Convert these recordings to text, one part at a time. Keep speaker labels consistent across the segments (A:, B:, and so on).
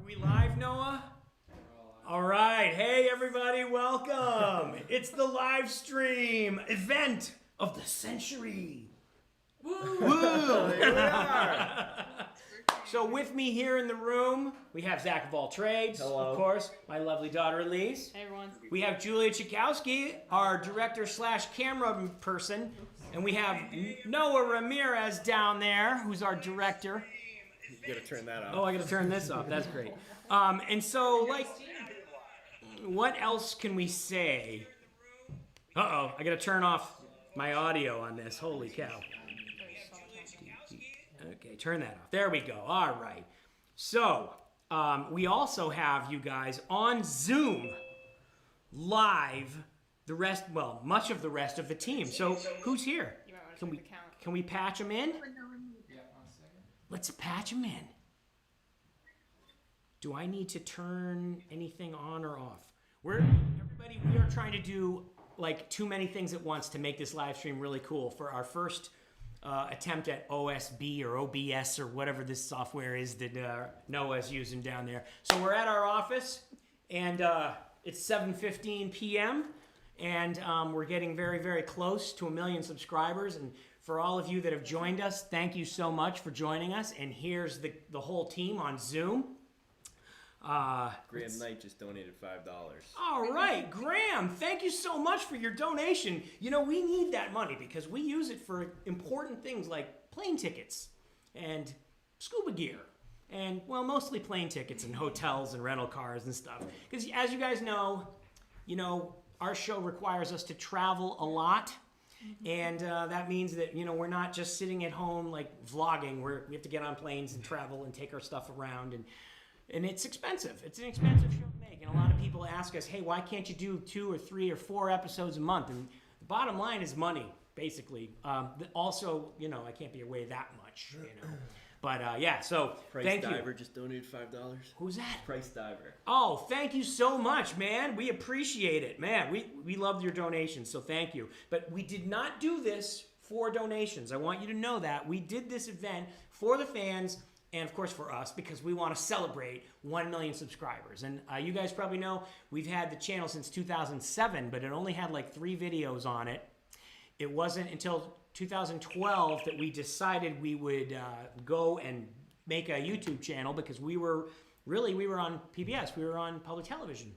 A: We live, Noah? All right. Hey, everybody. Welcome. It's the live stream event of the century. Woo! Woo! Here we are. So with me here in the room, we have Zach of All Trades.
B: Hello.
A: Of course, my lovely daughter, Elise.
C: Hey, everyone.
A: We have Julia Chakowski, our director / camera person. And we have Noah Ramirez down there, who's our director.
B: You gotta turn that off.
A: Oh, I gotta turn this off. That's great. And so, like, what else can we say? Uh-oh, I gotta turn off my audio on this. Holy cow. Okay, turn that off. There we go. All right. So, we also have you guys on Zoom live. Much of the rest of the team. So, who's here?
C: You might want to
A: Can we patch them in?
D: Yeah, 1 second.
A: Let's patch them in. Do I need to turn anything on or off? We are trying to do like too many things at once to make this live stream really cool for our first attempt at OSB or OBS or whatever this software is that Noah's using down there. So we're at our office, and it's 7:15 p.m., and we're getting very, very close to 1 million subscribers. And for all of you that have joined us, thank you so much for joining us. And here's the whole team on Zoom.
B: Graham Knight just donated $5.
A: All right, Graham, thank you so much for your donation. You know, we need that money because we use it for important things like plane tickets and scuba gear. And, well, mostly plane tickets and hotels and rental cars and stuff. Because as you guys know, our show requires us to travel a lot. And that means that, we're not just sitting at home like vlogging. We have to get on planes and travel and take our stuff around. And it's expensive. It's an expensive show to make. And a lot of people ask us, hey, why can't you do 2 or 3 or 4 episodes a month? And the bottom line is money, basically. Also, I can't be away that much, But, yeah, so thank you.
B: Price Diver just donated $5.
A: Who's that?
B: Price Diver.
A: Oh, thank you so much, man. We appreciate it. Man, we love your donations, so thank you. But we did not do this for donations. I want you to know that. We did this event for the fans and, of course, for us, because we want to celebrate 1 million subscribers. And you guys probably know we've had the channel since 2007, but it only had like 3 videos on it. It wasn't until 2012 that we decided we would go and make a YouTube channel, because we were on PBS. We were on public television.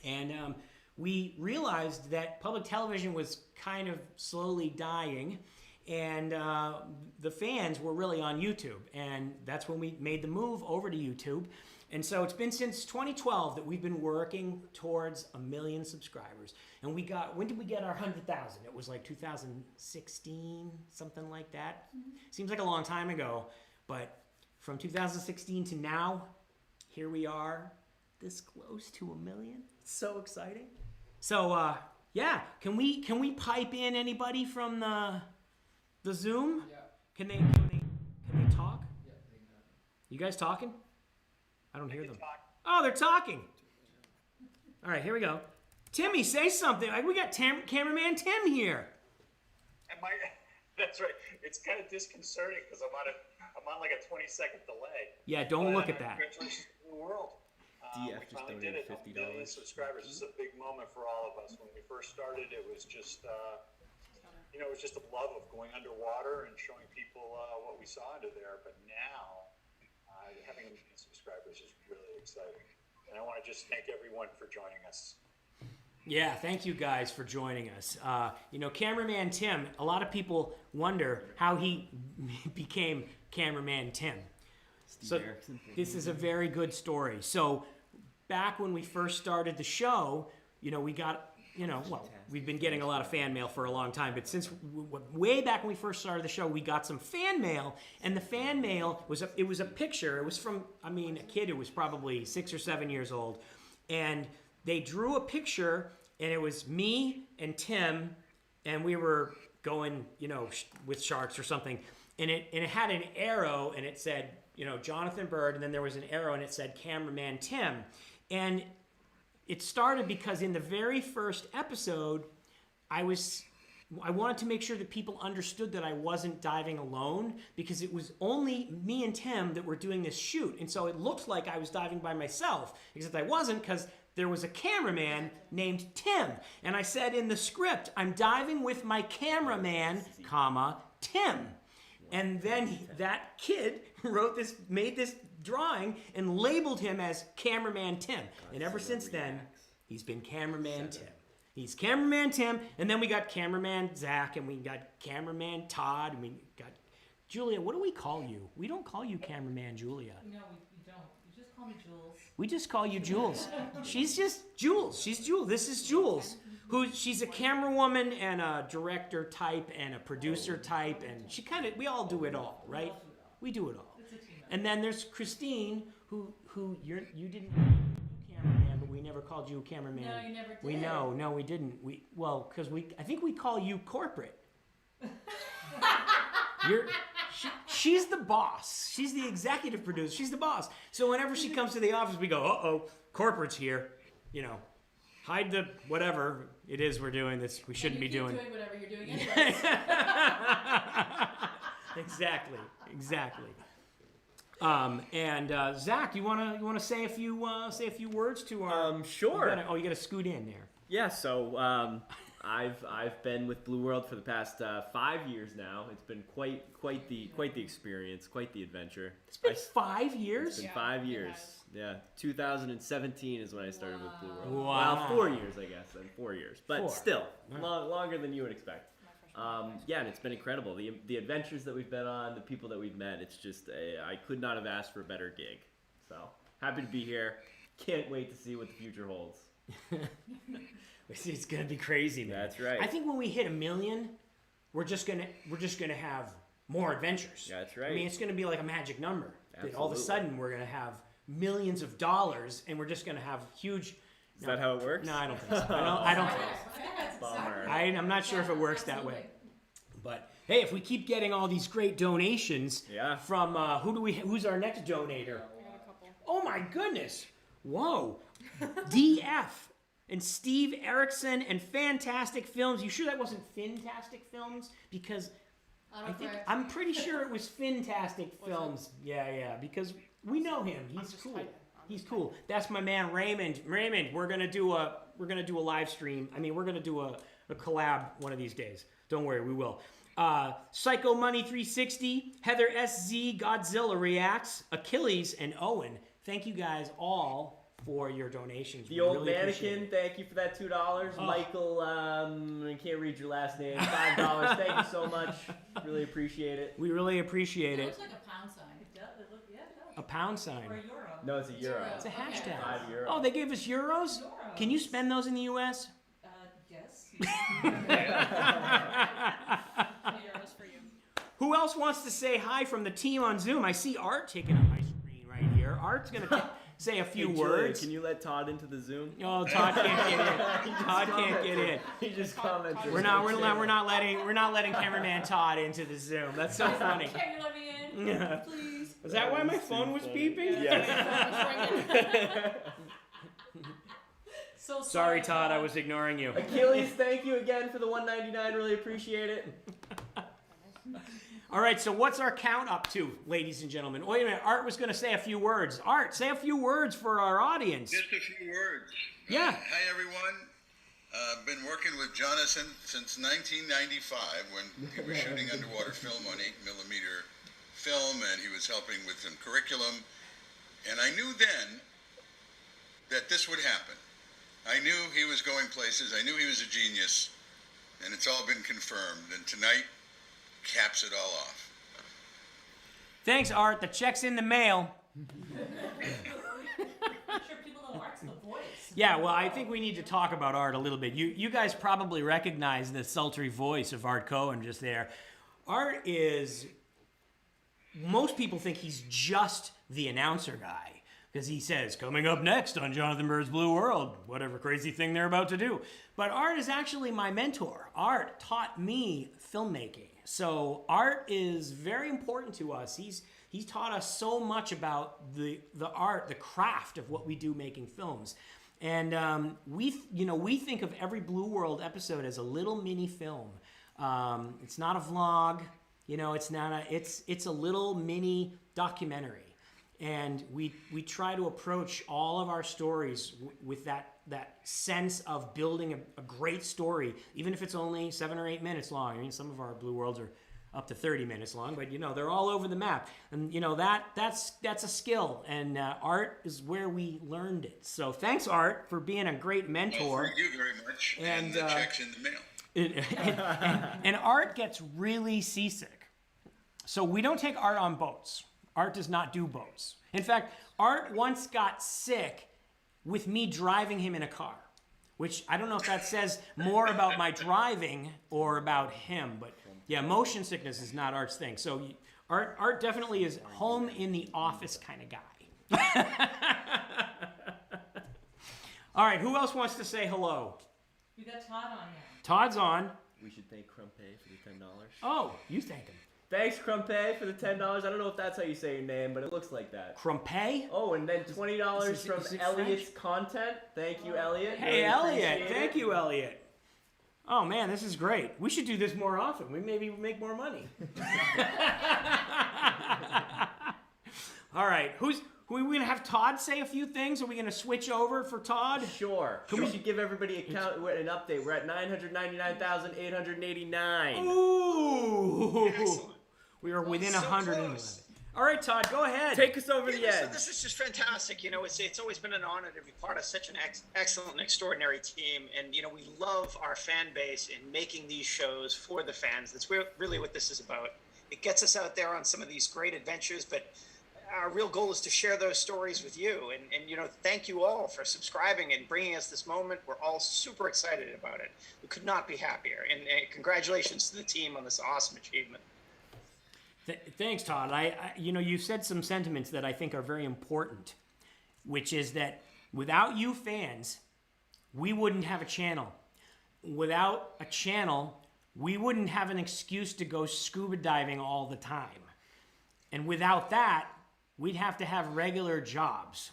A: And we realized that public television was kind of slowly dying, and the fans were really on YouTube. And that's when we made the move over to YouTube. And so it's been since 2012 that we've been working towards 1 million subscribers. And when did we get our 100,000? It was like 2016, something like that. Seems like a long time ago, but from 2016 to now, here we are, this close to 1 million. It's so exciting. So yeah, can we pipe in anybody from the Zoom?
D: Yeah.
A: Can they talk?
D: Yeah, they can.
A: You guys talking? I don't hear them. Oh, they're talking. All right, here we go. Timmy, say something. We got cameraman Tim here.
E: That's right. It's kind of disconcerting because I'm on like a 20-second delay.
A: Yeah, don't look at that.
E: Congratulations to the world.
B: DF
E: We
B: just
E: finally
B: donated
E: did it. 1 million
B: $50.
E: subscribers. This is a big moment for all of us. When we first started, it was just it was just a love of going underwater and showing people what we saw under there. But now, having 1 million subscribers is really exciting. And I want to just thank everyone for joining us.
A: Yeah, thank you guys for joining us. Cameraman Tim, a lot of people wonder how he became Cameraman Tim. So this is a very good story. So back when we first started the show, we got, we've been getting a lot of fan mail for a long time, but since way back when we first started the show, we got some fan mail, and the fan mail was a picture. It was from, a kid who was probably 6 or 7 years old, and they drew a picture, and it was me and Tim, and we were going, with sharks or something, and it had an arrow, and it said, Jonathan Bird, and then there was an arrow, and it said Cameraman Tim, and it started because in the very first episode, I was I wanted to make sure that people understood that I wasn't diving alone, because it was only me and Tim that were doing this shoot. And so it looked like I was diving by myself, except I wasn't, because there was a cameraman named Tim. And I said in the script, I'm diving with my cameraman, comma, Tim. And then that kid made this drawing and labeled him as Cameraman Tim. And ever since then, he's been Cameraman Tim. He's Cameraman Tim, and then we got Cameraman Zach, and we got Cameraman Todd, and we got Julia. What do we call you? We don't call you Cameraman Julia.
C: No, we don't. You just call me Jules.
A: We just call you Jules. She's just Jules. She's Jules. This is Jules. She's a camera woman and a director type and a producer type, and we all do it all, right? We do it all. And then there's Christine, who you didn't cameraman, but we never called you cameraman.
C: No, you never did.
A: No, we didn't. Because I think we call you corporate. She's the boss. She's the executive producer. She's the boss. So whenever she comes to the office, we go, uh-oh, corporate's here. Hide the whatever it is we're doing this we shouldn't be doing.
C: Doing whatever you're doing anyways.
A: Exactly. Zach, you wanna say a few words to our?
B: Sure.
A: You gotta scoot in there.
B: Yeah. So I've been with Blue World for the past 5 years now. It's been quite the experience, quite the adventure.
A: It's been 5 years.
B: It's been 5 years. Yeah, 2017 is when I started with Blue World.
A: Wow.
B: Well, 4 years, I guess. 4 years, but
A: 4.
B: still longer than you would expect. Yeah, and it's been incredible. The adventures that we've been on, the people that we've met. It's just I could not have asked for a better gig. So happy to be here. Can't wait to see what the future holds.
A: It's gonna be crazy, man.
B: That's right.
A: I think when we hit 1 million, we're just gonna have more adventures.
B: That's right.
A: I mean, it's gonna be like a magic number. That all of a
B: Absolutely.
A: sudden we're gonna have millions of dollars, and we're just gonna have huge.
B: Is that how it works?
A: No, I don't think so. I don't think so.
B: Bummer.
A: I'm not sure if it works that way. But hey, if we keep getting all these great donations from who's our next donator? Oh my goodness. Whoa. DF and Steve Erickson and Fantastic Films. You sure that wasn't Fantastic Films? Because I'm pretty sure it was Fantastic Films. Yeah, because we know him. He's cool. He's cool. That's my man Raymond. Raymond, we're gonna do a live stream. I mean, we're gonna do a collab one of these days. Don't worry, we will. Psycho Money 360, Heather SZ, Godzilla Reacts, Achilles, and Owen. Thank you guys all for your donations.
B: The old mannequin, thank you for that $2. Oh. Michael, I can't read your last name. $5. Thank you so much. Really appreciate it.
A: We really appreciate it.
C: It looks like a pound sign. It does.
A: A pound sign.
C: Or a euro.
B: No, it's a euro.
A: It's a hashtag.
B: €5.
A: Oh, they gave us euros? Can you spend those in the U.S.?
C: Yes.
A: Who else wants to say hi from the team on Zoom? I see Art taking up my screen right here. Art's going to say a few words.
B: Can you let Todd into the Zoom?
A: Oh, Todd can't get in. Todd can't get in.
B: He just commented.
A: We're not letting cameraman Todd into the Zoom. That's so funny.
C: Can you let me in? Please.
A: Is that why my phone was beeping?
B: Yes.
C: So
A: sorry, Todd. I was ignoring you.
B: Achilles, thank you again for the $1.99. Really appreciate it.
A: All right, so what's our count up to, ladies and gentlemen? Wait a minute. Art was going to say a few words. Art, say a few words for our audience.
F: Just a few words.
A: Yeah.
F: Hi, everyone. I've been working with Jonathan since 1995 when he was shooting underwater film on 8mm film, and he was helping with some curriculum. And I knew then that this would happen. I knew he was going places. I knew he was a genius, and it's all been confirmed. And tonight caps it all off.
A: Thanks, Art. The check's in the mail.
C: I'm sure people know Art's the voice.
A: Yeah, well, I think we need to talk about Art a little bit. You guys probably recognize the sultry voice of Art Cohen just there. Art is... Most people think he's just the announcer guy. Because he says, coming up next on Jonathan Bird's Blue World, whatever crazy thing they're about to do. But Art is actually my mentor. Art taught me filmmaking. So Art is very important to us. He's taught us so much about the art, the craft of what we do making films. And we think of every Blue World episode as a little mini film It's not a vlog. You know, it's not a. It's a little mini documentary, and we try to approach all of our stories with that sense of building a great story, even if it's only 7 or 8 minutes long. I mean, some of our Blue Worlds are up to 30 minutes long, but you know, they're all over the map. And you know, that's a skill, and Art is where we learned it. So thanks, Art, for being a great mentor.
F: Well, thank you very much.
A: And,
F: the check's in the mail.
A: And Art gets really seasick. So we don't take Art on boats. Art does not do boats. In fact, Art once got sick with me driving him in a car, which I don't know if that says more about my driving or about him, but yeah, motion sickness is not Art's thing. So Art definitely is home in the office kind of guy. All right, who else wants to say hello?
C: We got Todd on here.
A: Todd's on.
B: We should thank Crumpet for the $10.
A: Oh, you thank him.
B: Thanks, Crumpet, for the $10. I don't know if that's how you say your name, but it looks like that.
A: Crumpet?
B: Oh, and then $20
A: Is
B: from
A: it
B: Elliot's content. Thank you, Elliot.
A: Hey,
B: Really
A: Elliot.
B: appreciate
A: Thank
B: it.
A: you, Elliot. Oh, man, this is great. We should do this more often. We maybe make more money. All right. Are we going to have Todd say a few things? Are we going to switch over for Todd?
B: Sure. We should give everybody an update. We're at 999,889.
A: Ooh.
G: Excellent.
A: We are within
G: So
A: 111.
G: close.
A: All right, Todd, go ahead.
B: Take us over
G: Yeah,
B: the edge.
G: this is just fantastic. You know, it's always been an honor to be part of such an excellent and extraordinary team. And, you know, we love our fan base in making these shows for the fans. That's really what this is about. It gets us out there on some of these great adventures, but our real goal is to share those stories with you. And you know, thank you all for subscribing and bringing us this moment. We're all super excited about it. We could not be happier. And congratulations to the team on this awesome achievement.
A: Thanks, Todd. You know, you said some sentiments that I think are very important, which is that without you fans, we wouldn't have a channel. Without a channel, we wouldn't have an excuse to go scuba diving all the time. And without that, we'd have to have regular jobs.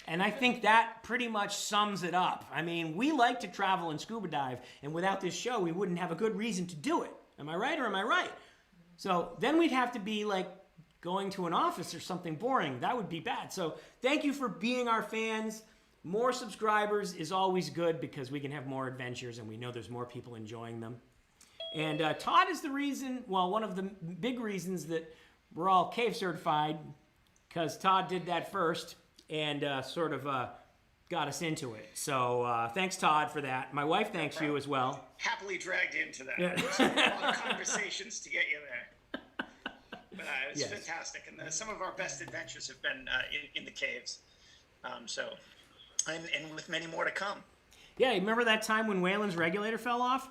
A: And I think that pretty much sums it up. I mean, we like to travel and scuba dive, and without this show, we wouldn't have a good reason to do it. Am I right or am I right? So then we'd have to be like going to an office or something boring. That would be bad. So thank you for being our fans. More subscribers is always good because we can have more adventures and we know there's more people enjoying them. And Todd is the reason, well, one of the big reasons that we're all cave certified, because Todd did that first and sort of got us into it. So thanks, Todd, for that. My wife thanks you as well.
G: Happily dragged into that.
A: Yeah.
G: There's a lot of conversations to get you there. But it's
A: Yes.
G: fantastic. And some of our best adventures have been in the caves. And with many more to come.
A: Yeah, you remember that time when Waylon's regulator fell off?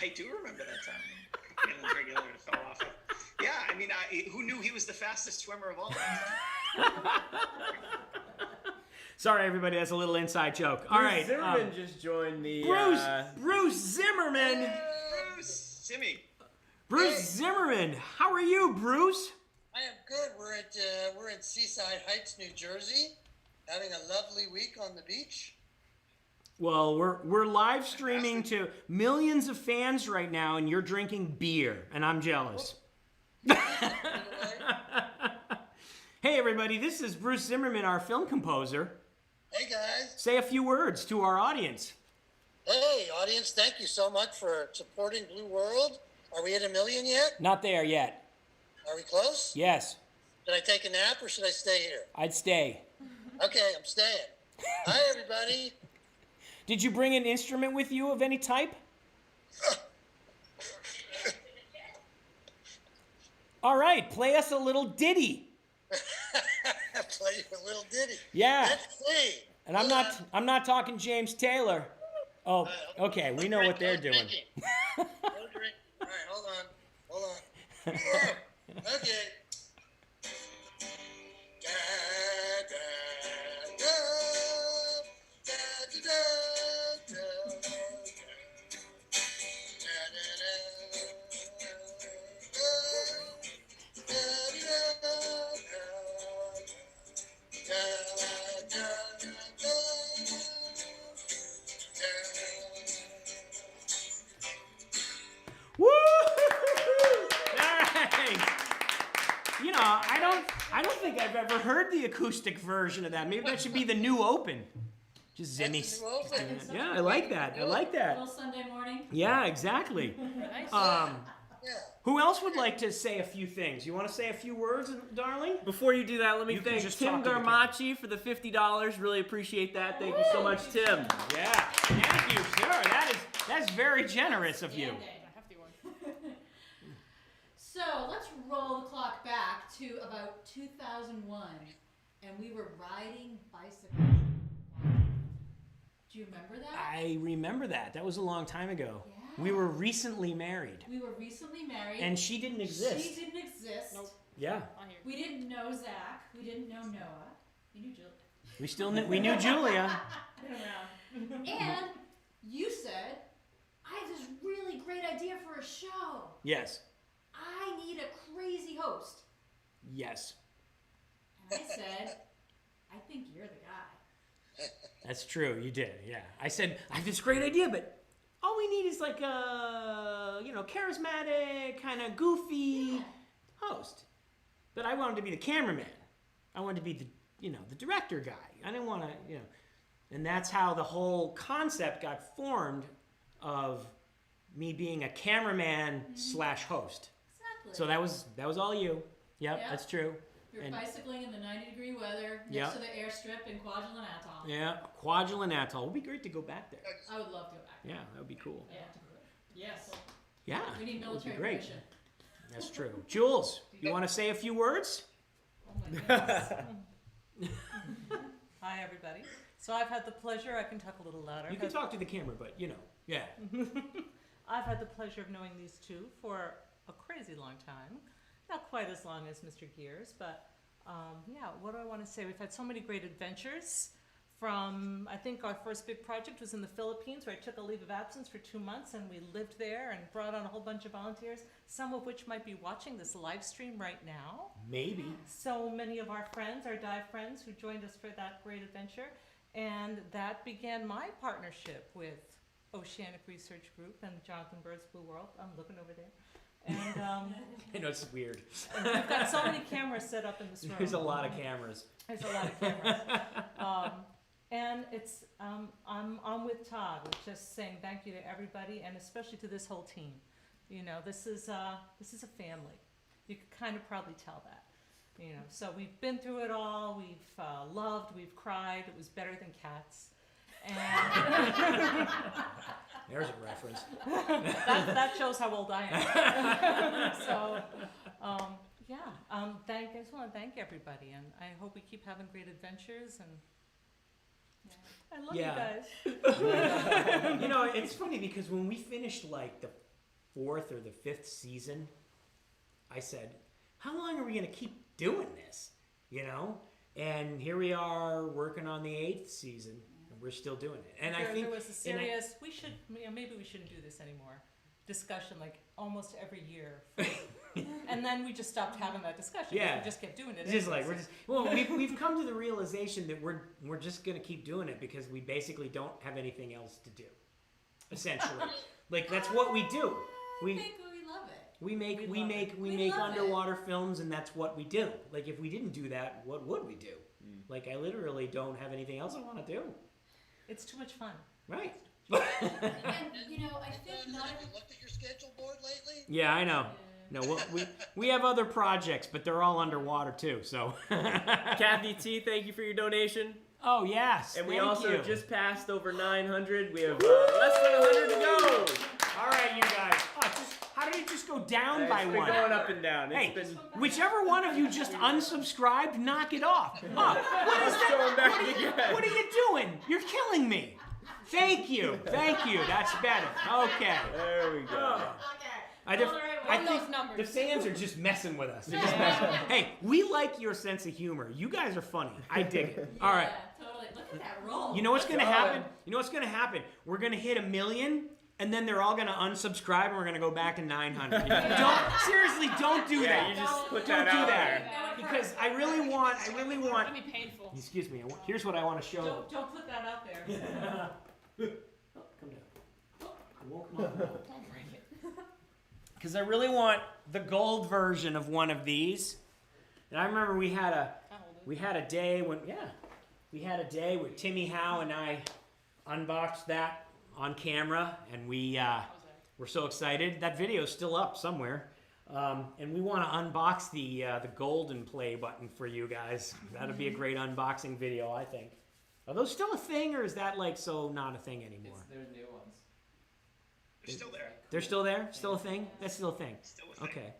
G: I do remember that time. Greenland regulator fell off. Yeah, I mean, who knew he was the fastest swimmer of all?
A: Sorry, everybody, that's a little inside joke. All right.
B: Zimmerman just joined the...
A: Bruce Zimmerman.
G: Bruce, Simmy.
A: Bruce Zimmerman. How are you, Bruce?
H: I am good. We're in Seaside Heights, New Jersey, having a lovely week on the beach.
A: Well, we're live streaming to millions of fans right now, and you're drinking beer, and I'm jealous. Hey, everybody, this is Bruce Zimmerman, our film composer.
H: Hey, guys.
A: Say a few words to our audience.
H: Hey, audience, thank you so much for supporting Blue World. Are we at 1 million yet?
A: Not there yet.
H: Are we close?
A: Yes,
H: Should I take a nap or should I stay here?
A: I'd stay.
H: Okay, I'm staying. Hi, everybody.
A: Did you bring an instrument with you of any type? All right, play us a little ditty.
H: Play you a little ditty.
A: Yeah.
H: Let's see.
A: And I'm not talking James Taylor. Oh, okay, we know what they're doing.
H: No drink. All right, hold on. Okay. Da, da, da, da, da, da, da,
A: I don't think I've ever heard the acoustic version of that. Maybe that should be the new open. Just Zimmy.
H: That's the new open.
A: Yeah, I like that. I like that.
C: Little Sunday morning.
A: Yeah, exactly.
C: Nice.
H: Yeah.
A: Who else would like to say a few things? You want to say a few words, darling?
B: Before you do that, let me
A: You can
B: thank
A: just
B: Tim
A: talk to the
B: Garmachi for the $50. Really appreciate that. Thank you so much, Tim.
A: Yeah, thank you, sir. That's very generous of you.
C: Band-Aid. So let's roll the clock back to about 2001, and we were riding bicycles. Do you remember that?
A: I remember that. That was a long time ago.
C: Yeah.
A: We were recently married.
C: We were recently married.
A: And she didn't exist.
C: She didn't exist.
I: Nope.
A: Yeah.
C: We didn't know Zach. We didn't know Noah. We knew Julie.
A: We knew Julia.
C: Been around. And you said, I have this really great idea for a show.
A: Yes.
C: I need a crazy host.
A: Yes.
C: And I said, I think you're the guy.
A: That's true. You did. Yeah. I said, I have this great idea, but all we need is like a, charismatic, kind of goofy host. But I wanted to be the cameraman. I wanted to be the director guy. I didn't want to, and that's how the whole concept got formed of me being a cameraman / host.
C: Exactly.
A: So that was all you. Yep,
C: Yeah.
A: that's true.
C: You're
A: and-
C: bicycling in the 90-degree weather next
A: Yeah.
C: to the airstrip in Kwajalein Atoll.
A: Yeah, Kwajalein Atoll. It would be great to go back there.
C: I would love to go back.
A: Yeah, that would be cool.
C: Yeah. Yes.
A: Yeah,
C: We need
A: that would be
C: military
A: great.
C: permission.
A: That's true. Jules, you want to say a few words?
C: Oh my goodness.
I: Hi, everybody. So I've had the pleasure, I can talk a little louder.
A: You can talk to the camera, but yeah.
I: I've had the pleasure of knowing these two for a crazy long time. Not quite as long as Mr. Gears, but what do I want to say? We've had so many great adventures. From, I think our first big project was in the Philippines, where I took a leave of absence for 2 months and we lived there and brought on a whole bunch of volunteers, some of which might be watching this live stream right now.
A: Maybe.
I: So many of our friends, our dive friends, who joined us for that great adventure. And that began my partnership with Oceanic Research Group and Jonathan Bird's Blue World. I'm looking over there. And
A: I know it's weird.
I: and we've got so many cameras set up in this room.
A: There's a lot of cameras.
I: There's a lot of cameras. And it's, I'm with Todd, with just saying thank you to everybody, and especially to this whole team. This is a family. You can kind of probably tell that. So we've been through it all. We've loved. We've cried. It was better than cats. And
A: There's a reference.
I: that shows how old I am. So, I just want to thank everybody, and I hope we keep having great adventures. And I love you guys.
A: It's funny because when we finished like the 4th or the 5th season, I said, how long are we going to keep doing this? And here we are working on the 8th season, and we're still doing it. And I think
I: there was a serious, maybe we shouldn't do this anymore, discussion like almost every year. And then we just stopped having that discussion.
A: Yeah.
I: We just kept doing it.
A: It's just like we've come to the realization that we're just gonna keep doing it because we basically don't have anything else to do. Essentially, like that's what we do.
C: I think we love it.
A: We make
C: love
A: underwater films, and that's what we do. Like if we didn't do that, what would we do? Like I literally don't have anything else I want to do.
I: It's too much fun.
A: Right.
C: And I think not
H: Have you looked at your schedule board lately?
A: Yeah, I know. No, we have other projects, but they're all underwater too. So.
B: Kathy T, thank you for your donation.
A: Oh yes.
B: And we
A: thank
B: also
A: you.
B: just passed over 900. We have less than 100 to go.
A: All right, you guys. How did it just go down by
B: It's been
A: one?
B: going up and down.
A: Hey,
B: It's been
A: whichever one of you just unsubscribed, knock it off. What is that?
B: going back again.
A: What are you doing? You're killing me. Thank you. That's better. Okay.
B: There we go.
A: I think the fans are just messing with us. They're just messing. Hey, we like your sense of humor. You guys are funny. I dig it. All right.
C: Yeah, totally. Look at that roll.
A: You know what's gonna happen? We're gonna hit 1 million, and then they're all gonna unsubscribe, and we're gonna go back to 900. Don't do that.
B: You just put
A: Don't
B: that
A: do
B: out
A: that.
B: there.
A: Because I really want.
I: It'd be painful.
A: Excuse me. Here's what I want to show.
I: Don't put that out there.
A: Oh, come down. I won't come on.
I: Don't break it.
A: Because I really want the gold version of one of these. And I remember we had a day when where Timmy Howe and I unboxed that on camera, and we were so excited. That video's still up somewhere. And we want to unbox the golden play button for you guys. That'd be a great unboxing video, I think. Are those still a thing, or is that like so not a thing anymore?
D: There's new ones.
G: They're still there.
A: They're still there? Still a thing? That's still a thing.
G: Still a thing.
A: Okay.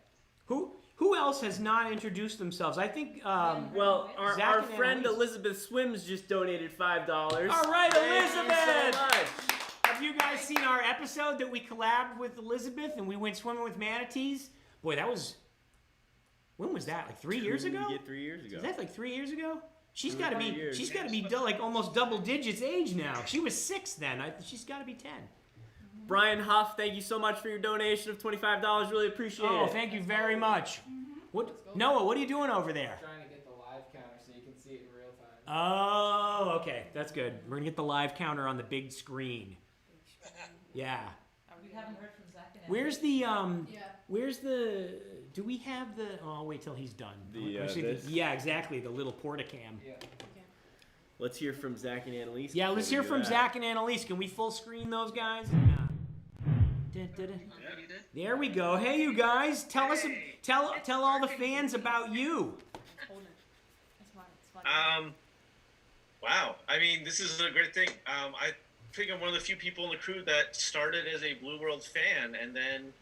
A: Who else has not introduced themselves? I think.
B: Well, our
A: Zach and
B: friend
A: Annalise.
B: Elizabeth Swims just donated $5.
A: All right,
B: Thank
A: Elizabeth.
B: you so much.
A: Have you guys seen our episode that we collabed with Elizabeth and we went swimming with manatees? Boy, that was. When was that? Like 3 years ago?
B: Yeah, 3 years ago.
A: Is that like 3 years ago? She's got to
B: 3
A: be.
B: years.
A: She's got to be like almost double digits age now. She was 6 then. She's got to be 10.
B: Brian Huff, thank you so much for your donation of $25. Really appreciate
A: Oh,
B: it.
A: thank you very much. What, Noah? What are you doing over there?
D: Trying to get the live counter so you can see it in real time.
A: Oh, okay, that's good. We're gonna get the live counter on the big screen. Yeah.
I: We haven't heard from Zach and
A: Where's the
C: Yeah.
A: Where's the? Do we have the? Oh, I'll wait till he's done. Let's see
B: this?
A: yeah, exactly. The little portacam.
D: Yeah.
B: Let's hear from Zach and Annalise.
A: Yeah, let's hear
B: before
A: from
B: we do that.
A: Zach and Annalise. Can we full screen those guys? There we go. Hey, you guys, tell us, tell all the fans about you.
J: Wow. I mean, this is a great thing. I think I'm one of the few people in the crew that started as a Blue World fan and then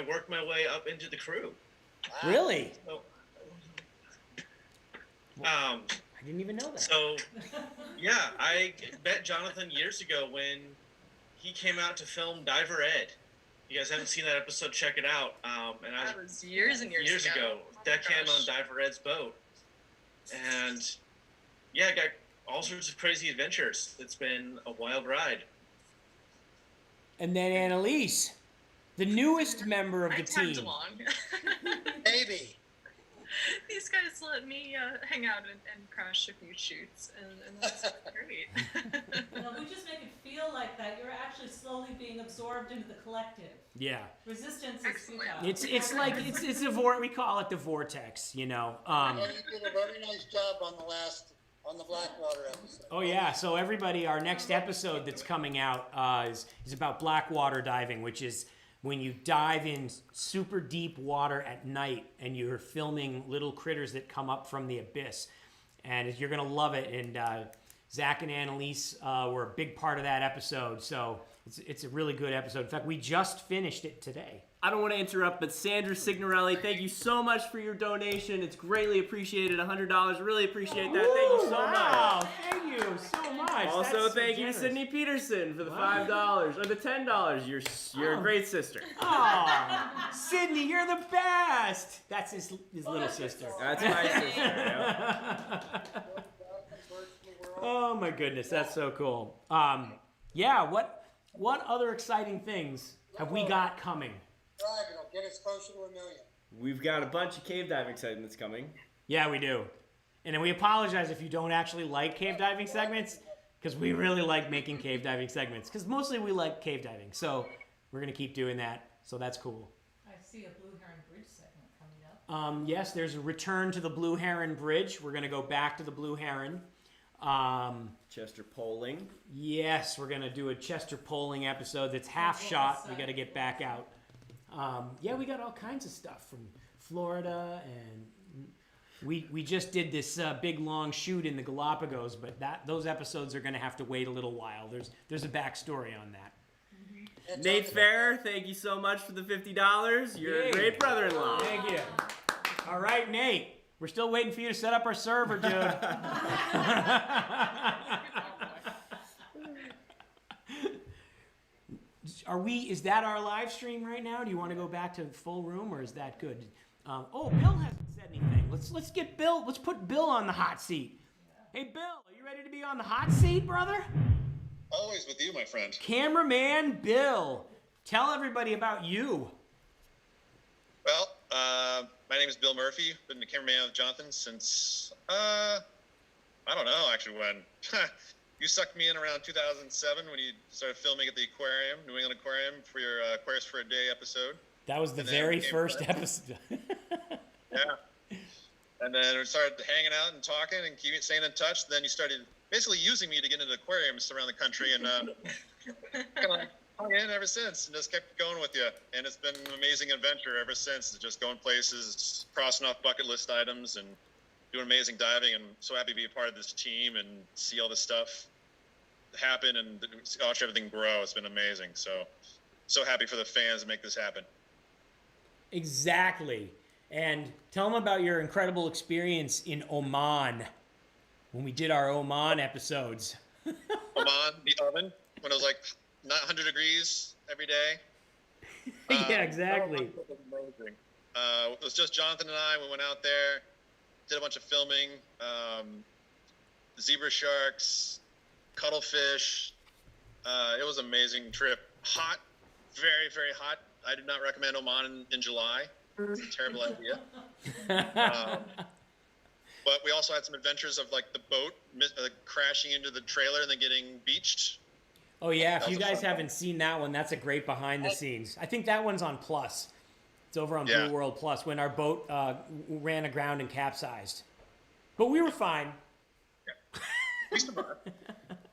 J: worked my way up into the crew.
A: Really?
J: So,
A: I didn't even know that.
J: so yeah, I met Jonathan years ago when he came out to film Diver Ed. You guys haven't seen that episode, check it out. And
K: That was years and years
J: ago.
K: Oh my
J: Deckhand
K: gosh.
J: on Diver Ed's boat. And yeah, got all sorts of crazy adventures. It's been a wild ride.
A: And then Annalise, the newest member of
K: I
A: the
K: tagged
A: team.
K: along.
H: Baby.
K: These guys let me hang out and crash a few shoots, and that's great.
I: we just make it feel like that you're actually slowly being absorbed into the collective.
A: Yeah.
I: Resistance is
K: Excellent.
I: futile.
A: It's like it's a we call it the vortex, you know.
H: Yeah, you did a very nice job on the Blackwater episode.
A: Oh yeah, so everybody, our next episode that's coming out is about blackwater diving, which is when you dive in super deep water at night and you're filming little critters that come up from the abyss, and you're gonna love it. And Zach and Annalise were a big part of that episode, so it's a really good episode. In fact, we just finished it today.
B: I don't want to interrupt, but Sandra Signorelli, thank you so much for your donation. It's greatly appreciated. $100. Really appreciate that. Thank you so
A: Wow,
B: much.
A: thank you so much.
B: Also,
A: That's so
B: thank you to
A: generous.
B: Sydney Peterson for the
A: Wow.
B: $5 or the $10. You're a great sister.
A: Oh, Sydney, you're the best. That's his little sister.
B: That's my sister. Yeah.
A: Oh my goodness, that's so cool. Yeah, what other exciting things have we got coming?
H: Drive, it'll get us closer to 1 million.
B: We've got a bunch of cave diving segments coming.
A: Yeah, we do. And then we apologize if you don't actually like cave diving segments, because we really like making cave diving segments, because mostly we like cave diving. So we're going to keep doing that. So that's cool.
I: I see a Blue Heron Bridge segment coming up.
A: Yes, there's a return to the Blue Heron Bridge. We're going to go back to the Blue Heron.
B: Chester polling.
A: Yes, we're going to do a Chester polling episode that's half shot. We got to get back out. Yeah, we got all kinds of stuff from Florida, and we just did this big long shoot in the Galapagos, but those episodes are going to have to wait a little while. There's a backstory on that.
B: Nate Farrer, thank you so much for the $50. You're a great brother-in-law.
A: Thank you. All right, Nate. We're still waiting for you to set up our server, dude. Is that our live stream right now? Do you want to go back to full room, or is that good? Oh, Bill hasn't said anything. Let's get Bill. Let's put Bill on the hot seat. Hey, Bill, are you ready to be on the hot seat, brother?
F: Always with you, my friend.
A: Cameraman Bill, tell everybody about you.
F: Well, my name is Bill Murphy. Been the cameraman with Jonathan since, I don't know actually when. You sucked me in around 2007 when you started filming at the aquarium, New England Aquarium, for your Aquarius for a Day episode.
A: That was the
F: And then
A: very
F: we came
A: first
F: back.
A: episode.
F: Yeah.
L: And then we started hanging out and talking and keeping staying in touch. Then you started basically using me to get into aquariums around the country, and kind of hung in ever since, and just kept going with you. And it's been an amazing adventure ever since. Just going places, crossing off bucket list items, and doing amazing diving. And I'm so happy to be a part of this team and see all this stuff happen and watch everything grow. It's been amazing. So happy for the fans to make this happen.
A: Exactly. And tell them about your incredible experience in Oman when we did our Oman episodes.
L: Oman, the oven, when it was like 100 degrees every day.
A: Yeah, exactly.
L: It was amazing. It was just Jonathan and I. We went out there, did a bunch of filming, zebra sharks, cuttlefish. It was an amazing trip. Hot, very, very hot. I do not recommend Oman in July. It's a terrible idea. But we also had some adventures of like the boat crashing into the trailer and then getting beached.
A: Oh yeah, if you guys haven't seen that one, that's a great behind the scenes. I think that one's on Plus. It's over on Blue World Plus when our boat ran aground and capsized. But we were fine.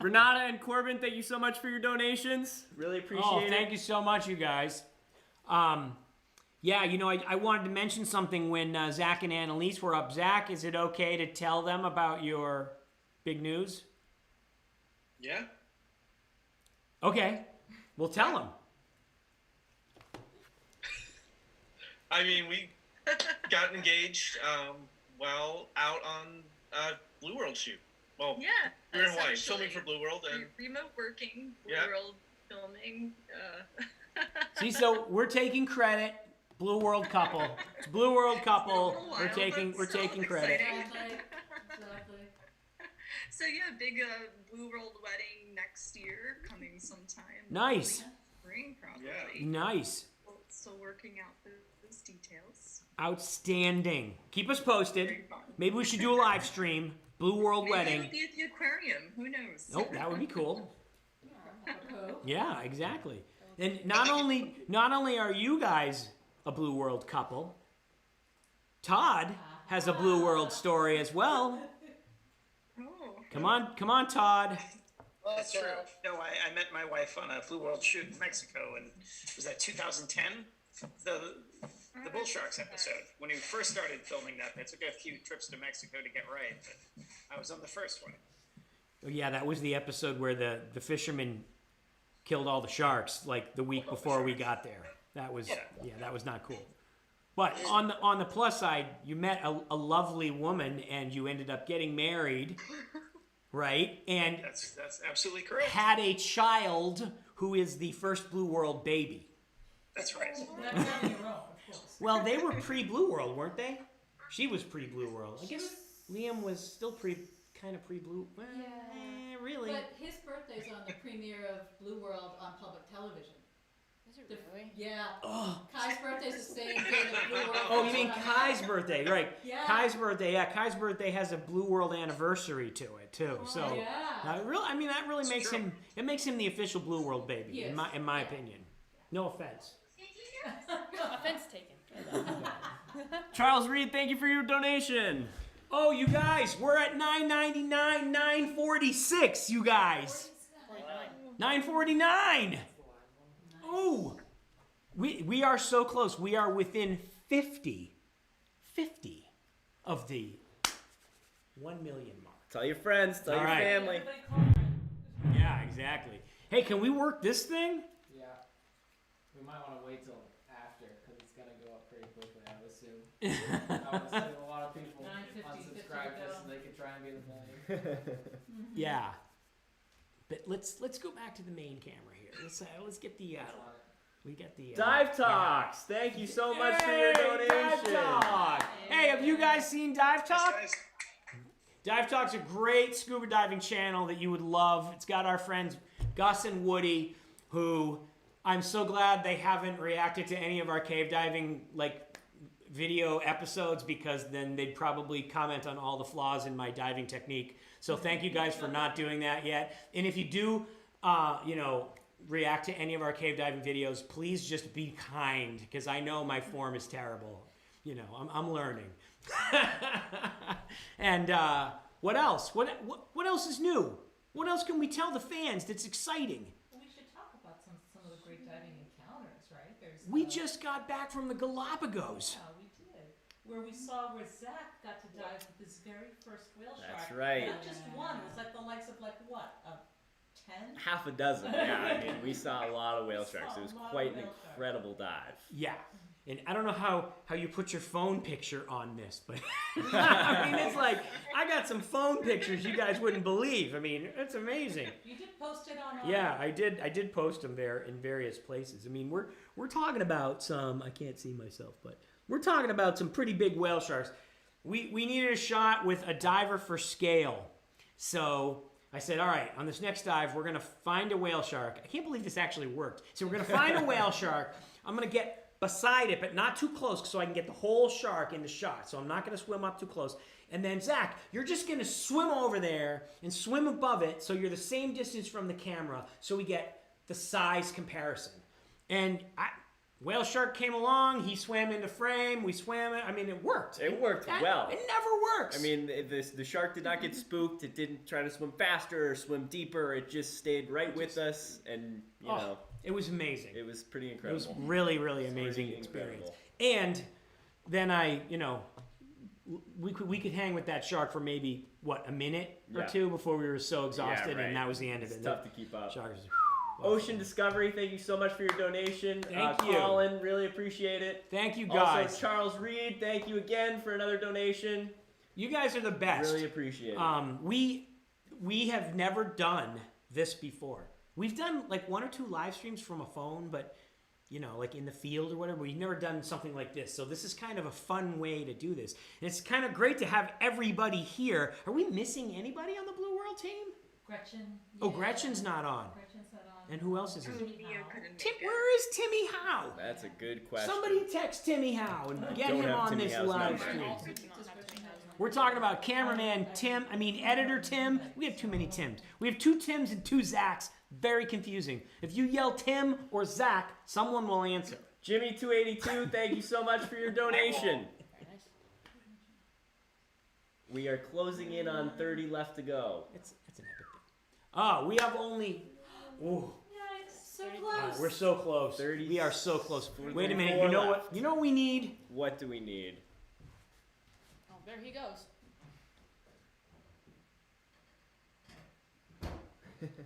B: Renata and Corbin, thank you so much for your donations. Really appreciate it.
A: Thank you so much, you guys. Yeah, you know, I wanted to mention something when Zach and Annalise were up. Zach, is it okay to tell them about your big news?
J: Yeah.
A: Okay, well, tell them.
J: I mean, we got engaged while out on Blue World shoot. Well,
K: Yeah.
J: we were in Hawaii,
K: essentially.
J: filming for Blue World, and
K: Remote working, Blue
J: Yeah.
K: World filming.
A: See, so we're taking credit. Blue World couple. It's Blue World couple. We're taking credit.
C: Exactly.
K: So yeah, big Blue World wedding next year, coming sometime.
A: Nice.
K: Spring probably.
J: Yeah.
A: Nice.
K: Still working out those details.
A: Outstanding. Keep us posted.
K: Very fun.
A: Maybe we should do a live stream. Blue World
K: Maybe
A: wedding.
K: it'll be at the aquarium. Who knows?
A: Oh, that would be cool.
C: Apropos.
A: Yeah, exactly. And not only are you guys a Blue World couple, Todd has a Blue World story as well.
K: Oh.
A: Come on, Todd.
G: That's true. No, I met my wife on a Blue World shoot in Mexico, and was that 2010? The bull sharks episode. When we first started filming that, it took a few trips to Mexico to get right, but I was on the first one.
A: Oh, yeah, that was the episode where the fishermen killed all the sharks like the week before we got there. That was that was not cool. But on the plus side, you met a lovely woman and you ended up getting married, right? And
G: That's absolutely correct.
A: had a child who is the first Blue World baby.
G: That's right.
C: That's on your own, of course.
A: Well, they were pre-Blue World, weren't they? She was pre-Blue World. I guess Liam was still kind of pre-Blue. Well,
C: Yeah.
A: really.
C: But his birthday's on the premiere of Blue World on public television.
M: Is it really?
C: Yeah.
A: Oh.
C: Kai's birthday's the same day that Blue World.
A: Oh, you
C: was
A: mean
C: on
A: Kai's
C: America.
A: birthday, right?
C: Yeah.
A: Kai's birthday, yeah. Kai's birthday has a Blue World anniversary to it too. So
C: yeah.
A: that really makes him. It makes him the official Blue World baby,
C: Yes.
A: in my opinion. No offense.
M: Offense taken.
B: Charles Reed, thank you for your donation.
A: Oh, you guys, we're at $9.99, $9.46. You guys, $9.49. Oh, we are so close. We are within 50 of the 1 million mark.
B: Tell your friends, tell
A: All
B: your
A: right.
B: family.
A: Yeah, exactly. Hey, can we work this thing?
D: Yeah. We might want to wait till after because it's gonna go up pretty quickly. I would assume a lot of people
C: 950,
D: unsubscribe this and they could try and be the million.
A: Yeah. But let's go back to the main camera here. Let's get the we get the
B: Dive Talks, thank you so much for your donation.
A: Dive Talk. Hey, have you guys seen Dive Talk?
G: Guys,
A: Dive Talk's a great scuba diving channel that you would love. It's got our friends Gus and Woody, who I'm so glad they haven't reacted to any of our cave diving video episodes, because then they'd probably comment on all the flaws in my diving technique. So thank you guys for not doing that yet. And if you do, react to any of our cave diving videos, please just be kind, because I know my form is terrible. you know, I'm learning. And what else? What else is new? What else can we tell the fans that's exciting?
I: Well, we should talk about some of the great diving encounters, right?
A: We just got back from the Galapagos.
I: Yeah, we did. Where Zach got to dive with his very first whale shark.
B: That's right.
I: Not just one. It was like the likes of like what? 10?
B: Half a dozen. Yeah, I mean, we saw a lot of whale sharks. It was quite an incredible dive.
A: Yeah. And I don't know how you put your phone picture on this, but I mean, it's like, I got some phone pictures you guys wouldn't believe. I mean, it's amazing.
I: You did post it on.
A: Yeah, I did post them there in various places. I mean, we're talking about some, I can't see myself, but we're talking about some pretty big whale sharks. We needed a shot with a diver for scale. So I said, all right, on this next dive, we're going to find a whale shark. I can't believe this actually worked. So we're going to find a whale shark. I'm going to get beside it, but not too close, so I can get the whole shark in the shot. So I'm not going to swim up too close. And then, Zach, you're just going to swim over there and swim above it, so you're the same distance from the camera, so we get the size comparison. And whale shark came along. He swam into frame. We swam it. I mean, it worked.
B: It worked well.
A: It never works.
B: I mean, the shark did not get spooked. It didn't try to swim faster or swim deeper. It just stayed right with us, and you know.
A: It was amazing.
B: It was pretty incredible.
A: It was really, really amazing experience. And then we could hang with that shark for maybe, a minute or two before we were so exhausted, and that was the end of it.
B: It's tough to keep up.
A: Sharks.
B: Ocean Discovery, thank you so much for your donation.
A: Thank you.
B: Colin, really appreciate it.
A: Thank you, guys.
B: Also, Charles Reed, thank you again for another donation.
A: You guys are the best.
B: Really appreciate it.
A: We have never done this before. We've done like 1 or 2 live streams from a phone, but you know, like in the field or whatever. We've never done something like this. So this is kind of a fun way to do this. And it's kind of great to have everybody here. Are we missing anybody on the Blue World team?
I: Gretchen.
A: Oh, Gretchen's not on.
I: Gretchen's not on.
A: And who else is in?
I: Tim,
A: where is Timmy Howe?
B: That's a good question.
A: Somebody text Timmy Howe and get him on
B: Timmy
A: this
B: Howe's
A: live
B: number.
A: stream. We're talking about cameraman Tim. Editor Tim. We have too many Tims. We have 2 Tims and 2 Zachs. Very confusing. If you yell Tim or Zach, someone will answer.
B: Jimmy282, thank you so much for your donation. We are closing in on 30 left to go.
A: It's an epic thing. Oh, we have only... Ooh.
I: Yikes, so close.
A: We're so close.
B: 30.
A: We are so close. Wait a
B: 44
A: minute. You know
B: left.
A: what? You know what we need?
B: What do we need?
M: Oh, there he goes.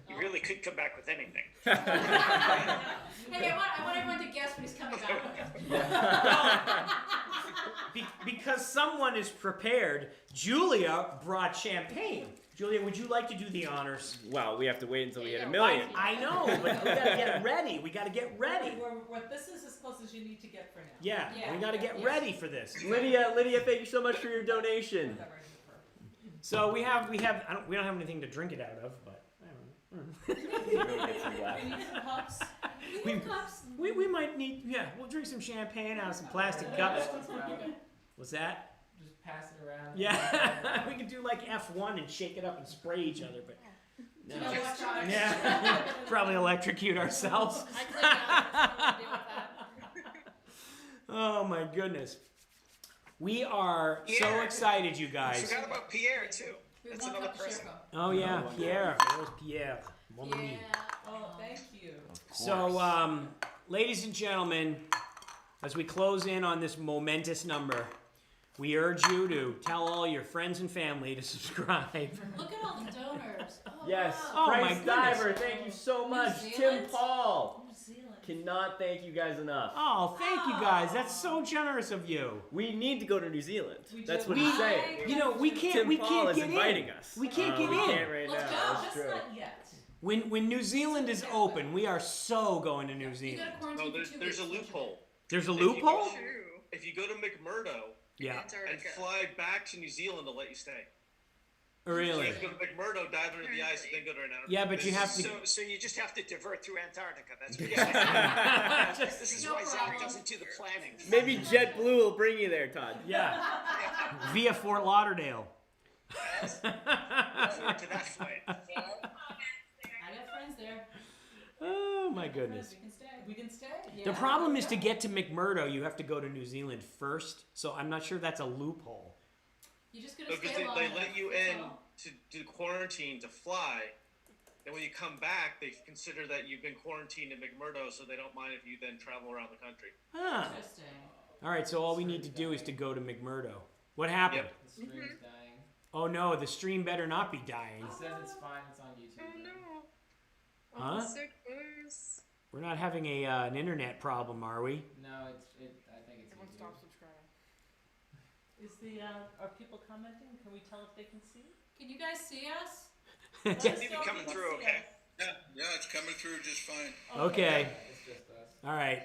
G: You really could come back with anything.
C: Hey, I want everyone to guess what he's coming back with.
A: Because someone is prepared, Julia brought champagne. Julia, would you like to do the honors?
B: Well, we have to wait until we hit 1 million.
A: I know, but we gotta get ready. We gotta get ready.
I: This is as close as you need to get for now.
A: Yeah, we gotta get ready for this.
B: Lydia, thank you so much for your donation.
A: So we don't have anything to drink it out of, but
I: We need some cups. We need cups.
A: we might need, we'll drink some champagne out of some plastic cups. What's that?
D: Just pass it around.
A: Yeah, we could do like F1 and shake it up and spray each other, but no.
C: Electronics.
A: Yeah, probably electrocute ourselves.
M: I cleaned out. Deal with that.
A: Oh my goodness. We are so
G: Pierre.
A: excited, you guys.
G: Forgot about Pierre too.
C: We have
G: That's
C: one
G: another
C: cup of
G: person.
C: Sherpa.
A: Oh yeah, Pierre. There's Pierre. Mon ami.
I: Oh, thank you.
A: So, ladies and gentlemen, as we close in on this momentous number, we urge you to tell all your friends and family to subscribe.
C: Look at all the donors. Oh,
B: Yes,
C: wow.
A: Oh, my
B: Price
A: goodness.
B: Diver, thank you so much. Tim
C: Zealand?
B: Paul,
I: New Zealand.
B: cannot thank you guys enough.
A: Oh, thank you guys. That's so generous of you.
B: We need to go to New Zealand.
I: We
B: That's
I: do.
B: what he's saying.
A: You know, we can't
B: Tim Paul
A: get
B: is inviting
A: in.
B: us.
A: We can't get
B: we
A: in.
B: Can't right
C: Let's
B: now.
C: go.
B: That's
I: Just
B: true.
I: not yet.
A: When New Zealand is open, we are so going to New
C: You
A: Zealand.
C: gotta quarantine
L: No,
C: for 2
L: there's a
C: weeks.
L: loophole.
A: There's a
L: If you
A: loophole?
L: go- If you go to McMurdo
A: Yeah.
L: and fly back to New Zealand, they'll let you stay. So
A: Really?
L: you have to go to McMurdo, dive under the ice, and then go to Antarctica.
A: Yeah, but you have to.
G: So you just have to divert through Antarctica. That's what you're saying. This is
C: No
G: why Zach
C: problem.
G: doesn't do the planning.
B: Maybe JetBlue will bring you there, Todd.
A: Yeah. Via Fort Lauderdale.
G: Look forward to that flight.
C: I got friends there.
A: Oh my goodness.
C: We can stay.
I: We didn't stay.
A: The problem is to get to McMurdo, you have to go to New Zealand first. So I'm not sure that's a loophole.
C: You just gotta
J: Because
C: stay long
J: they
C: enough,
J: let you
C: that's
J: in
C: all.
J: to do quarantine to fly. Then when you come back, they consider that you've been quarantined in McMurdo, so they don't mind if you then travel around the country.
A: Huh.
C: Interesting.
A: All right, so all we need to do is to go to McMurdo. What happened?
J: Yep.
D: The stream's dying.
A: Oh no, the stream better not be dying.
D: It says it's fine. It's on YouTube.
K: Oh no.
A: Huh?
K: So close.
A: We're not having an internet problem, are we?
D: No, I think it's.
M: Everyone stop subscribing.
I: Is are people commenting? Can we tell if they can see?
C: Can you guys see us?
I: Let us
G: Seems to be
I: know if
G: coming
I: you can
G: through
I: see
G: okay.
I: us.
F: Yeah, it's coming through just fine.
A: Okay.
D: It's just us.
A: All right.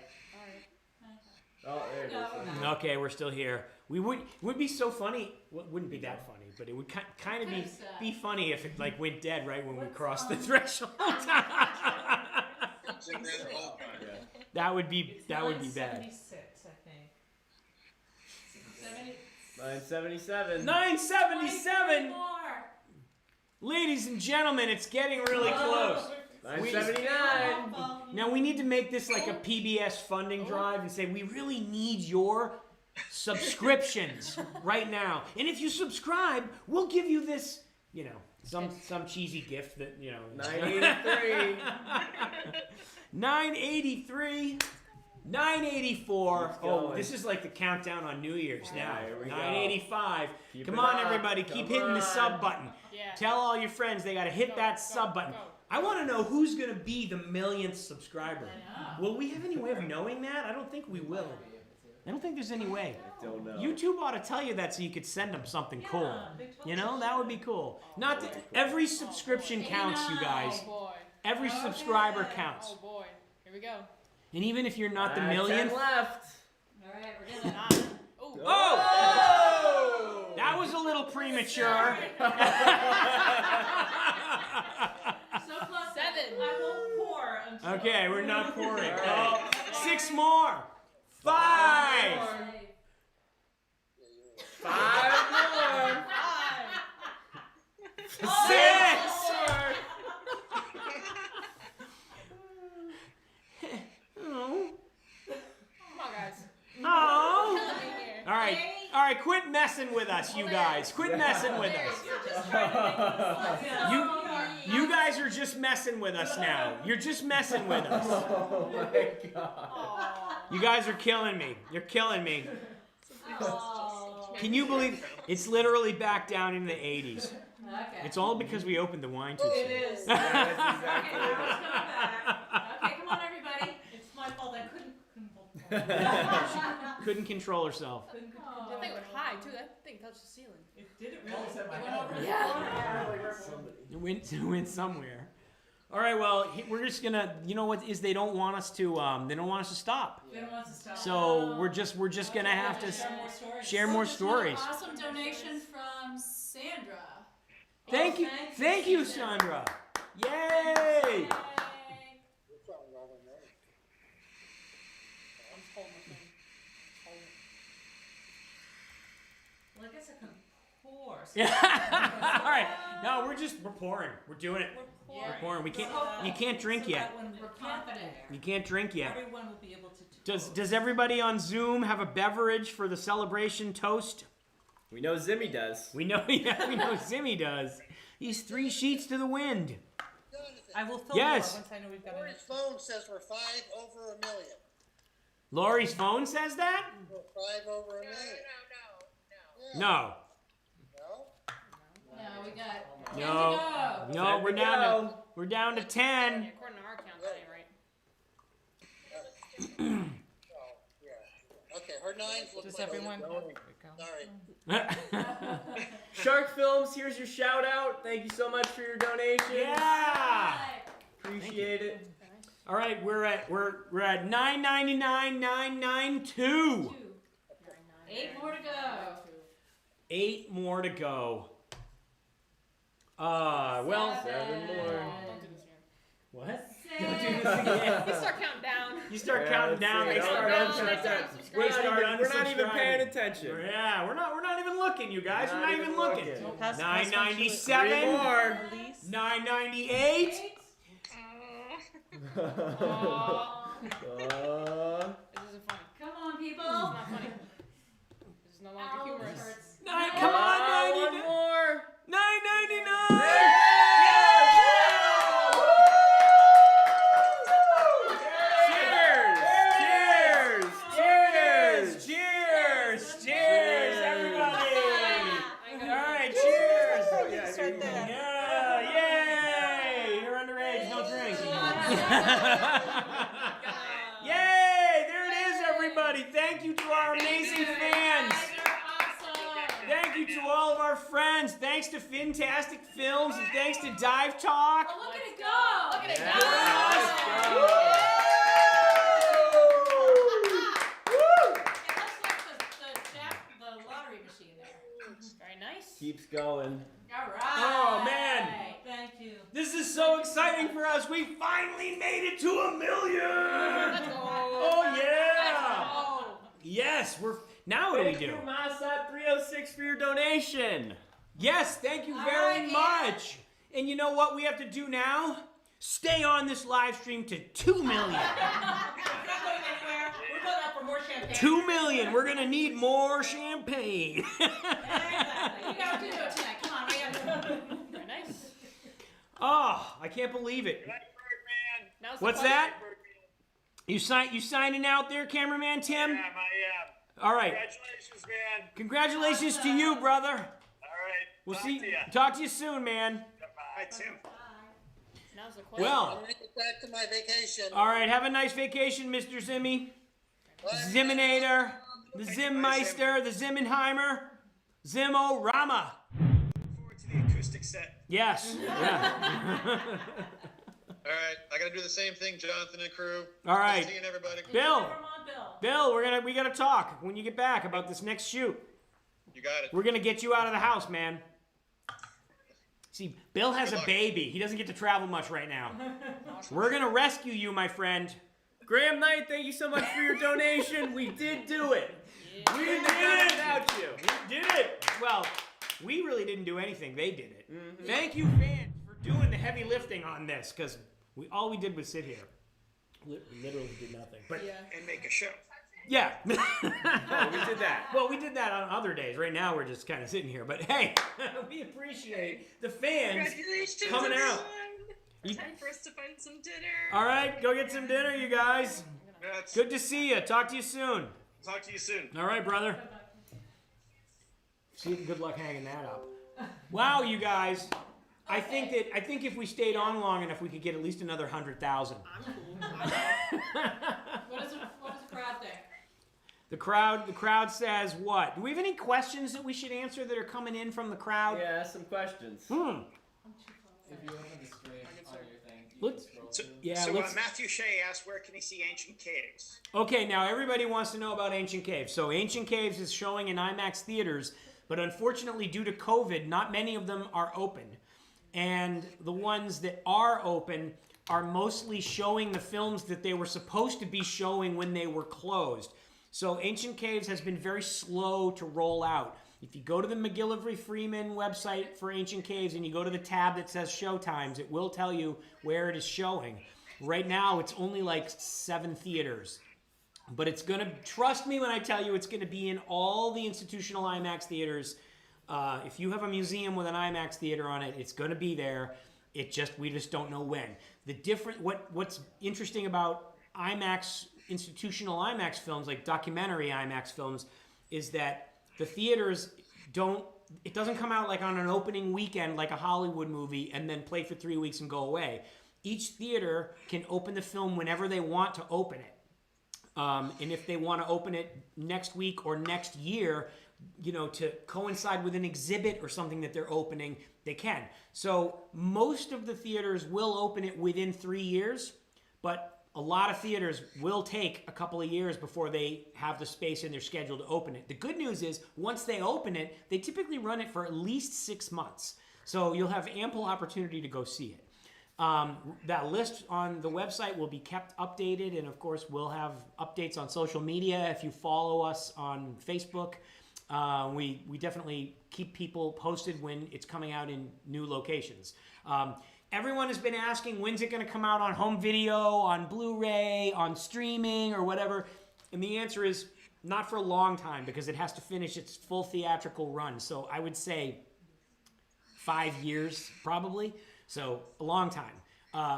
B: Oh, there it is.
C: No.
A: Okay, we're still here. We would be so funny. Well, it wouldn't be that funny, but it would kind of be funny if it like went dead right when we crossed the threshold.
F: It's in there the whole time.
A: That would be
I: It's
A: bad.
I: 976, I think.
B: 977.
A: 977.
C: More.
A: Ladies and gentlemen, it's getting really close.
B: 979.
A: Now we need to make this like a PBS funding drive and say we really need your subscriptions right now. And if you subscribe, we'll give you this, some cheesy gift that,
B: 983.
A: 983. 984.
B: Keeps
A: Oh,
B: going.
A: this is like the countdown on New Year's now.
B: Here we go.
A: 985.
B: Keep
A: Come
B: it
A: on,
B: up.
A: everybody.
B: Come
A: Keep hitting the sub
B: on.
A: button.
M: Yeah.
A: Tell all your friends they got to hit
M: Go,
A: that
M: go,
A: sub button.
M: go.
A: I want to know who's going to be the millionth subscriber.
C: I know.
A: Will we have any way of knowing that? I don't think we will. I don't think there's any way.
B: I don't know.
A: YouTube ought to tell you that so you could send them something cool.
I: they totally
A: That would be cool. Not that every subscription counts, you guys.
M: Oh boy.
A: Every subscriber counts.
M: Oh boy. Here we go.
A: And even if you're not the
B: 10
A: millionth.
B: left.
C: All right, we're gonna.
M: 9. Oh.
A: Oh! That was a little premature.
C: So close.
M: 7.
I: I won't pour until.
A: Okay, we're not pouring.
B: All
A: Oh,
B: right.
A: 6 more. 5.
B: 5 more.
A: 6. Oh.
M: Come on, guys.
A: Oh.
M: Killing me here.
A: All right, quit messing with us, you guys. Quit messing with us.
I: You're just trying to make this look
A: You guys are just messing with us now. You're just messing with us.
B: Oh my god.
A: You guys are killing me. You're killing me.
C: Oh.
A: Can you believe it's literally back down in the 80s?
C: Okay.
A: It's all because we opened the wine too
I: It
A: soon.
I: is.
B: Yeah, that's exactly
I: Okay,
B: it.
I: now it's coming back.
C: Okay, come on, everybody.
I: It's my fault. I couldn't
A: Couldn't control herself.
I: control.
M: That thing went high too. That thing touched the ceiling.
I: It did it
D: It almost hit my
C: Went
D: head.
C: over the
M: Yeah.
A: It went somewhere. All right, well, we're just gonna. You know what is they don't want us to. They don't want us to stop.
C: They don't want us to stop.
A: So we're just gonna have to
C: Share more stories.
A: share more stories.
C: Awesome donation from Sandra.
A: Thank you, Sandra. Yay!
M: I'm just holding the thing. Holding it.
I: Well, I guess I can pour.
A: Yeah. All right. No, we're pouring. We're doing it.
I: We're
A: We're pouring. We can't.
I: So,
A: You can't drink
I: so
A: yet.
I: that when
C: We're confident.
A: You can't drink yet.
I: everyone will be able to.
A: Does everybody on Zoom have a beverage for the celebration toast?
B: We know Zimmy does.
A: We know. Yeah, we know Zimmy does. He's 3 sheets to the wind.
I: I will fill
A: Yes.
I: more once I know we've got
H: Lori's phone says we're 5 over a million.
A: Lori's phone says that?
H: We're 5 over a million.
A: No.
H: No?
C: No, we got.
A: No.
C: Ten to go.
A: No, we're down to 10.
M: Yeah, according to our count, that ain't right.
H: Oh, yeah. Okay, her 9s look
M: Does
H: like
M: everyone?
H: Sorry.
B: Shark Films, here's your shout out. Thank you so much for your donation.
A: Yeah.
B: Appreciate it.
A: All right, we're at 999,992.
C: 8 more to go.
A: 8 more to go. Well,
B: 7 more.
M: Don't do this again.
A: what?
C: Don't
A: do this again.
M: You start counting down.
A: You start
B: Yeah,
A: counting
B: let's
A: down.
B: see.
A: They
B: Oh,
A: start
B: no,
A: unsubscribing.
B: We're not even paying attention.
A: Yeah, we're not even looking, you guys. We're not even looking.
I: Pass
A: 997.
B: 3 more.
I: Release.
A: 998.
M: This isn't funny.
C: Come on, people.
M: This is not funny. This is no longer
C: Ow,
M: humorous.
C: hurts.
A: Come on,
B: One more.
A: $9.99. Cheers, everybody! All right, cheers! Yeah, yay! You're underage, don't drink. Yay! There it is, everybody. Thank you to our amazing fans. Thank you to all of our friends. Thanks to Fantastic Films and thanks to Dive Talk.
C: Oh, look at it go! Look at it
A: Yeah.
C: go!
A: Let's go.
C: The lottery machine there.
M: Very nice.
B: Keeps going.
C: All right.
A: Oh, man.
I: Thank you.
A: This is so exciting for us. We finally made it to 1 million.
M: Let's go.
A: Oh, yeah.
M: Oh.
A: Yes, now what do we
B: Thank
A: do?
B: you, Masat 306 for your donation.
A: Yes, thank you
C: All
A: very
C: right,
A: much. And you know what we have to do now? Stay on this live stream to 2 million.
I: We're not going anywhere. We're going out for more champagne.
A: 2 million. We're going to need more champagne.
I: Exactly.
C: You gotta do it tonight. Come on, we gotta.
M: Very nice.
A: Oh, I can't believe it.
E: Good night, Birdman.
M: Now's the
A: What's
M: question.
A: that? You signing out there, cameraman Tim?
E: I am.
A: All right.
E: Congratulations, man.
A: Congratulations to you, brother.
E: All right.
A: We'll
E: Talk
A: see.
E: to ya.
A: Talk to you soon, man.
E: Bye, Tim.
M: Now's the question.
A: Well,
H: I'm gonna get back to my vacation.
A: all right. Have a nice vacation, Mr. Zimmy. Ziminator, the Zimmeister, the Zimmenheimer, Zimmo-Rama.
G: Forward to the acoustic set.
A: Yes. Yeah.
L: All right, I got to do the same thing, Jonathan and crew.
A: All right.
L: Seeing everybody.
A: Bill.
I: Come on, Bill.
A: Bill, we gotta talk when you get back about this next shoot.
L: You got it.
A: We're gonna get you out of the house, man. See, Bill has
L: Good
A: a
L: luck.
A: baby. He doesn't get to travel much right now. We're gonna rescue you, my friend.
B: Graham Knight, thank you so much for your donation. We did do it. We did it without you.
A: We did it. Well, we really didn't do anything. They did it. Thank you, fans, for doing the heavy lifting on this, because all we did was sit here. Literally did nothing. But
G: And make a show.
A: yeah.
B: Oh, we did that.
A: Well, we did that on other days. Right now, we're just kind of sitting here. But hey, we appreciate the fans
K: Congratulations,
A: coming out.
K: everyone. Time for us to find some dinner.
A: All right, go get some dinner, you guys. Good to see you. Talk to you soon.
G: Talk to you soon.
A: All right, brother. See, good luck hanging that up. Wow, you guys. I think if we stayed on long enough, we could get at least another 100,000.
C: What does the crowd think?
A: The crowd says what? Do we have any questions that we should answer that are coming in from the crowd?
B: Yeah, some questions.
D: If you open the screen on your thing, you
A: Let's-
D: can scroll
G: So,
D: through.
A: Yeah,
G: so
A: let's.
G: Matthew Shea asked, where can he see ancient caves?
A: Okay, now everybody wants to know about Ancient Caves. So Ancient Caves is showing in IMAX theaters, but unfortunately due to COVID, not many of them are open. And the ones that are open are mostly showing the films that they were supposed to be showing when they were closed. So Ancient Caves has been very slow to roll out. If you go to the McGillivray Freeman website for Ancient Caves and you go to the tab that says Showtimes, it will tell you where it is showing. Right now, it's only like 7 theaters. But it's going to, trust me when I tell you, it's going to be in all the institutional IMAX theaters. If you have a museum with an IMAX theater on it, it's going to be there. We just don't know when. What's interesting about IMAX, institutional IMAX films, like documentary IMAX films, is that the theaters it doesn't come out like on an opening weekend like a Hollywood movie and then play for 3 weeks and go away. Each theater can open the film whenever they want to open it. And if they want to open it next week or next year, to coincide with an exhibit or something that they're opening, they can. So most of the theaters will open it within 3 years, but a lot of theaters will take a couple of years before they have the space in their schedule to open it. The good news is, once they open it, they typically run it for at least 6 months. So you'll have ample opportunity to go see it. That list on the website will be kept updated, and of course we'll have updates on social media. If you follow us on Facebook, we definitely keep people posted when it's coming out in new locations. everyone has been asking, when's it going to come out on home video, on Blu-ray, on streaming, or whatever? And the answer is not for a long time, because it has to finish its full theatrical run. So I would say 5 years, probably. So a long time.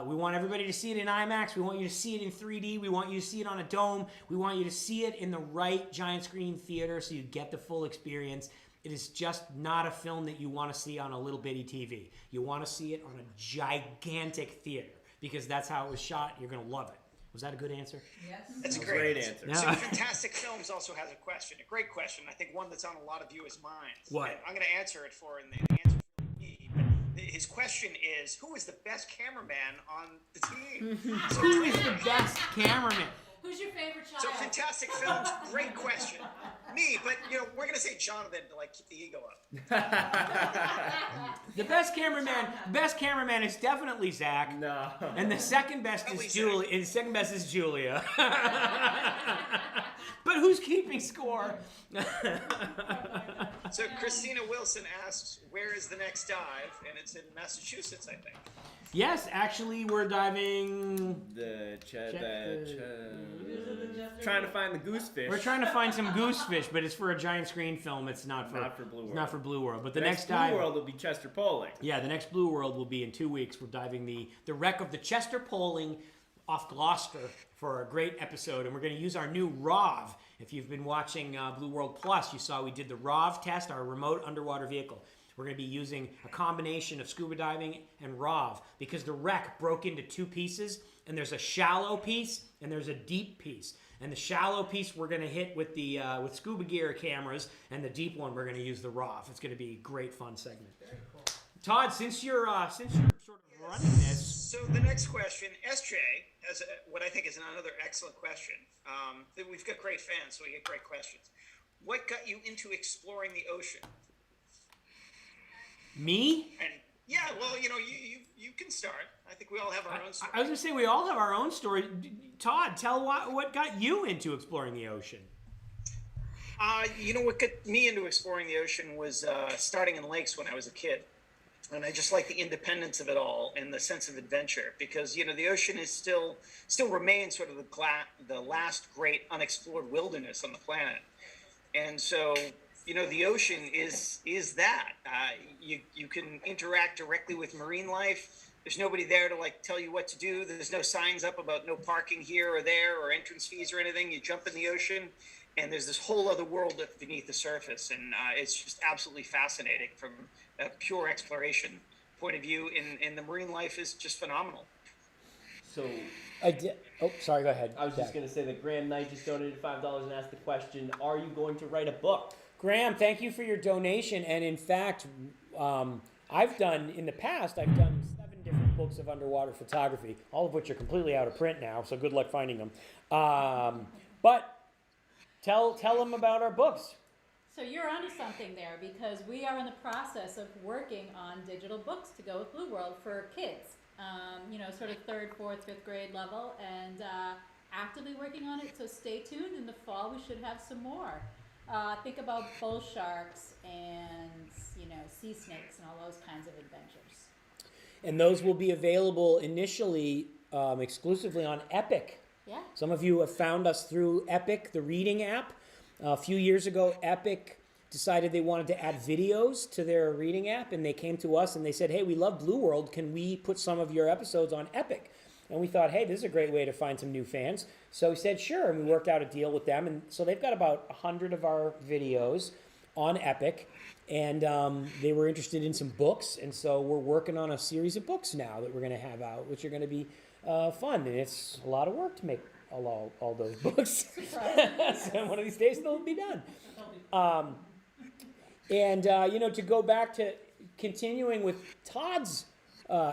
A: We want everybody to see it in IMAX. We want you to see it in 3D. We want you to see it on a dome. We want you to see it in the right giant screen theater so you get the full experience. It is just not a film that you want to see on a little bitty TV. You want to see it on a gigantic theater, because that's how it was shot. You're going to love it. Was that a good answer?
C: Yes.
G: That's a great answer. So Fantastic Films also has a question, a great question. I think one that's on a lot of viewers' minds.
A: What?
G: And I'm going to answer it for, and the answer for me. But his question is, who is the best cameraman on the team? So
A: Who is the best cameraman?
C: Who's your favorite child?
G: So Fantastic Films, great question. Me, but we're gonna say Jonathan to like keep the ego up.
A: The best cameraman is definitely Zach.
B: No.
A: And the second best is Julia. And the second best is Julia. But who's keeping score?
G: So Christina Wilson asks, where is the next dive? And it's in Massachusetts, I think.
A: Yes, actually, we're diving.
B: Trying to find the goosefish.
A: We're trying to find some goosefish, but it's for a giant screen film. It's not for
B: Blue World.
A: It's not for Blue World. But the
B: next
A: dive,
B: Blue World will be Chester Poling.
A: Yeah, the next Blue World will be in 2 weeks. We're diving the wreck of the Chester Poling off Gloucester for a great episode, and we're going to use our new ROV. If you've been watching Blue World Plus, you saw we did the ROV test, our remote underwater vehicle. We're going to be using a combination of scuba diving and ROV, because the wreck broke into 2 pieces, and there's a shallow piece and there's a deep piece. And the shallow piece we're going to hit with the with scuba gear cameras, and the deep one we're going to use the ROV. It's going to be a great fun segment. Very cool. Todd, since you're sort of running this.
G: So the next question, SJ has what I think is another excellent question. We've got great fans, so we get great questions. What got you into exploring the ocean?
A: Me?
G: And yeah, well, you can start. I think we all have our own story.
A: I was going to say, we all have our own story. Todd, tell what got you into exploring the ocean.
G: What got me into exploring the ocean was starting in lakes when I was a kid. And I just like the independence of it all and the sense of adventure, because, the ocean is still remains sort of the last great unexplored wilderness on the planet. And so, the ocean is that. You can interact directly with marine life. There's nobody there to tell you what to do. There's no signs up about no parking here or there or entrance fees or anything. You jump in the ocean, and there's this whole other world beneath the surface. And it's just absolutely fascinating from a pure exploration point of view. And the marine life is just phenomenal.
B: So
A: Oh, sorry, go ahead.
B: I was just going to say that Graham Knight just donated $5 and asked the question, are you going to write a book?
A: Graham, thank you for your donation. And in fact, I've done 7 different books of underwater photography, all of which are completely out of print now, so good luck finding them. But tell them about our books.
M: So you're onto something there, because we are in the process of working on digital books to go with Blue World for kids. Sort of 3rd, 4th, 5th grade level, and actively working on it. So stay tuned. In the fall, we should have some more. Think about bull sharks and sea snakes and all those kinds of adventures.
A: And those will be available initially exclusively on Epic.
M: Yeah.
A: Some of you have found us through Epic, the reading app. A few years ago, Epic decided they wanted to add videos to their reading app, and they came to us and they said, hey, we love Blue World. Can we put some of your episodes on Epic? And we thought, hey, this is a great way to find some new fans. So we said, sure, and we worked out a deal with them. And so they've got about 100 of our videos on Epic, and they were interested in some books. And so we're working on a series of books now that we're going to have out, which are going to be fun. And it's a lot of work to make all those books. So one of these days they'll be done. To go back to continuing with Todd's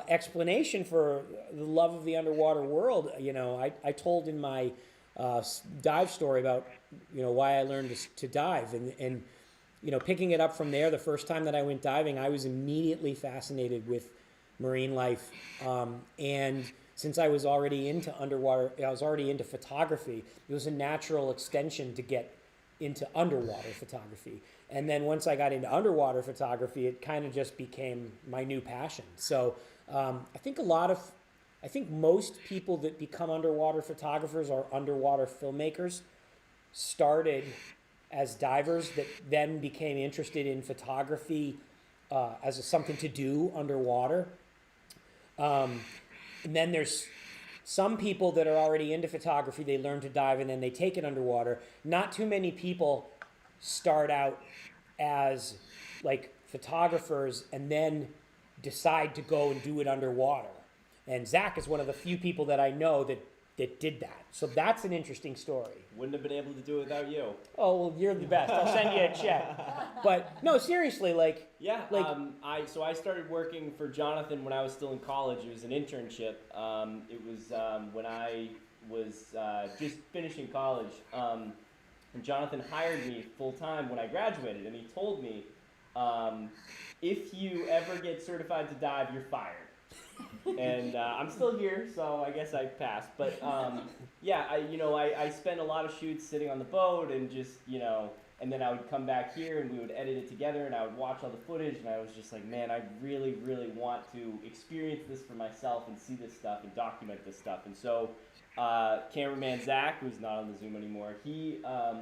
A: explanation for the love of the underwater world, I told in my dive story about, why I learned to dive. And picking it up from there, the first time that I went diving, I was immediately fascinated with marine life. And since I was already into underwater, I was already into photography, it was a natural extension to get into underwater photography. And then once I got into underwater photography, it kind of just became my new passion. So I think most people that become underwater photographers or underwater filmmakers started as divers that then became interested in photography as something to do underwater. And then there's some people that are already into photography, they learn to dive and then they take it underwater. Not too many people start out as like photographers and then decide to go and do it underwater. And Zach is one of the few people that I know that did that. So that's an interesting story.
B: Wouldn't have been able to do it without you.
A: Oh, well, you're the best. I'll send you a check. But no, seriously,
B: I started working for Jonathan when I was still in college. It was an internship. It was when I was just finishing college. And Jonathan hired me full time when I graduated, and he told me, if you ever get certified to dive, you're fired. And I'm still here, so I guess I passed. But I spent a lot of shoots sitting on the boat and just, and then I would come back here and we would edit it together and I would watch all the footage and I was just like, man, I really, really want to experience this for myself and see this stuff and document this stuff. And so cameraman Zach, who's not on the Zoom anymore, he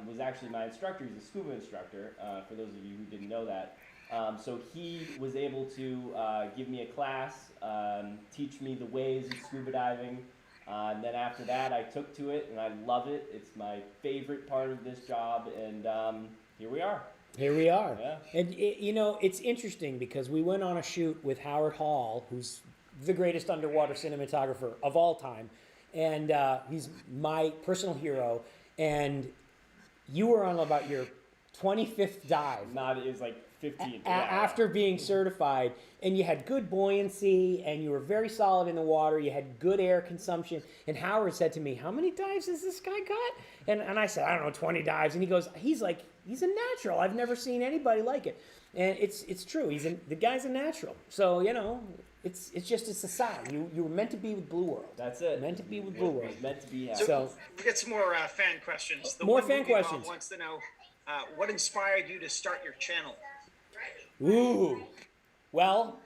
B: was actually my instructor. He's a scuba instructor, for those of you who didn't know that. So he was able to give me a class, teach me the ways of scuba diving. And then after that, I took to it, and I love it. It's my favorite part of this job, and here we are.
A: Here we are.
B: Yeah.
A: And, it's interesting because we went on a shoot with Howard Hall, who's the greatest underwater cinematographer of all time. And he's my personal hero. And you were on about your 25th dive.
B: It was like 15.
A: After being certified, and you had good buoyancy, and you were very solid in the water, you had good air consumption, and Howard said to me, how many dives has this guy got? And I said, I don't know, 20 dives, and he goes, he's a natural, I've never seen anybody like it. And it's true, the guy's a natural. So, it's a sign. You were meant to be with Blue World.
B: That's it.
A: Meant to be with Blue World.
B: Meant to be.
G: So we get some more fan questions.
A: More fan questions.
G: Bob wants to know, what inspired you to start your channel?
A: Ooh. Well,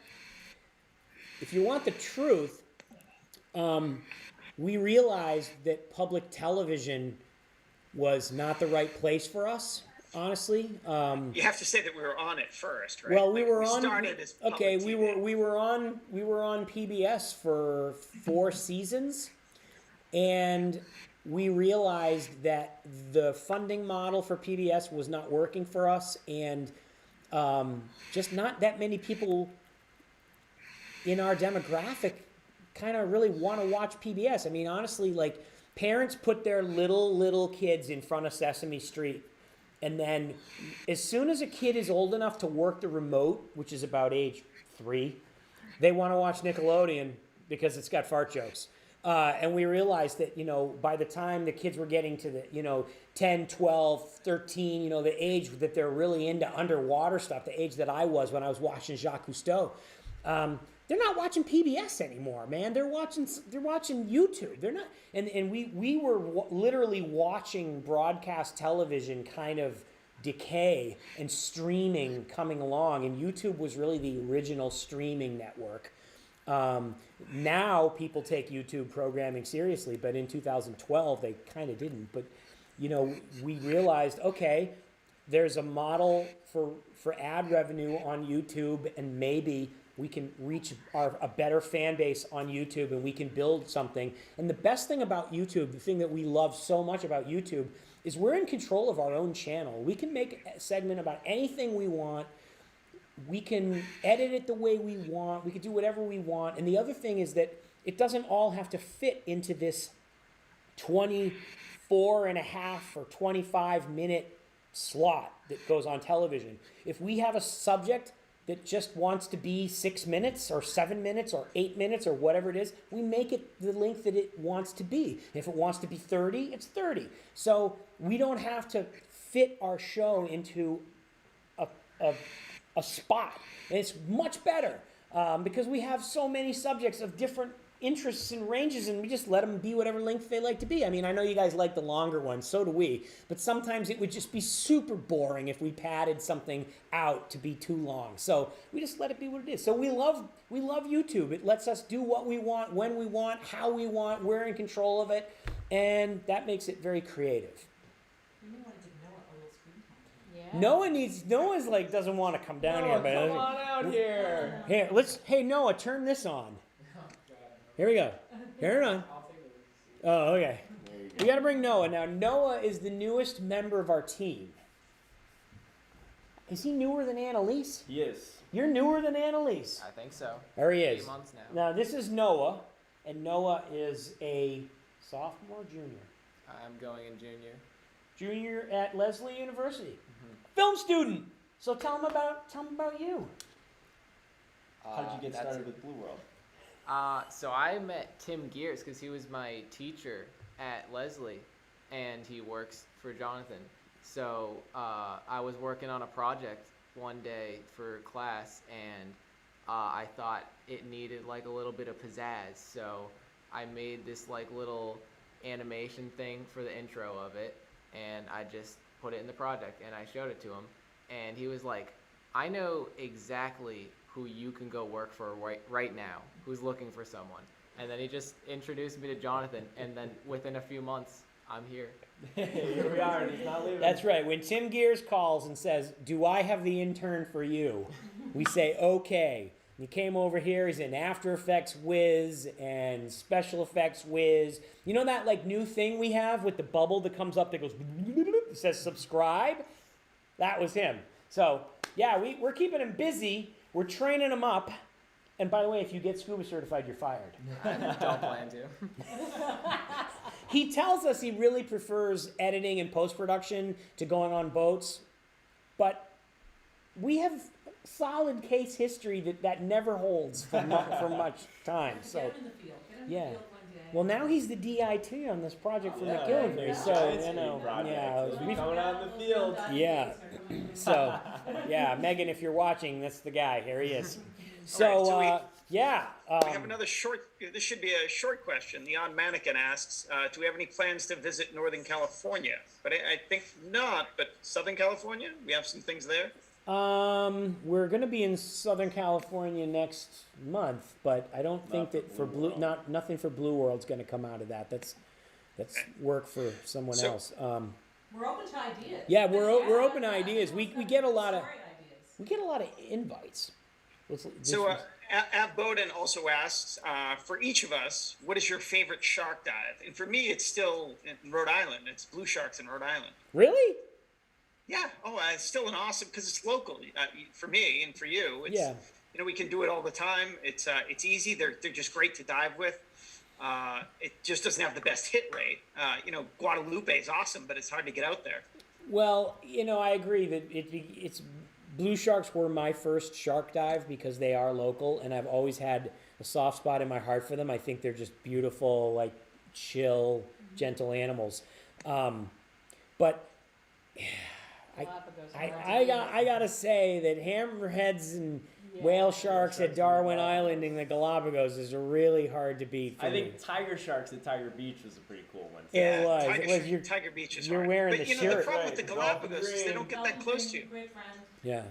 A: if you want the truth, we realized that public television was not the right place for us, honestly.
G: You have to say that we were on it first, right?
A: Well, we were on PBS for 4 seasons, and we realized that the funding model for PBS was not working for us, and just not that many people in our demographic kind of really want to watch PBS. I mean, honestly, like, parents put their little kids in front of Sesame Street, and then as soon as a kid is old enough to work the remote, which is about age 3, they want to watch Nickelodeon because it's got fart jokes. And we realized that, by the time the kids were getting to the, 10, 12, 13, the age that they're really into underwater stuff, the age that I was when I was watching Jacques Cousteau, they're not watching PBS anymore, man. They're watching YouTube. They're not, and we were literally watching broadcast television kind of decay and streaming coming along, and YouTube was really the original streaming network. Now people take YouTube programming seriously, but in 2012 they kind of didn't. But we realized, okay, there's a model for ad revenue on YouTube, and maybe we can reach a better fan base on YouTube, and we can build something. And the best thing about YouTube, the thing that we love so much about YouTube, is we're in control of our own channel. We can make a segment about anything we want. We can edit it the way we want. We can do whatever we want. And the other thing is that it doesn't all have to fit into this 24 and a half or 25-minute slot that goes on television. If we have a subject that just wants to be 6 minutes or 7 minutes or 8 minutes or whatever it is, we make it the length that it wants to be. If it wants to be 30, it's 30. So we don't have to fit our show into a spot. And it's much better because we have so many subjects of different interests and ranges, and we just let them be whatever length they like to be. I mean, I know you guys like the longer ones, so do we, but sometimes it would just be super boring if we padded something out to be too long. So we just let it be what it is. So we love YouTube. It lets us do what we want, when we want, how we want. We're in control of it, and that makes it very creative. Noah's like doesn't want to come down here, but
B: come on out here.
A: Here, hey Noah, turn this on. Here we go. Turn it on. Oh, okay. We got to bring Noah. Now, Noah is the newest member of our team. Is he newer than Annalise?
B: He is.
A: You're newer than Annalise.
D: I think so.
A: There he is.
D: 8 months now.
A: Now, this is Noah, and Noah is a sophomore, junior.
D: I'm going in junior.
A: Junior at Leslie University. Film student. So tell him about you.
B: How did you get started with Blue World?
D: So I met Tim Gears because he was my teacher at Leslie, and he works for Jonathan. So I was working on a project one day for class, and I thought it needed like a little bit of pizzazz. So I made this like little animation thing for the intro of it, and I just put it in the project, and I showed it to him, and he was like, I know exactly who you can go work for right now, who's looking for someone. And then he just introduced me to Jonathan, and then within a few months, I'm here.
B: Here we are, and he's not leaving.
A: That's right. When Tim Gears calls and says, do I have the intern for you? We say, okay. He came over here, he's an After Effects whiz and special effects whiz. You know that like new thing we have with the bubble that comes up that goes, it says subscribe? That was him. So yeah, we're keeping him busy. We're training him up. And by the way, if you get scuba certified, you're fired.
D: I don't plan to.
A: He tells us he really prefers editing and post-production to going on boats. But we have solid case history that never holds for much time. So,
I: Get him in the field. Get him in
A: yeah.
I: the field one day.
A: Well, now he's the DIT on this project for
B: Yeah,
A: McGillivray.
B: yeah.
A: So,
B: Giant
A: you know,
B: Speed project.
A: yeah.
B: So
A: we-
B: coming out in the field.
A: Yeah. So, yeah, Megan, if you're watching, that's the guy. Here he is. So,
G: All right, so
A: yeah.
G: we have another short. This should be a short question. The On Mannequin asks, "Do we have any plans to visit Northern California?" But I think not. But Southern California, we have some things there.
A: We're going to be in Southern California next month, but I don't think that for nothing for Blue World's going to come out of that. That's work for someone
G: So-
A: else.
I: We're open to ideas.
A: Yeah, we're open to ideas. We get a lot of
I: Story ideas.
A: we get a lot of invites.
G: So Ab Bowden also asks, for each of us, what is your favorite shark dive? And for me, it's still in Rhode Island. It's Blue Sharks in Rhode Island.
A: Really?
G: Yeah. Oh, it's still an awesome because it's local for me and for you. It's,
A: Yeah.
G: You know, we can do it all the time. It's easy. They're just great to dive with. It just doesn't have the best hit rate. You know, Guadalupe is awesome, but it's hard to get out there.
A: Well, you know, I agree that it's Blue Sharks were my first shark dive because they are local, and I've always had a soft spot in my heart for them. I think they're just beautiful, like chill, gentle animals. But I gotta say that hammerheads and whale sharks at Darwin Island in the Galapagos is really hard to beat. For
B: I
A: me.
B: think Tiger Sharks at Tiger Beach was a pretty cool one.
A: It was. Your,
G: Tiger Beach is
A: you're
G: hard.
A: wearing
G: but
A: the
G: you know,
A: shirt.
G: the problem with the
B: Right,
G: Galapagos is they don't get that close to you.
I: Great friend.
A: Yeah.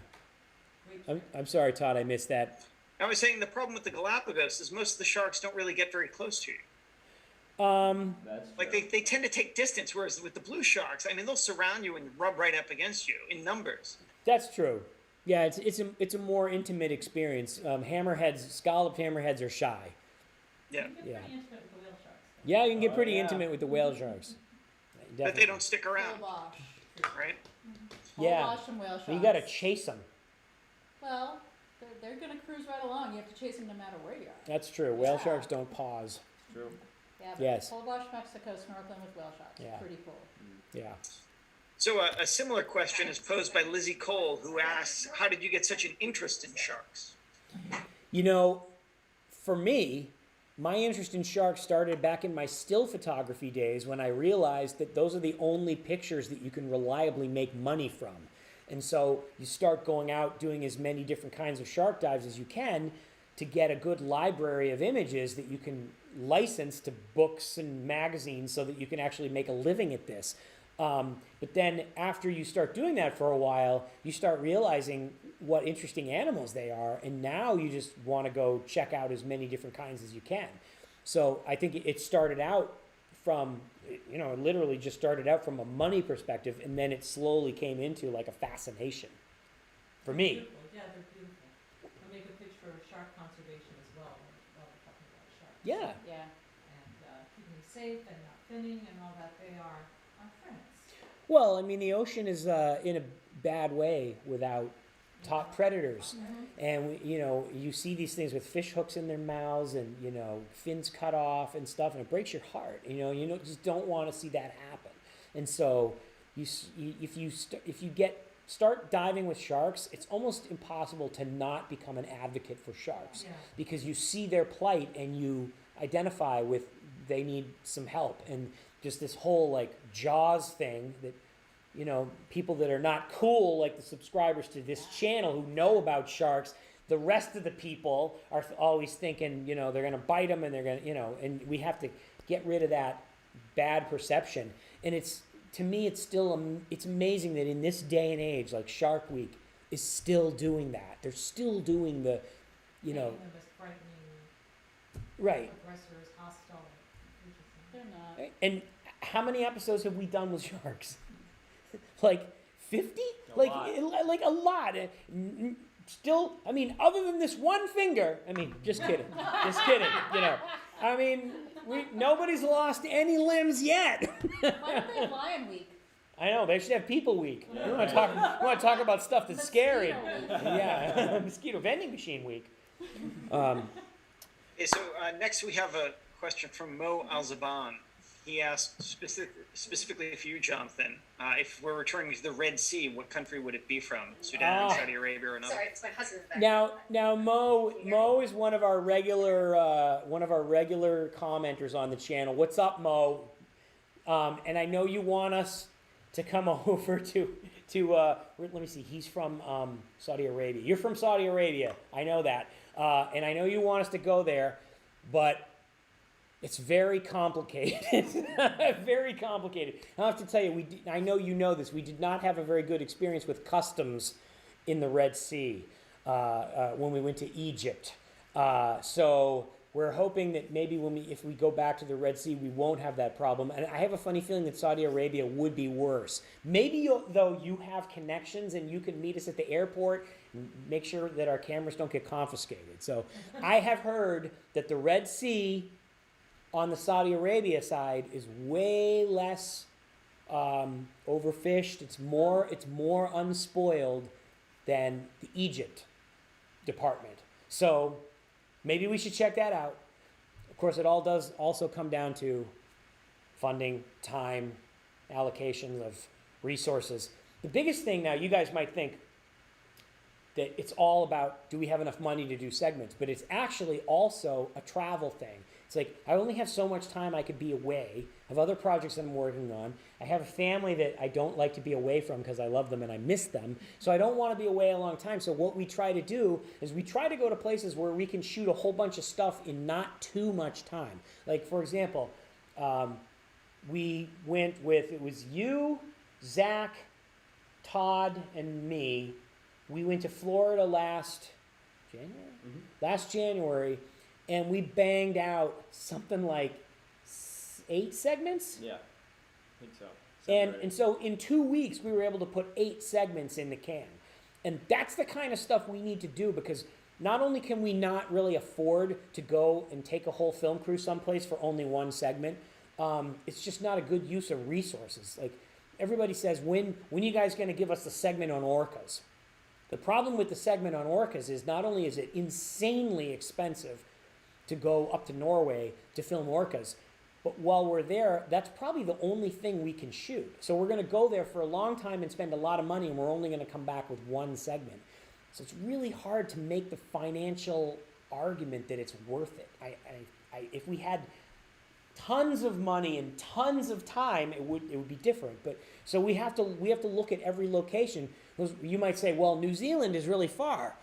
I: Great
A: I'm sorry, Todd. I missed that.
G: I was saying the problem with the Galapagos is most of the sharks don't really get very close to you.
B: That's
G: Like
B: true.
G: they tend to take distance, whereas with the blue sharks, I mean, they'll surround you and rub right up against you in numbers.
A: That's true. Yeah, it's a more intimate experience. Scalloped hammerheads are shy.
G: Yeah,
A: Yeah.
I: Pretty intimate with the whale sharks.
A: Yeah, you can get
B: Oh,
A: pretty
B: yeah.
A: intimate with the whale sharks.
G: but they
A: Definitely.
G: don't stick around,
M: Full wash.
G: right?
M: Full
A: Yeah.
M: wash from whale sharks.
A: You gotta chase them.
M: Well, they're gonna cruise right along. You have to chase them no matter where you are.
A: That's true. Whale
M: Yeah.
A: sharks don't pause.
B: True.
M: Yeah, but
A: Yes.
M: Full wash Mexico snorkeling with whale sharks.
A: Yeah.
M: Pretty cool.
A: Yeah.
G: So a similar question is posed by Lizzie Cole, who asks, "How did you get such an interest in sharks?"
A: You know, for me, my interest in sharks started back in my still photography days when I realized that those are the only pictures that you can reliably make money from. And so you start going out doing as many different kinds of shark dives as you can to get a good library of images that you can licensed to books and magazines so that you can actually make a living at this. But then after you start doing that for a while, you start realizing what interesting animals they are, and now you just want to go check out as many different kinds as you can. So I think it started out from, you know, it literally just started out from a money perspective, and then it slowly came into like a fascination for me.
I: Beautiful. Yeah, they're beautiful. I'll make a picture of shark conservation as well while we're talking about sharks.
A: Yeah.
M: Yeah.
I: And keeping them safe and not thinning and all that. They are our friends.
A: Well, I mean, the ocean is in a bad way without top predators. And, you know, you see these things with fish hooks in their mouths and, you know, fins cut off and stuff, and it breaks your heart. You know, just don't want to see that happen. And so if you start diving with sharks, it's almost impossible to not become an advocate for sharks, because you see their plight and you identify with they need some help. And just this whole like Jaws thing that, you know, people that are not cool, like the subscribers to this channel who know about sharks, the rest of the people are always thinking, you know, they're going to bite them and they're going to, you know, and we have to get rid of that bad perception. And it's, to me, it's still, it's amazing that in this day and age, like Shark Week is still doing that. They're still doing the, you know,
I: Making them as frightening,
A: right.
I: aggressors, hostile.
M: They're not.
A: And how many episodes have we done with sharks? Like 50? Like a lot. Still, I mean, other than this one finger, I mean, just kidding. Just kidding, you know. I mean, nobody's lost any limbs yet.
M: Why don't they have Lion Week?
A: I know, they should have People Week. We want to talk about stuff that's scary. Yeah, Mosquito Vending Machine Week.
G: Okay, so next we have a question from Mo Al-Zaban. He asked specifically for you, Jonathan, if we're returning to the Red Sea, what country would it be from? Sudan, Saudi Arabia, or another?
C: Sorry, it's my husband.
A: Now, Mo is one of our regular commenters on the channel. What's up, Mo? And I know you want us to come over to let me see. He's from Saudi Arabia. You're from Saudi Arabia. I know that, and I know you want us to go there, but it's very complicated. Very complicated. I have to tell you, I know you know this. We did not have a very good experience with customs in the Red Sea when we went to Egypt. So we're hoping that maybe if we go back to the Red Sea, we won't have that problem. And I have a funny feeling that Saudi Arabia would be worse. Maybe though you have connections and you can meet us at the airport and make sure that our cameras don't get confiscated. So I have heard that the Red Sea on the Saudi Arabia side is way less overfished. It's more unspoiled than the Egypt department. So maybe we should check that out. Of course, it all does also come down to funding, time, allocation of resources. The biggest thing now, you guys might think that it's all about, do we have enough money to do segments? But it's actually also a travel thing. It's like, I only have so much time I could be away. I have other projects that I'm working on. I have a family that I don't like to be away from because I love them and I miss them. So I don't want to be away a long time. So what we try to do is we try to go to places where we can shoot a whole bunch of stuff in not too much time. Like, for example, we went with, it was you, Zach, Todd, and me. We went to Florida last January, and we banged out something like 8 segments.
B: Yeah, I think so.
A: And so in 2 weeks, we were able to put 8 segments in the can. And that's the kind of stuff we need to do, because not only can we not really afford to go and take a whole film crew someplace for only one segment, it's just not a good use of resources. Like, everybody says, when are you guys going to give us the segment on orcas? The problem with the segment on orcas is not only is it insanely expensive to go up to Norway to film orcas, but while we're there, that's probably the only thing we can shoot. So we're going to go there for a long time and spend a lot of money, and we're only going to come back with one segment. So it's really hard to make the financial argument that it's worth it. If we had tons of money and tons of time, it would be different. But so we have to look at every location. You might say, well, New Zealand is really far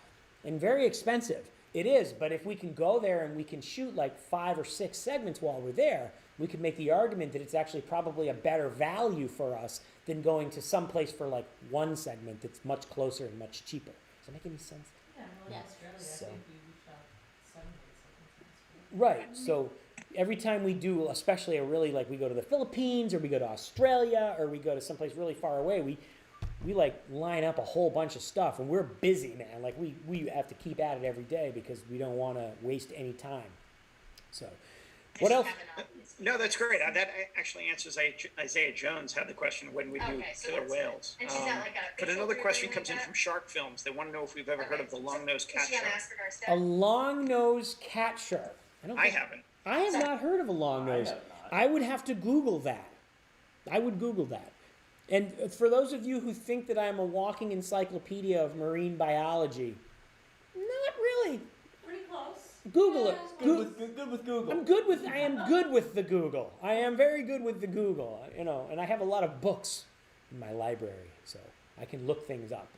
A: and very expensive. It is, but if we can go there and we can shoot like 5 or 6 segments while we're there, we could make the argument that it's actually probably a better value for us than going to some place for like one segment that's much closer and much cheaper. Does that make any sense?
I: Yeah, well,
M: Yes.
I: Australia,
A: So-
I: I think we shot 7 days.
A: Right. So every time we do, especially a really like we go to the Philippines or we go to Australia or we go to someplace really far away, we like line up a whole bunch of stuff and we're busy, man. Like we have to keep at it every day because we don't want to waste any time. So what else?
G: No, that's great. That actually answers Isaiah Jones had the question, when we do killer whales.
N: and she's at like a
G: But
N: facial
G: another
N: group
G: question
N: or
G: comes in
N: like
G: from shark films. They want to know if we've ever heard of the long-nosed cat
N: Is she on
G: shark.
N: Ask Our Step?
A: A long-nosed cat shark.
G: I haven't.
A: I have not heard of a long-nosed. I would have to Google that. I would Google that. And for those of you who think that I'm a walking encyclopedia of marine biology, not really.
I: Pretty close.
A: Google it.
B: Good with Google.
A: I am good with the Google. I am very good with the Google, and I have a lot of books in my library, so I can look things up.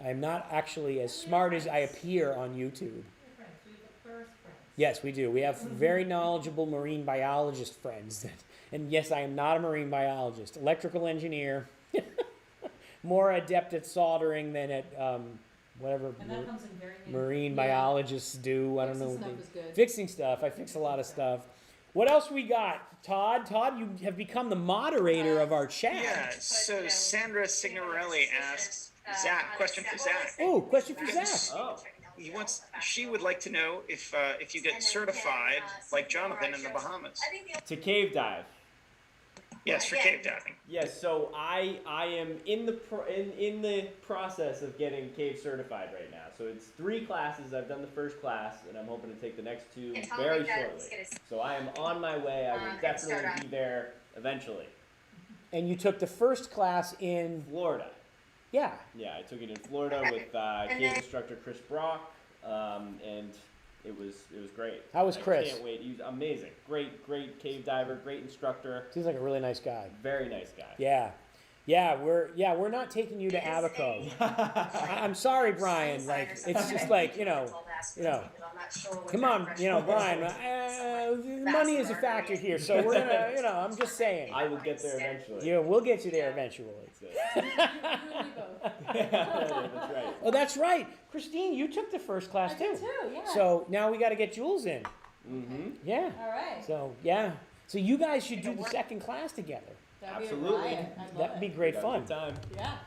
A: I am not actually as smart as I appear on YouTube.
I: Friends, we have the first friends.
A: Yes, we do. We have very knowledgeable marine biologist friends. And yes, I am not a marine biologist. Electrical engineer. More adept at soldering than at whatever
I: And that comes in very handy.
A: marine
M: Yeah.
A: biologists do. I don't
M: Fixing
A: know.
M: stuff is good.
A: Fixing stuff. I fix a lot of stuff. What else we got? Todd, you have become the moderator of our chat.
G: Yeah, so Sandra Signorelli asks, Zach, question for Zach.
A: Oh, question for Zach.
B: Oh.
G: She would like to know if you get certified like Jonathan in the Bahamas.
B: To cave dive.
G: Yes, for cave diving.
B: Yes, so I am in the process of getting cave certified right now. So it's 3 classes. I've done the first class, and I'm hoping to take the next 2 very shortly. So I am on my way. I will definitely be there eventually.
A: And you took the first class in
B: Florida.
A: Yeah.
B: Yeah, I took it in Florida with cave instructor Chris Brock, and it was great.
A: How was Chris?
B: I can't wait. He was amazing. Great cave diver, great instructor.
A: Seems like a really nice guy.
B: Very nice guy.
A: Yeah, we're not taking you to Abaco. I'm sorry, Brian. Like it's just like you know. Come on, Brian. Money is a factor here, so we're gonna, I'm just saying.
B: I will get there eventually.
A: Yeah, we'll get you there eventually.
B: That's right.
A: Oh, that's right, Christine. You took the first class
M: I
A: too.
M: did too, yeah.
A: So now we got to get Jules in.
B: Mm-hmm.
A: Yeah.
M: All right.
A: So yeah. So you guys should do the second class together.
M: That'd be a
B: Absolutely.
M: riot. I love
A: That'd be
M: it.
A: great
B: Have a
A: fun.
B: good time.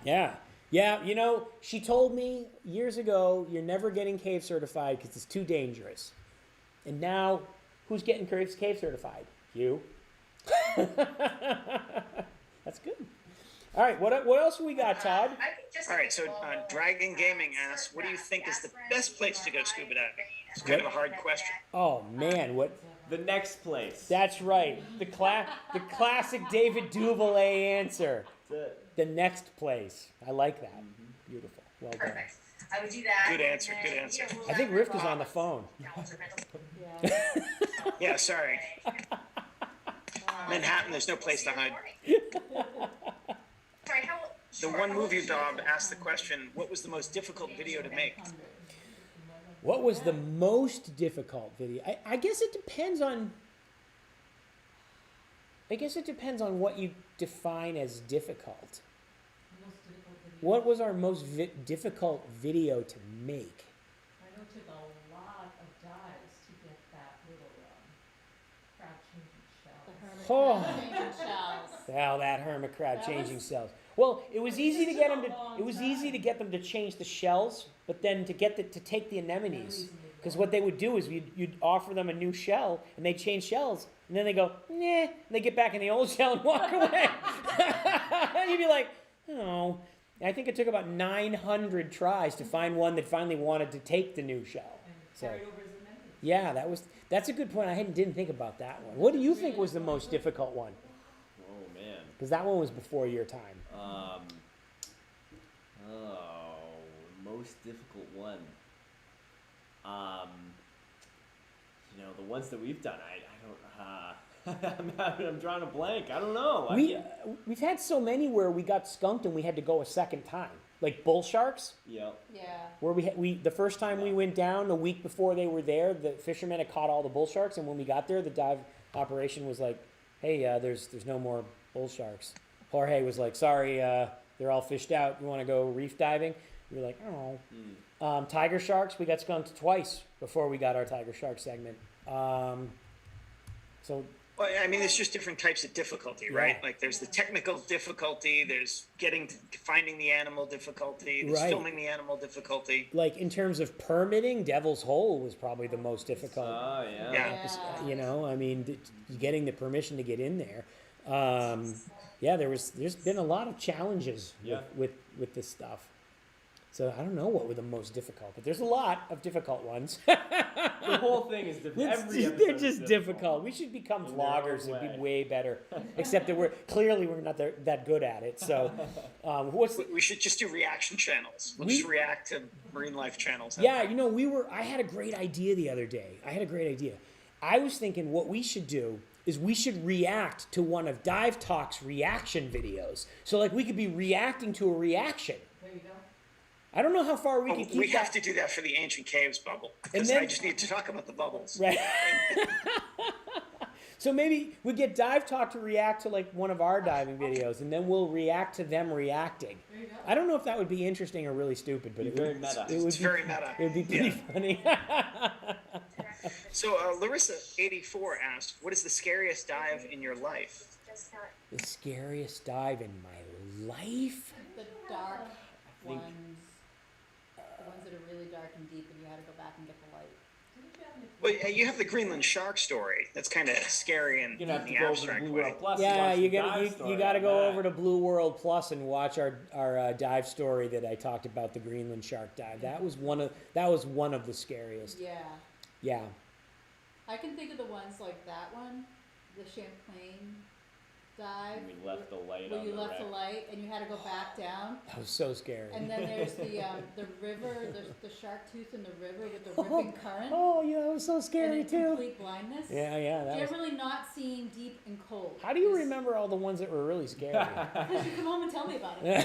M: Yeah.
A: Yeah. She told me years ago, you're never getting cave certified because it's too dangerous. And now, who's getting cave certified? You. That's good. All right, what else we got, Todd?
G: All right, so Dragon Gaming asks, what do you think is the best place to go scuba diving? It's kind of a hard question.
A: Oh man, what?
B: The next place.
A: That's right. The classic David Duvalier answer.
B: That's it.
A: The next place. I like that. Beautiful. Well done.
N: Perfect. I would do that.
G: Good answer, good answer.
A: I think Rivka's on the phone.
M: Yeah.
G: Yeah, sorry. Manhattan, there's no place to hide.
N: Sorry, how?
G: The One Movie Dog asked the question, what was the most difficult video to make?
A: What was the most difficult video? I guess it depends on. I guess it depends on what you define as difficult. What was our most difficult video to make?
I: I know it took a lot of dives to get that little crab changing shell.
M: The hermit crab changing shells.
A: Well, that hermit crab
M: That
A: changing
M: was-
A: cells. Well, it was easy to
I: took
A: get
I: a
A: them to.
I: long
A: It was
I: time.
A: easy to get them to change the shells, but then to get to take the anemones, because what they would do is you'd offer them a new shell, and they'd change shells, and then they go, nah, and they get back in the old shell and walk away. And you'd be like, oh. I think it took about 900 tries to find one that finally wanted to take the new shell. So,
I: Carried over as amendments.
A: yeah, that's a good point. I didn't think about that one. What do you think was the most difficult one?
B: Oh man.
A: Because that one was before your time.
B: Most difficult one. The ones that we've done, I don't. I'm drawing a blank. I don't know.
A: We've had so many where we got skunked and we had to go a second time, like bull sharks.
B: Yeah.
M: Yeah.
A: Where the first time we went down, the week before they were there, the fishermen had caught all the bull sharks, and when we got there, the dive operation was like, "Hey, there's no more bull sharks." Jorge was like, "Sorry, they're all fished out. You want to go reef diving?" We were like, "Oh." Tiger sharks, we got skunked twice before we got our tiger shark segment. So.
G: Well, I mean, there's just different types of difficulty, right?
A: Yeah.
G: Like there's the technical difficulty, there's finding the animal difficulty, there's
A: Right.
G: filming the animal difficulty.
A: Like in terms of permitting, Devil's Hole was probably the most difficult.
B: Oh, yeah.
G: Yeah.
A: You know, I mean, getting the permission to get in there. Yeah, there's been a lot of challenges with this stuff. So I don't know what were the most difficult, but there's a lot of difficult ones.
B: The whole thing is difficult.
A: They're just difficult. We should become vloggers and be way better. Except that we're not that good at it. So,
G: we should just do reaction channels. We'll just react to marine life channels.
A: Yeah, you know, I had a great idea the other day. I was thinking what we should do is we should react to one of Dive Talk's reaction videos. So like we could be reacting to a reaction.
C: There you go.
A: I don't know how far we can keep
G: We have to do that for the ancient caves bubble. Because I just need to talk about the bubbles.
A: Right. So maybe we get Dive Talk to react to like one of our diving videos, and then we'll react to them reacting.
C: There you go.
A: I don't know if that would be interesting or really stupid, but
B: Very meta.
G: It's very meta.
A: It would be pretty funny.
G: So Larissa84 asked, what is the scariest dive in your life?
A: The scariest dive in my life?
M: The dark ones. The ones that are really dark and deep, and you had to go back and get the light.
G: Well, you have the Greenland shark story. That's kind of scary in
B: You're gonna have
G: the
B: to go over to
G: abstract
B: Blue
G: way.
B: World Plus.
A: Yeah,
B: and
A: you
B: watch
A: got to
B: the
A: go
B: dive
A: over to Blue World Plus and watch our dive story that I talked about, the Greenland shark dive. That was one of the scariest.
M: Yeah.
A: Yeah.
M: I can think of the ones like that one, the Champlain dive.
B: We left the light
M: where
B: on
M: you
B: the
M: left
B: wreck.
M: the light and you had to go back down.
A: That was so scary.
M: And then there's the river, the shark tooth in the river with the ripping current.
A: Oh, yeah, that was so scary
M: and
A: too.
M: complete blindness.
A: Yeah, that was.
M: Generally not seeing deep and cold.
A: How do you remember all the ones that were really scary?
M: Because you come home and tell me about it.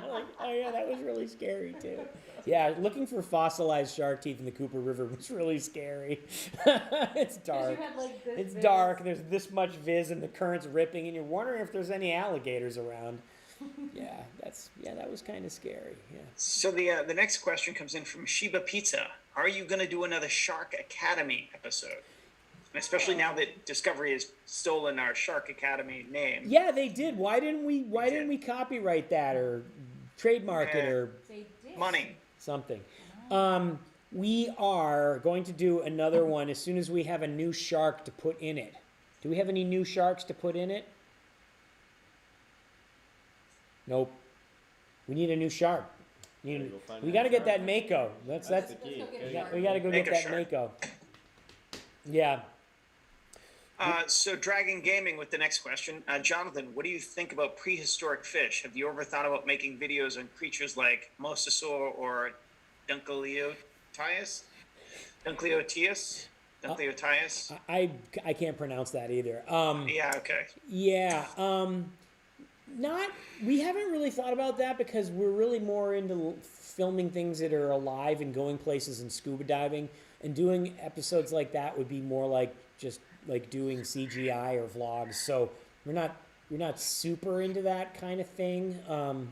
A: Like, oh yeah, that was really scary too. Yeah, looking for fossilized shark teeth in the Cooper River was really scary. It's dark.
M: You had, like, this
A: It's
M: viz.
A: dark. There's this much viz, and the current's ripping, and you're wondering if there's any alligators around. That was kind of scary. Yeah.
G: So the next question comes in from Shiba Pizza. Are you going to do another Shark Academy episode? And especially now that Discovery has stolen our Shark Academy name.
A: Yeah, they did. Why didn't we copyright that or trademark it or
M: They did.
G: Money.
A: something? We are going to do another one as soon as we have a new shark to put in it. Do we have any new sharks to put in it? Nope. We need a new shark. We got to get that Mako. That's
B: the key.
A: we got to go get
G: Mako
A: that
G: shark.
A: Mako. Yeah.
G: So Dragon Gaming with the next question. Jonathan, what do you think about prehistoric fish? Have you ever thought about making videos on creatures like Mosasaur or Dunkleotius?
A: I can't pronounce that either.
G: Yeah, okay.
A: Yeah. We haven't really thought about that because we're really more into filming things that are alive and going places and scuba diving, and doing episodes like that would be more like just like doing CGI or vlogs. So we're not super into that kind of thing.
M: The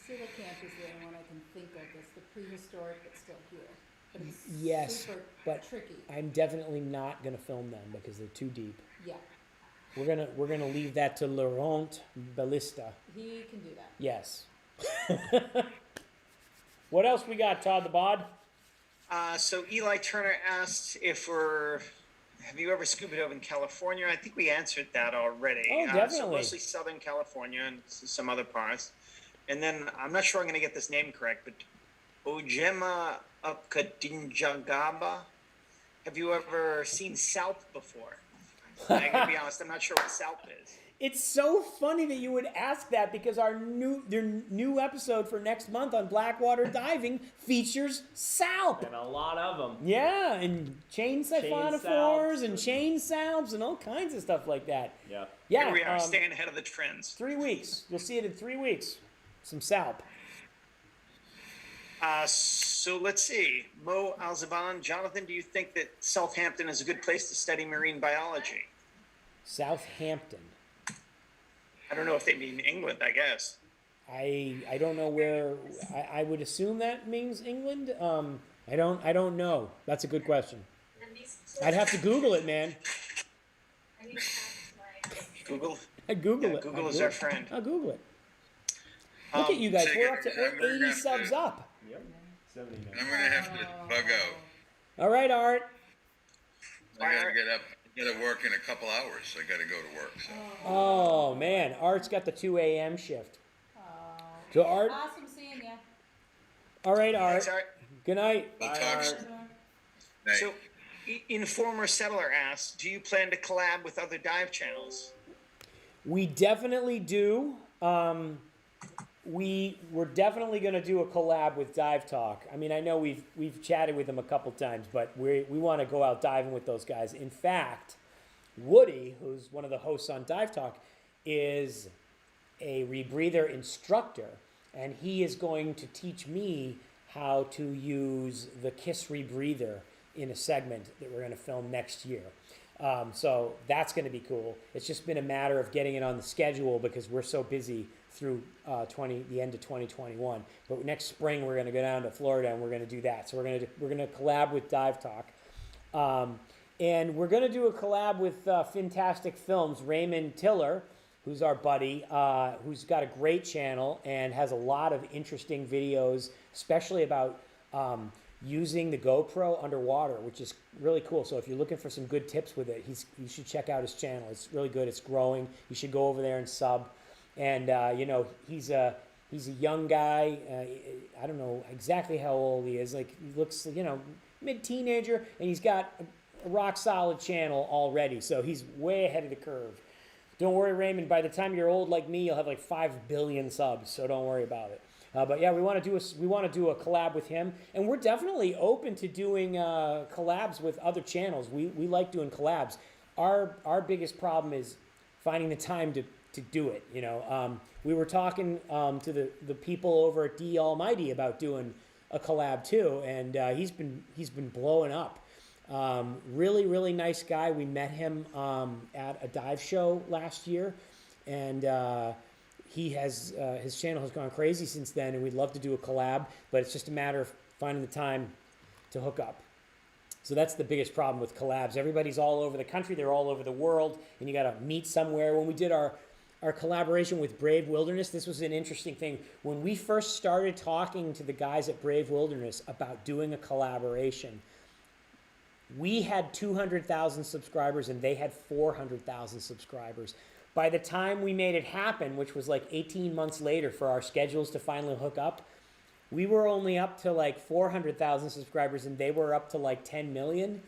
M: Sula Camp is the only one I can think of that's the prehistoric but still here. But it's
A: Yes,
M: super
A: but
M: tricky.
A: I'm definitely not gonna film them because they're too deep.
M: Yeah,
A: We're gonna leave that to Laurent Ballista.
M: he can do that.
A: Yes. What else we got, Todd the Bod?
G: So Eli Turner asked have you ever scuba dove in California? I think we answered that already.
A: Oh,
G: So
A: definitely.
G: mostly Southern California and some other parts. And then I'm not sure I'm going to get this name correct, but Ojema Upkadinjagaba. Have you ever seen salp before? I'm going to be honest, I'm not sure what salp is.
A: It's so funny that you would ask that because their new episode for next month on Blackwater diving features salp.
B: And a lot of them.
A: Yeah, and chain siphonophores and chain salps and all kinds of stuff like that.
B: Yeah.
A: Yeah.
G: Here we are, staying ahead of the trends.
A: 3 weeks. You'll see it in 3 weeks. Some salp.
G: So let's see. Mo Alzaban, Jonathan, do you think that Southampton is a good place to study marine biology?
A: Southampton.
G: I don't know if they mean England, I guess.
A: I don't know where. I would assume that means England. I don't know. That's a good question. I'd have to Google it, man.
G: Google?
A: I'd Google it.
G: Google is our friend.
A: I'll Google it. Look at you guys. We're 80 subs up.
B: Yep. 79.
F: I'm going to have to bug out.
A: All right, Art.
F: I got to get up. I got to work in a couple hours. I got to go to work. So.
A: Oh, man. Art's got the 2 a.m. shift. So, Art.
M: Awesome seeing you.
A: All right, Art.
G: Thanks, Art.
A: Good night.
F: We'll
A: Bye,
F: talk
A: Art.
F: soon.
G: So, Informer Settler asks, do you plan to collab with other dive channels?
A: We definitely do. We're definitely going to do a collab with Dive Talk. I mean, I know we've chatted with them a couple times, but we want to go out diving with those guys. In fact, Woody, who's one of the hosts on Dive Talk, is a rebreather instructor, and he is going to teach me how to use the KISS rebreather in a segment that we're going to film next year. So that's going to be cool. It's just been a matter of getting it on the schedule because we're so busy through the end of 2021. But next spring we're going to go down to Florida and we're going to do that. So we're going to collab with Dive Talk, and we're going to do a collab with Fantastic Films. Raymond Tiller, who's our buddy, who's got a great channel and has a lot of interesting videos, especially about using the GoPro underwater, which is really cool. So if you're looking for some good tips with it, you should check out his channel. It's really good. It's growing. You should go over there and sub. And he's a young guy. I don't know exactly how old he is. Like, he looks, mid-teenager, and he's got a rock solid channel already. So he's way ahead of the curve. Don't worry, Raymond. By the time you're old like me, you'll have like 5 billion subs. So don't worry about it. But yeah, we want to do a collab with him, and we're definitely open to doing collabs with other channels. We like doing collabs. Our biggest problem is finding the time to do it. We were talking to the people over at D Almighty about doing a collab too, and he's been blowing up. Really, really nice guy. We met him at a dive show last year, and he has his channel has gone crazy since then, and we'd love to do a collab, but it's just a matter of finding the time to hook up. So that's the biggest problem with collabs. Everybody's all over the country, they're all over the world, and you got to meet somewhere. When we did our collaboration with Brave Wilderness, this was an interesting thing. When we first started talking to the guys at Brave Wilderness about doing a collaboration, we had 200,000 subscribers and they had 400,000 subscribers. By the time we made it happen, which was like 18 months later for our schedules to finally hook up, we were only up to like 400,000 subscribers and they were up to like 10 million.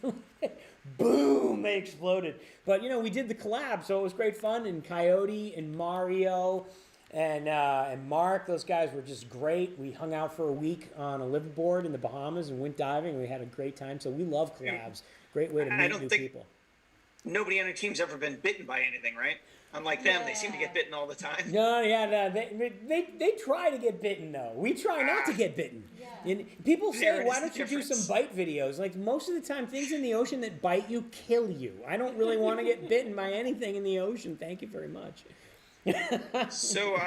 A: Boom, they exploded. But we did the collab, so it was great fun. And Coyote and Mario and Mark, those guys were just great. We hung out for a week on a liveaboard in the Bahamas and went diving, and we had a great time. So we love collabs. Great way to meet new people.
G: Nobody on our team's ever been bitten by anything, right? Unlike them, they seem to get bitten all the time.
A: No, they try to get bitten though. We try not to get bitten. Yeah. And people say, "Why don't you do some bite videos?" Like, most of the time, things in the ocean that bite you kill you. I don't really want to get bitten by anything in the ocean. Thank you very much.
G: So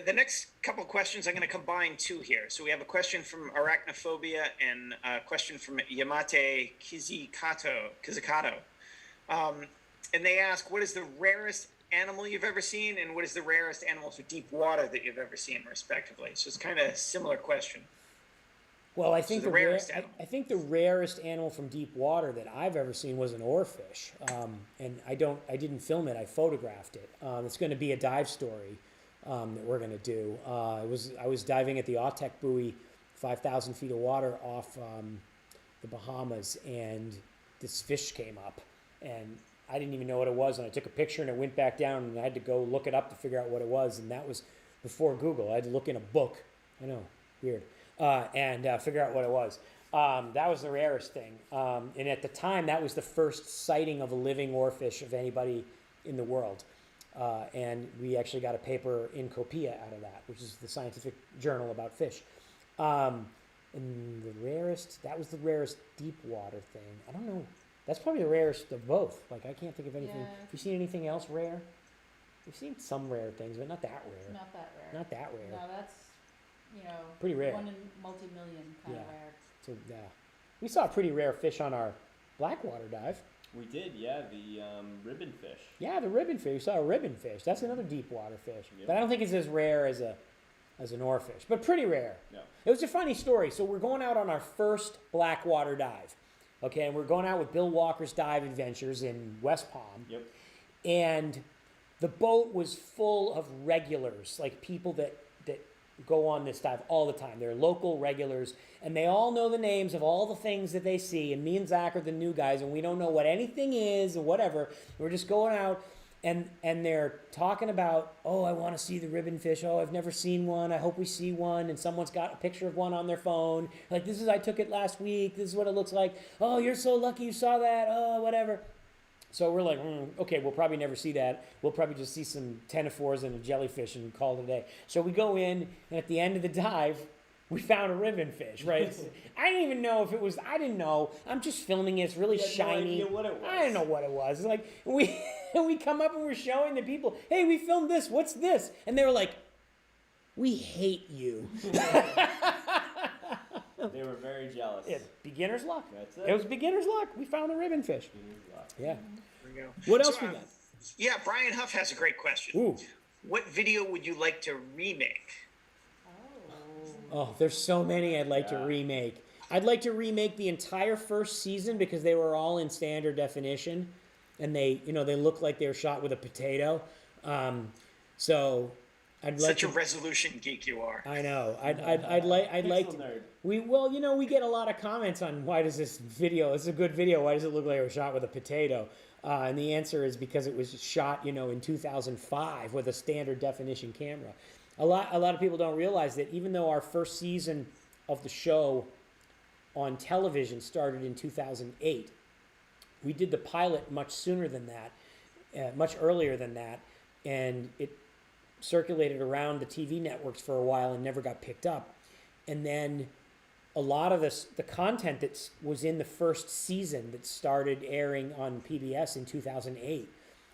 G: the next couple of questions, I'm going to combine two here. So we have a question from Arachnophobia and a question from Yamate Kizikato. And they ask, what is the rarest animal you've ever seen, and what is the rarest animal for deep water that you've ever seen, respectively? So it's kind of a similar question.
A: Well, I think I think the rarest animal from deep water that I've ever seen was an oarfish, and I didn't film it. I photographed it. It's going to be a dive story that we're going to do. I was diving at the Otters buoy, 5,000 feet of water off the Bahamas, and this fish came up, and I didn't even know what it was, and I took a picture and it went back down, and I had to go look it up to figure out what it was, and that was before Google. I had to look in a book. I know, weird, and figure out what it was. That was the rarest thing, and at the time, that was the first sighting of a living oarfish of anybody in the world. And we actually got a paper in Copia out of that, which is the scientific journal about fish. And the rarest, that was the rarest deep water thing. I don't know. That's probably the rarest of both. Like, I can't think of anything.
M: Yeah.
A: Have you seen anything else rare? We've seen some rare things, but not that rare.
M: Not that rare.
A: Not that rare.
M: No, that's,
A: Pretty rare.
M: 1 in multi-million kind of
A: Yeah.
M: rare.
A: So, yeah. We saw a pretty rare fish on our blackwater dive.
B: We did, yeah, the ribbon fish.
A: Yeah, the ribbon fish. We saw a ribbon fish. That's another deep water fish.
B: Yep.
A: But I don't think it's as rare as an oarfish, but pretty rare.
B: Yeah.
A: It was a funny story. So we're going out on our first blackwater dive. Okay, and we're going out with Bill Walker's Dive Adventures in West Palm.
B: Yep.
A: And the boat was full of regulars, like people that go on this dive all the time. They're local regulars, and they all know the names of all the things that they see. And me and Zach are the new guys, and we don't know what anything is or whatever. We're just going out, and they're talking about, oh, I want to see the ribbon fish. Oh, I've never seen one. I hope we see one. And someone's got a picture of one on their phone. Like, I took it last week. This is what it looks like. Oh, you're so lucky you saw that. Oh, whatever. So we're like, okay, we'll probably never see that. We'll probably just see some ctenophores and a jellyfish and call it a day. So we go in, and at the end of the dive, we found a ribbon fish, right? I didn't even know if it was, I didn't know. I'm just filming it. It's really shiny.
B: No idea what it was.
A: I didn't know what it was. It's like, we come up and we're showing the people, hey, we filmed this. What's this? And they were like, we hate you.
B: They were very jealous.
A: Yeah, beginner's luck.
B: That's
A: It was beginner's luck. We found a ribbon fish.
B: Beginner's luck.
A: Yeah.
G: There we go.
A: What else
G: So,
A: we got?
G: Yeah, Brian Huff has a great question.
A: Ooh.
G: What video would you like to remake?
A: Oh, there's so many I'd like to remake. I'd like to remake the entire first season because they were all in standard definition, and they look like they were shot with a potato. So I'd like
G: Such a resolution geek you are.
A: I know. I'd like to.
B: Nerd.
A: We get a lot of comments on why does this video? It's a good video. Why does it look like it was shot with a potato? And the answer is because it was shot, in 2005 with a standard definition camera. A lot of people don't realize that even though our first season of the show on television started in 2008, we did the pilot much sooner than that, much earlier than that, and it circulated around the TV networks for a while and never got picked up. And then a lot of the content that was in the first season that started airing on PBS in 2008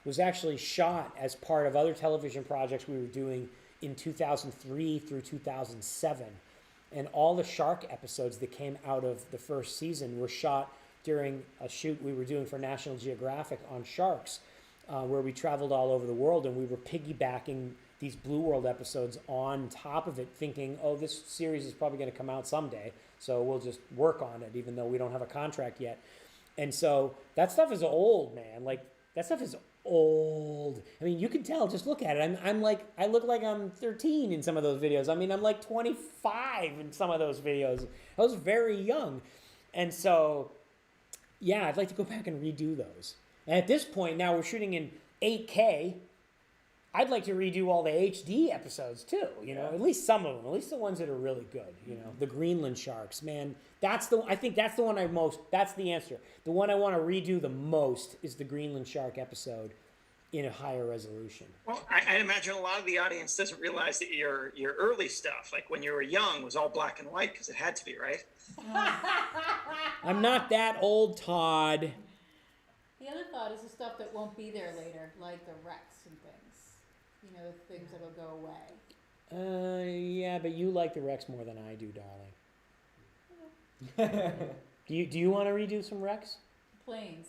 A: was actually shot as part of other television projects we were doing in 2003 through 2007. And all the shark episodes that came out of the first season were shot during a shoot we were doing for National Geographic on sharks, where we traveled all over the world, and we were piggybacking these Blue World episodes on top of it, thinking, oh, this series is probably going to come out someday, so we'll just work on it, even though we don't have a contract yet. And so that stuff is old, man. Like, that stuff is old. I mean, you can tell, just look at it. I look like I'm 13 in some of those videos. I mean, I'm like 25 in some of those videos. I was very young. And so, yeah, I'd like to go back and redo those. And at this point, now we're shooting in 8K. I'd like to redo all the HD episodes too, at least some of them, at least the ones that are really good, the Greenland sharks, man. I think that's the one that's the answer. The one I want to redo the most is the Greenland shark episode in a higher resolution.
G: Well, I imagine a lot of the audience doesn't realize that your early stuff, like when you were young, was all black and white because it had to be, right?
A: I'm not that old, Todd.
M: The other thought is the stuff that won't be there later, like the wrecks and things. The things that'll go away.
A: Yeah, but you like the Rex more than I do, darling. Do you want to redo some Rex?
M: Planes.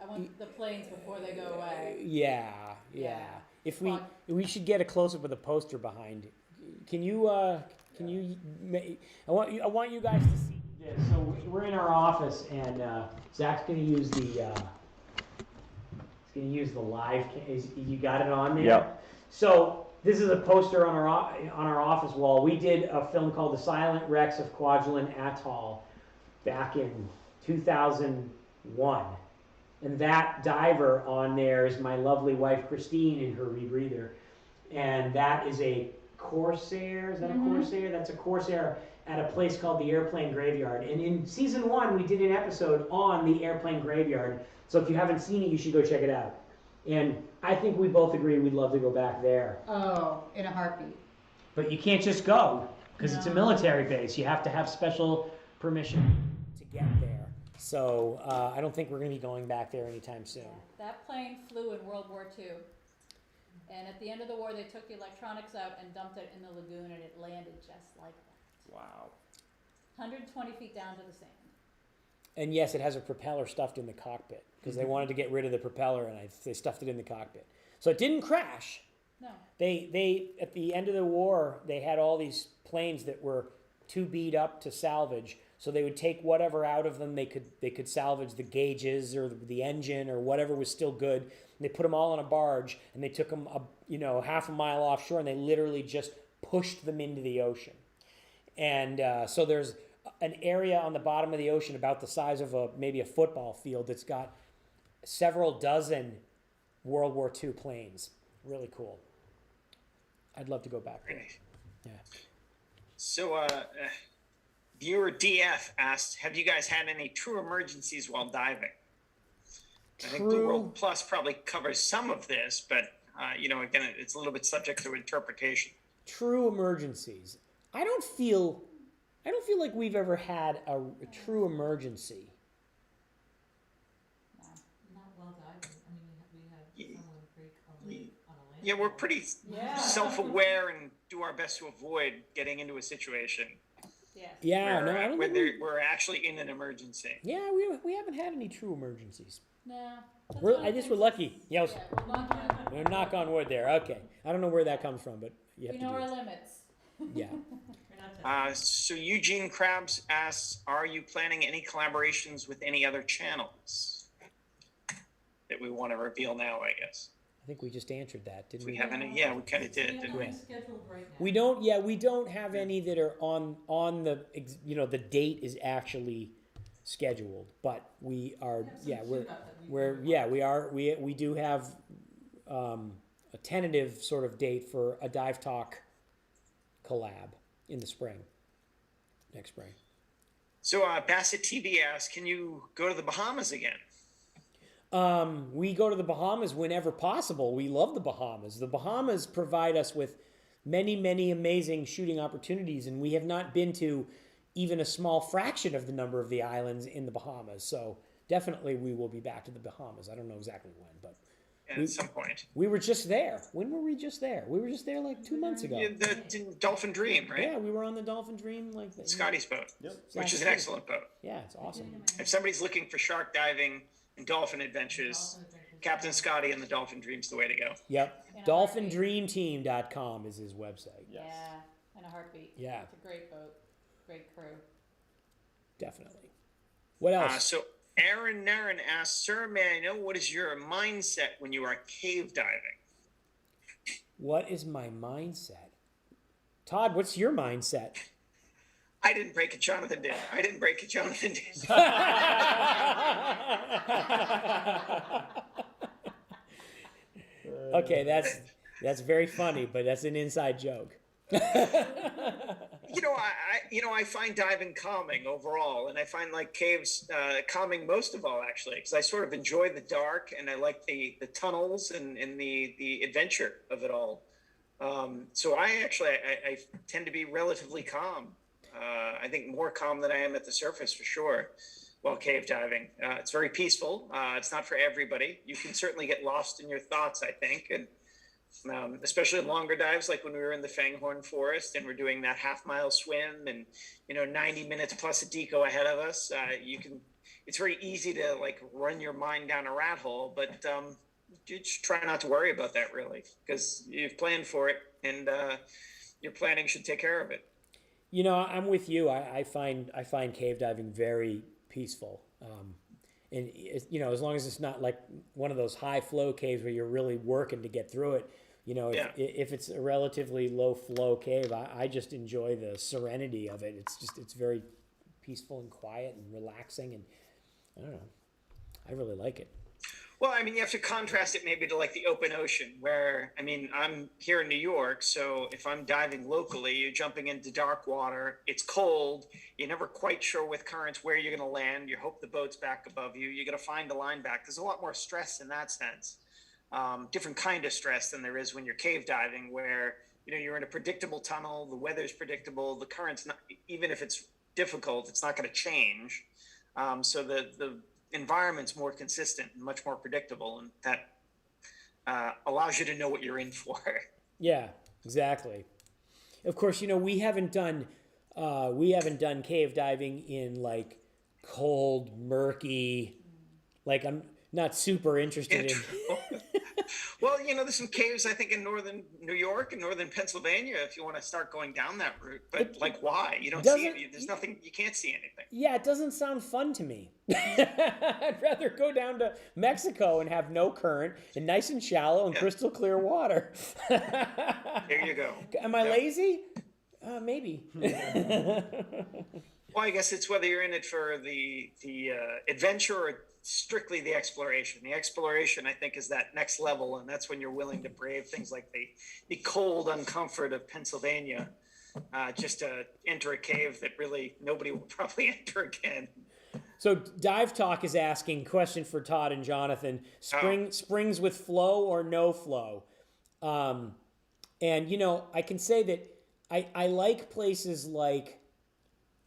M: I want the planes before they go away.
A: Yeah. If we should get a close up of the poster behind. Can you? I want you guys to see this. So we're in our office, and Zach's going to use the. He's going to use the live. You got it on there.
B: Yep.
A: So this is a poster on our office wall. We did a film called The Silent Wrecks of Kwajalein Atoll back in 2001. And that diver on there is my lovely wife Christine in her rebreather. And that is a Corsair. Is that a Corsair? That's a Corsair at a place called the Airplane Graveyard. And in season 1, we did an episode on the Airplane Graveyard. So if you haven't seen it, you should go check it out. And I think we both agree we'd love to go back there.
C: Oh, in a heartbeat.
A: But you can't just go, because it's a military base. You have to have special permission to get there. So I don't think we're going to be going back there anytime soon.
M: That plane flew in World War II. And at the end of the war, they took the electronics out and dumped it in the lagoon, and it landed just like that.
A: Wow.
M: 120 feet down to the sand.
A: And yes, it has a propeller stuffed in the cockpit, because they wanted to get rid of the propeller, and they stuffed it in the cockpit. So it didn't crash.
M: No.
A: They at the end of the war, they had all these planes that were too beat up to salvage. So they would take whatever out of them they could salvage, the gauges or the engine or whatever was still good. And they put them all on a barge, and they took them half a mile offshore, and they literally just pushed them into the ocean. And so there's an area on the bottom of the ocean about the size of maybe a football field that's got several dozen World War II planes. Really cool. I'd love to go back there. Yeah.
G: So, viewer DF asked, have you guys had any true emergencies while diving? I think Blue World Plus probably covers some of this, but, again, it's a little bit subject to interpretation.
A: True emergencies. I don't feel like we've ever had a true emergency.
I: Not well diving. I mean, we had someone break a leg on a land.
G: Yeah, we're pretty self-aware and do our best to avoid getting into a situation.
A: Yeah,
G: where,
A: no, I don't
G: where
A: think
G: we're actually in an emergency.
A: Yeah, we haven't had any true emergencies.
M: No.
A: I guess we're lucky. Yeah, we're knock on wood there. Okay, I don't know where that comes from, but you have
M: We
A: to
M: know
A: do
M: our
A: it.
M: limits.
A: Yeah.
G: So Eugene Krabs asks, are you planning any collaborations with any other channels that we want to reveal now, I guess?
A: I think we just answered that, didn't
G: We
A: we?
G: have any? Yeah, we kind of did, didn't we?
I: Scheduled right now.
A: We don't. Yeah, we don't have any that are on the. The date is actually scheduled, but we are. Yeah, we do have a tentative sort of date for a Dive Talk collab in the spring, next spring.
G: So Bassett TV asks, can you go to the Bahamas again?
A: We go to the Bahamas whenever possible. We love the Bahamas. The Bahamas provide us with many, many amazing shooting opportunities, and we have not been to even a small fraction of the number of the islands in the Bahamas. So definitely we will be back to the Bahamas. I don't know exactly when, but
G: at some point.
A: We were just there. When were we just there? We were just there like 2 months ago.
G: Yeah, the Dolphin Dream, right?
A: Yeah, we were on the Dolphin Dream.
G: Scotty's boat, which is an
A: Scotty.
G: excellent boat.
A: Yeah, it's awesome.
G: If somebody's looking for shark diving and dolphin adventures, Captain Scotty and the Dolphin Dream's the way to go.
A: Yep. DolphinDreamTeam.com is his website.
M: Yeah, in a heartbeat.
A: Yeah.
M: It's a great boat, great crew.
A: Definitely. What else?
G: So Aaron Naren asks, sir, may I know what is your mindset when you are cave diving?
A: What is my mindset? Todd, what's your mindset?
G: I didn't break it, Jonathan did. I didn't break it, Jonathan did.
A: Okay, that's very funny, but that's an inside joke.
G: I find diving calming overall, and I find like caves calming most of all, actually, because I sort of enjoy the dark, and I like the tunnels and the adventure of it all. So I tend to be relatively calm. I think more calm than I am at the surface for sure while cave diving. It's very peaceful. It's not for everybody. You can certainly get lost in your thoughts, I think, and especially in longer dives, like when we were in the Fanghorn Forest and we're doing that half-mile swim and 90 minutes plus a deco ahead of us. It's very easy to like run your mind down a rat hole, but you just try not to worry about that really, because you've planned for it, and your planning should take care of it.
A: I'm with you. I find cave diving very peaceful. And as long as it's not like one of those high flow caves where you're really working to get through it, if it's a relatively low flow cave, I just enjoy the serenity of it. It's very peaceful and quiet and relaxing, and I don't know, I really like it.
G: Well, I mean, you have to contrast it maybe to like the open ocean, where, I mean, I'm here in New York, so if I'm diving locally, you're jumping into dark water, it's cold, you're never quite sure with currents where you're going to land, you hope the boat's back above you, you're going to find the line back. There's a lot more stress in that sense. Different kind of stress than there is when you're cave diving, where, you know, you're in a predictable tunnel, the weather's predictable, the current's not, even if it's difficult, it's not going to change. So the environment's more consistent and much more predictable, and that allows you to know what you're in for.
A: Yeah, exactly. Of course, you know, we haven't done cave diving in like cold, murky, like I'm not super interested in.
G: Well, you know, there's some caves, I think, in northern New York and northern Pennsylvania if you want to start going down that route. But like, why? You don't see any, there's nothing, you can't see anything.
A: Yeah, it doesn't sound fun to me. I'd rather go down to Mexico and have no current and nice and shallow and crystal clear water.
G: There you go.
A: Am I lazy? Maybe.
G: Well, I guess it's whether you're in it for the adventure or strictly the exploration. The exploration, I think, is that next level, and that's when you're willing to brave things like the cold uncomfort of Pennsylvania, just to enter a cave that really nobody will probably enter again.
A: So Dive Talk is asking, question for Todd and Jonathan, springs with flow or no flow? And, you know, I can say that I like places like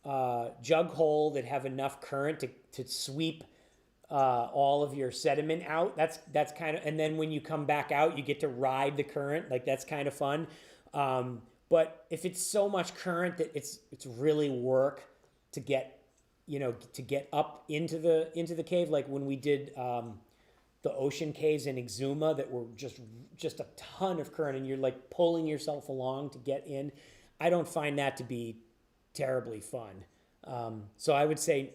A: Jug Hole that have enough current to sweep all of your sediment out. That's kind of, and then when you come back out, you get to ride the current. Like, that's kind of fun. But if it's so much current that it's really work to get, you know, to get up into the cave, like when we did the ocean caves in Exuma that were just a ton of current, and you're like pulling yourself along to get in. I don't find that to be terribly fun. So I would say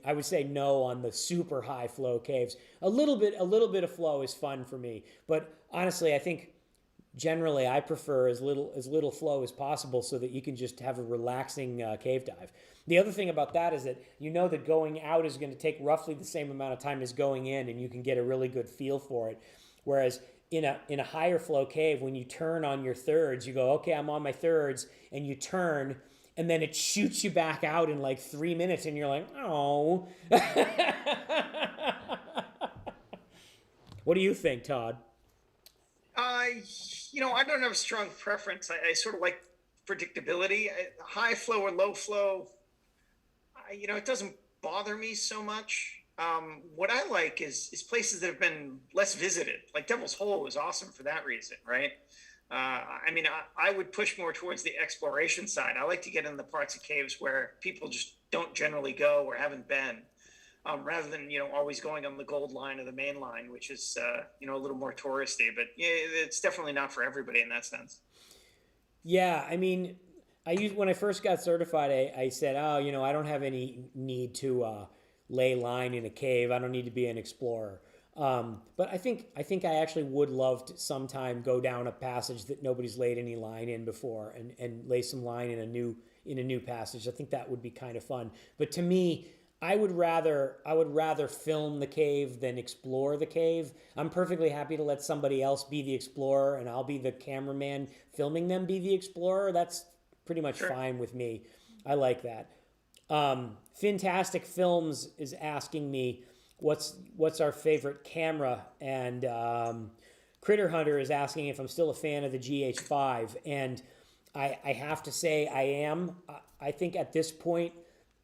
A: no on the super high flow caves. A little bit of flow is fun for me, but honestly, I think generally I prefer as little flow as possible so that you can just have a relaxing cave dive. The other thing about that is that you know that going out is going to take roughly the same amount of time as going in, and you can get a really good feel for it. Whereas in a higher flow cave, when you turn on your thirds, you go, okay, I'm on my thirds, and you turn, and then it shoots you back out in like 3 minutes, and you're like, oh. What do you think, Todd?
G: You know, I don't have a strong preference. I sort of like predictability. High flow or low flow, you know, it doesn't bother me so much. What I like is places that have been less visited. Like Devil's Hole is awesome for that reason, right? I mean, I would push more towards the exploration side. I like to get in the parts of caves where people just don't generally go or haven't been, rather than, you know, always going on the Gold Line or the Main Line, which is, you know, a little more touristy. But yeah, it's definitely not for everybody in that sense.
A: Yeah, I mean, when I first got certified, I said, oh, you know, I don't have any need to lay line in a cave. I don't need to be an explorer. But I think I actually would love to sometime go down a passage that nobody's laid any line in before, and lay some line in a new passage. I think that would be kind of fun. But to me, I would rather film the cave than explore the cave. I'm perfectly happy to let somebody else be the explorer, and I'll be the cameraman filming them be the explorer. That's pretty much fine with me. I like that. Fantastic Films is asking me what's our favorite camera, and Critter Hunter is asking if I'm still a fan of the GH5, and I have to say I am. I think at this point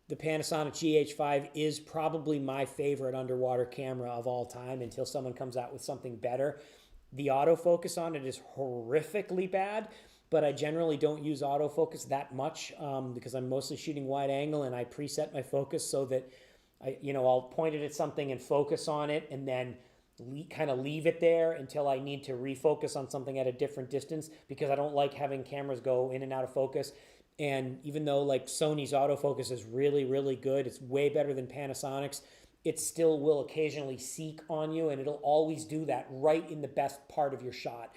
A: the Panasonic GH5 is probably my favorite underwater camera of all time until someone comes out with something better. The autofocus on it is horrifically bad, but I generally don't use autofocus that much because I'm mostly shooting wide angle, and I preset my focus so that I'll point it at something and focus on it, and then kind of leave it there until I need to refocus on something at a different distance, because I don't like having cameras go in and out of focus. And even though like Sony's autofocus is really, really good, it's way better than Panasonic's, it still will occasionally seek on you, and it'll always do that right in the best part of your shot.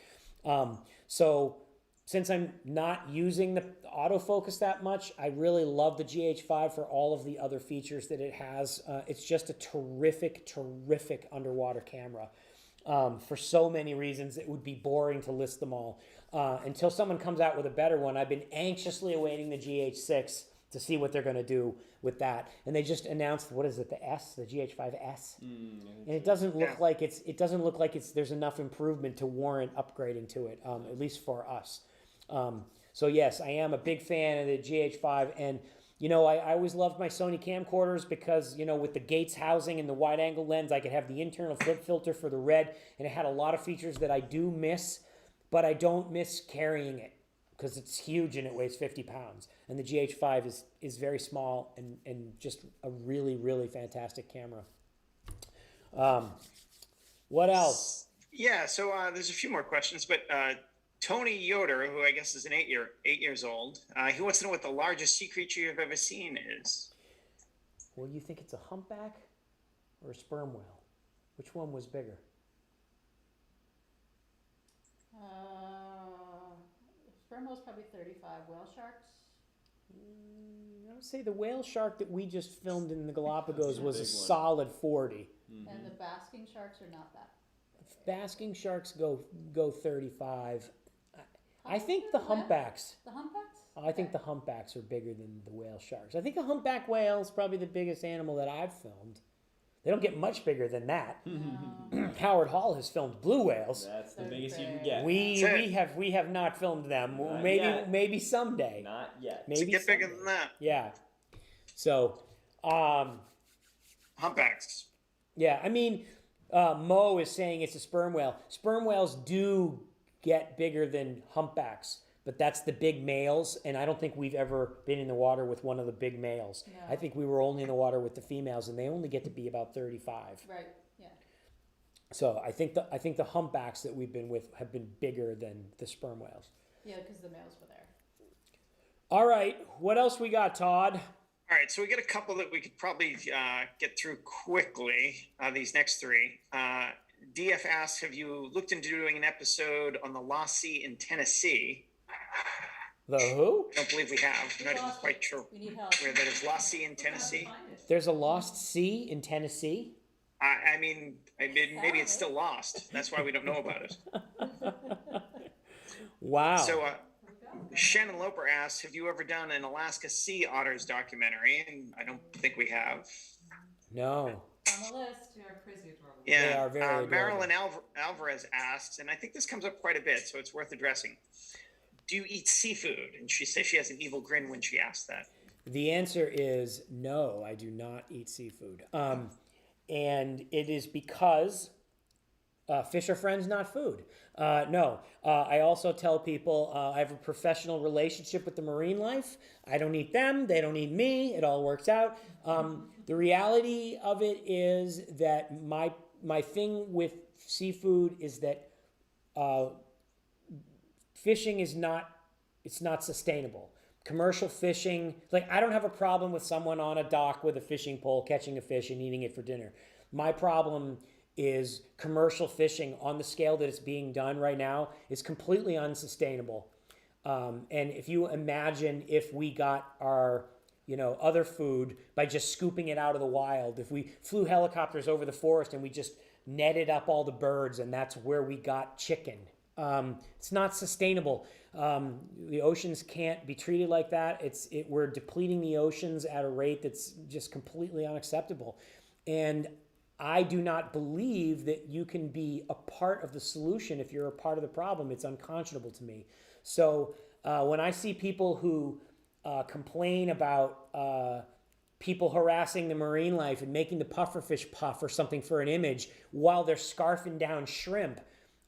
A: So since I'm not using the autofocus that much, I really love the GH5 for all of the other features that it has. It's just a terrific, terrific underwater camera. for so many reasons. It would be boring to list them all. Until someone comes out with a better one, I've been anxiously awaiting the GH6 to see what they're going to do with that. And they just announced, what is it, the GH5S? And it doesn't look like there's enough improvement to warrant upgrading to it, at least for us. So yes, I am a big fan of the GH5, and I always loved my Sony camcorders because, with the Gates housing and the wide angle lens, I could have the internal flip filter for the red, and it had a lot of features that I do miss, but I don't miss carrying it because it's huge and it weighs 50 pounds. And the GH5 is very small and just a really, really fantastic camera. What else?
G: Yeah, so there's a few more questions, but Tony Yoder, who I guess is 8 years old, he wants to know what the largest sea creature you've ever seen is.
A: Well, you think it's a humpback or a sperm whale? Which one was bigger?
M: Sperm whale's probably 35. Whale sharks?
A: I would say the whale shark that we just filmed in the Galapagos was a solid 40.
M: And the basking sharks are not that.
A: Basking sharks go 35. I think the humpbacks.
M: The humpbacks?
A: I think the humpbacks are bigger than the whale sharks. I think a humpback whale is probably the biggest animal that I've filmed. They don't get much bigger than that. Howard Hall has filmed blue whales.
B: That's the biggest you can get.
A: We have not filmed them.
B: Not
A: maybe
B: yet.
A: Maybe someday.
B: Not yet.
A: Maybe
G: get bigger than that.
A: Yeah. So,
G: humpbacks.
A: Yeah, I mean, Mo is saying it's a sperm whale. Sperm whales do get bigger than humpbacks, but that's the big males, and I don't think we've ever been in the water with one of the big males.
M: No.
A: I think we were only in the water with the females, and they only get to be about 35.
M: Right, yeah.
A: So I think the humpbacks that we've been with have been bigger than the sperm whales.
M: Yeah, because the males were there.
A: All right, what else we got, Todd?
G: All right, so we got a couple that we could probably get through quickly, these next three. DF asks, have you looked into doing an episode on the Lost Sea in Tennessee?
A: The who?
G: I don't believe we have. I'm not even quite sure
M: We need help.
G: where that is. Lost Sea in Tennessee?
A: There's a lost sea in Tennessee?
G: I mean, maybe it's still lost. That's why we don't know about it.
A: Wow.
G: So Shannon Loper asks, have you ever done an Alaska Sea Otters documentary? And I don't think we have.
A: No.
M: On the list.
I: They are crazy adorable.
G: Yeah.
A: They are very adorable.
G: Marilyn Alvarez asks, and I think this comes up quite a bit, so it's worth addressing. Do you eat seafood? And she says she has an evil grin when she asks that.
A: The answer is no, I do not eat seafood. And it is because fish are friends, not food. No, I also tell people I have a professional relationship with the marine life. I don't eat them. They don't eat me. It all works out. The reality of it is that my thing with seafood is that fishing is not sustainable. Commercial fishing, like I don't have a problem with someone on a dock with a fishing pole catching a fish and eating it for dinner. My problem is commercial fishing on the scale that it's being done right now is completely unsustainable. And if you imagine if we got our other food by just scooping it out of the wild, if we flew helicopters over the forest and we just netted up all the birds and that's where we got chicken. It's not sustainable. The oceans can't be treated like that. We're depleting the oceans at a rate that's just completely unacceptable. And I do not believe that you can be a part of the solution if you're a part of the problem. It's unconscionable to me. So when I see people who complain about people harassing the marine life and making the pufferfish puff or something for an image while they're scarfing down shrimp,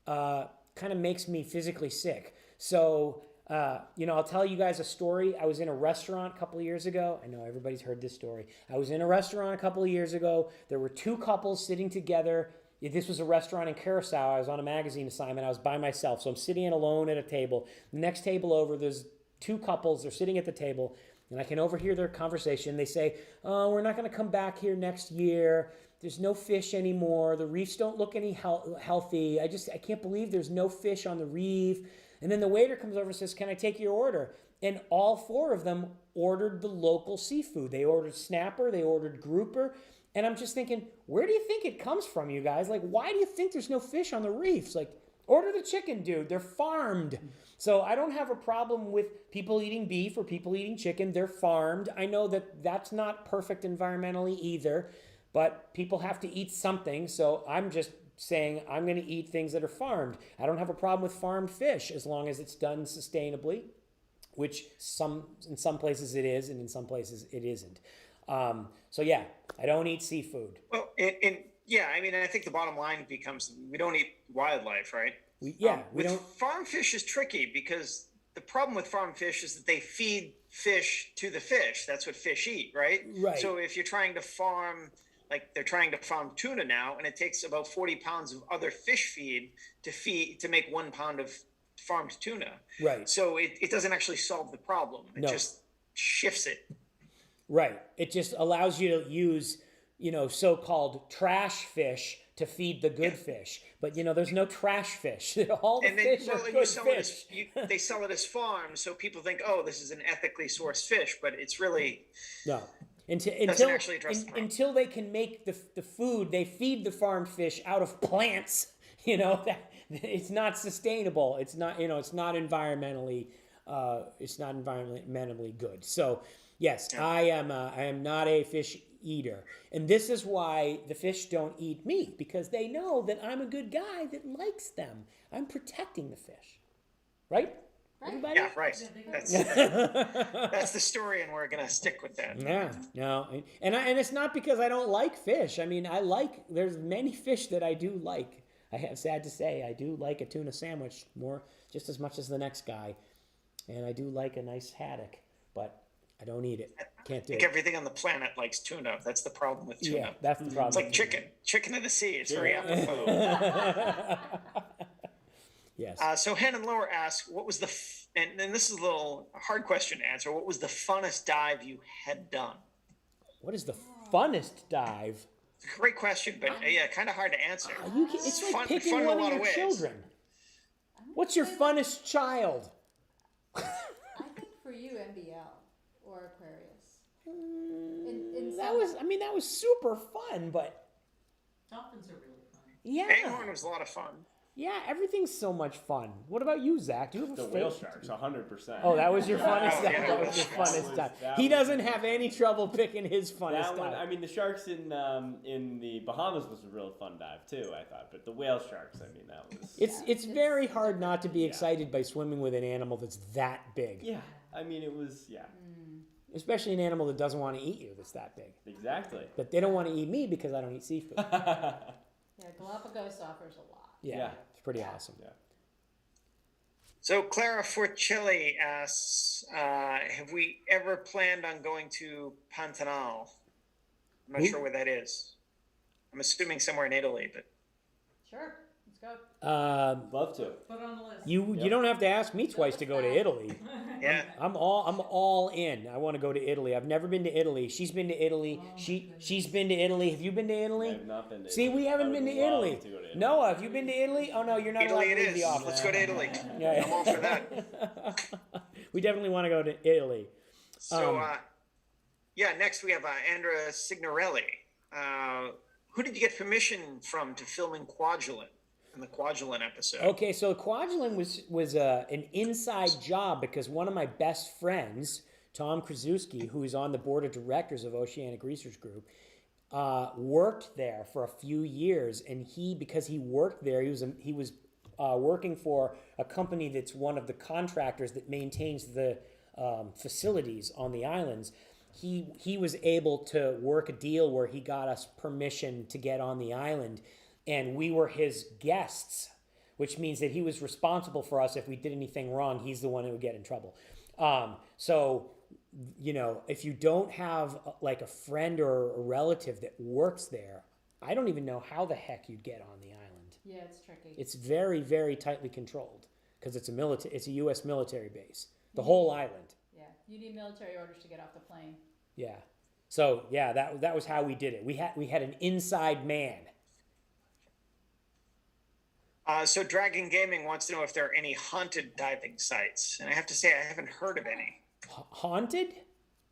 A: kind of makes me physically sick. So, I'll tell you guys a story. I was in a restaurant a couple of years ago. I know everybody's heard this story. I was in a restaurant a couple of years ago. There were two couples sitting together. This was a restaurant in Curacao. I was on a magazine assignment. I was by myself. So I'm sitting alone at a table. The next table over, there's two couples. They're sitting at the table. And I can overhear their conversation. They say, oh, we're not going to come back here next year. There's no fish anymore. The reefs don't look any healthy. I can't believe there's no fish on the reef. And then the waiter comes over and says, can I take your order? And all four of them ordered the local seafood. They ordered snapper, they ordered grouper, And I'm just thinking, where do you think it comes from, you guys? Like, why do you think there's no fish on the reefs? Like, order the chicken, dude. They're farmed. So I don't have a problem with people eating beef or people eating chicken. They're farmed. I know that that's not perfect environmentally either, but people have to eat something. So I'm just saying I'm going to eat things that are farmed. I don't have a problem with farmed fish as long as it's done sustainably, which in some places it is, and in some places it isn't. So yeah, I don't eat seafood.
G: Well, yeah, I mean, I think the bottom line becomes we don't eat wildlife, right?
A: We
G: with
A: don't.
G: Farm fish is tricky because the problem with farm fish is that they feed fish to the fish. That's what fish eat, right?
A: Right.
G: So if you're trying to farm, like they're trying to farm tuna now, and it takes about 40 pounds of other fish feed to make 1 pound of farmed tuna.
A: Right.
G: So it doesn't actually solve the problem. It
A: No.
G: just shifts it.
A: Right. It just allows you to use, so-called trash fish to feed the good fish. But, there's no trash fish. All the fish are good fish.
G: They sell it as farmed, so people think, oh, this is an ethically sourced fish, but it's really
A: No.
G: doesn't actually address the problem.
A: Until they can make the food, they feed the farmed fish out of plants. That it's not sustainable. It's not. It's not environmentally. It's not environmentally good. So yes, I am not a fish eater, and this is why the fish don't eat me, because they know that I'm a good guy that likes them. I'm protecting the fish, right? Everybody?
G: Yeah, right. That's the story, and we're gonna stick with that.
A: Yeah, no, and it's not because I don't like fish. I mean, there's many fish that I do like. I have sad to say, I do like a tuna sandwich just as much as the next guy, and I do like a nice haddock, but I don't eat it. Can't do
G: I
A: it.
G: think everything on the planet likes tuna. That's the problem with tuna.
A: Yeah, that's the problem.
G: It's like
A: with
G: chicken. Chicken of the sea. It's very apropos.
A: Yes.
G: So Hen and Lower asks, what was and this is a little hard question to answer. What was the funnest dive you had done?
A: What is the funnest dive?
G: It's a great question, but yeah, kind of hard to answer.
A: It's like picking one of your children. What's your funnest child?
M: I think for you, MBL or Aquarius.
A: That was super fun, but
I: Dolphins are really fun.
A: yeah.
G: Bighorn was a lot of fun.
A: Yeah, everything's so much fun. What about you, Zach? Do you have a
B: The whale sharks, 100%.
A: Oh, that was your funnest dive.
G: Yeah,
A: That was your funnest dive. He doesn't have any trouble picking his funnest
B: That one,
A: dive.
B: I mean, the sharks in the Bahamas was a real fun dive too, I thought. But the whale sharks, I mean, that was.
A: It's very hard not to be excited by swimming with an animal that's that big.
B: Yeah, I mean, it was, yeah.
A: Especially an animal that doesn't want to eat you that's that big.
B: Exactly.
A: But they don't want to eat me because I don't eat seafood.
M: Yeah, Galapagos offers a lot.
A: Yeah, it's pretty awesome.
B: Yeah.
G: So Clara Forcelli asks, have we ever planned on going to Pantanal? I'm not sure where that is. I'm assuming somewhere in Italy, but
M: Sure, let's go.
B: Love to.
I: Put on the list.
A: You don't have to ask me twice to go to Italy.
G: yeah.
A: I'm all in. I want to go to Italy. I've never been to Italy. She's been to Italy. She's been to Italy. Have you been to Italy?
B: I have not been to
A: See,
B: Italy.
A: we haven't
B: I
A: been
B: would
A: to
B: love
A: Italy.
B: to go to Italy.
A: Noah, have you been to Italy? Oh no, you're not allowed
G: Italy
A: to
G: it
A: leave the
G: is.
A: office.
G: Let's go to Italy.
A: Yeah.
G: I'm all for that.
A: We definitely want to go to Italy.
G: So, yeah, next we have Andrea Signorelli. Who did you get permission from to film in Kwajalein, in the Kwajalein episode?
A: Okay, so Kwajalein was an inside job because one of my best friends, Tom Krasuski, who is on the board of directors of Oceanic Research Group, worked there for a few years, and because he worked there, he was working for a company that's one of the contractors that maintains the facilities on the islands. He was able to work a deal where he got us permission to get on the island, and we were his guests, which means that he was responsible for us if we did anything wrong. He's the one who would get in trouble. So, if you don't have like a friend or a relative that works there, I don't even know how the heck you'd get on the island.
M: Yeah, it's tricky.
A: It's very, very tightly controlled because it's a U.S. military base, the whole island.
M: Yeah, you need military orders to get off the plane.
A: Yeah. So yeah, that was how we did it. We had an inside man.
G: So Dragon Gaming wants to know if there are any haunted diving sites, and I have to say I haven't heard of any.
A: Haunted?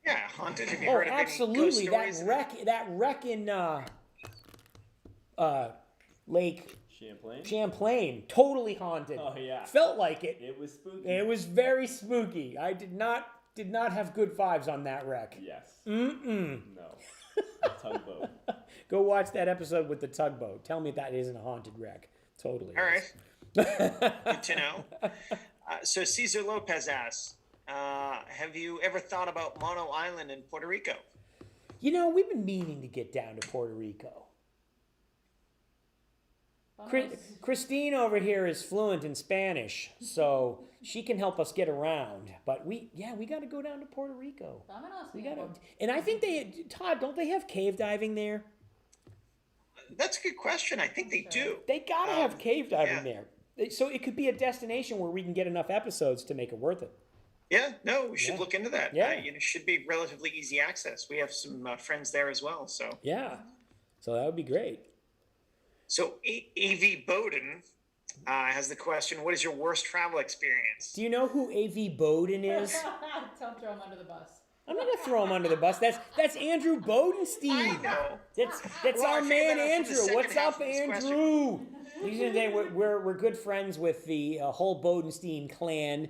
G: Yeah, haunted. Have you
A: Oh,
G: heard of any
A: absolutely.
G: ghost stories?
A: That wreck in Lake
B: Champlain.
A: Champlain, totally haunted.
B: Oh yeah.
A: Felt like it.
B: It was spooky.
A: It was very spooky. I did not have good vibes on that wreck.
B: Yes.
A: Mm-mm.
B: No. Tugboat.
A: Go watch that episode with the tugboat. Tell me that isn't a haunted wreck. Totally.
G: All right. Good to know. So Cesar Lopez asks, have you ever thought about Mono Island in Puerto Rico?
A: You know, we've been meaning to get down to Puerto Rico. Christine over here is fluent in Spanish, so she can help us get around. But we got to go down to Puerto Rico. And I think Todd, don't they have cave diving there?
G: That's a good question. I think they do.
A: They got to have cave diving there. So it could be a destination where we can get enough episodes to make it worth it.
G: Yeah, no, we should look into that.
A: Yeah.
G: It should be relatively easy access. We have some friends there as well. So
A: yeah, so that would be great.
G: So A.V. Bowden has the question, what is your worst travel experience?
A: Do you know who A.V. Bowden is?
M: Don't throw him under the bus.
A: I'm not gonna throw him under the bus. That's Andrew Bodenstein.
G: I know.
A: That's our man Andrew. What's up, Andrew?
G: Question.
A: We're good friends with the whole Bodenstein clan,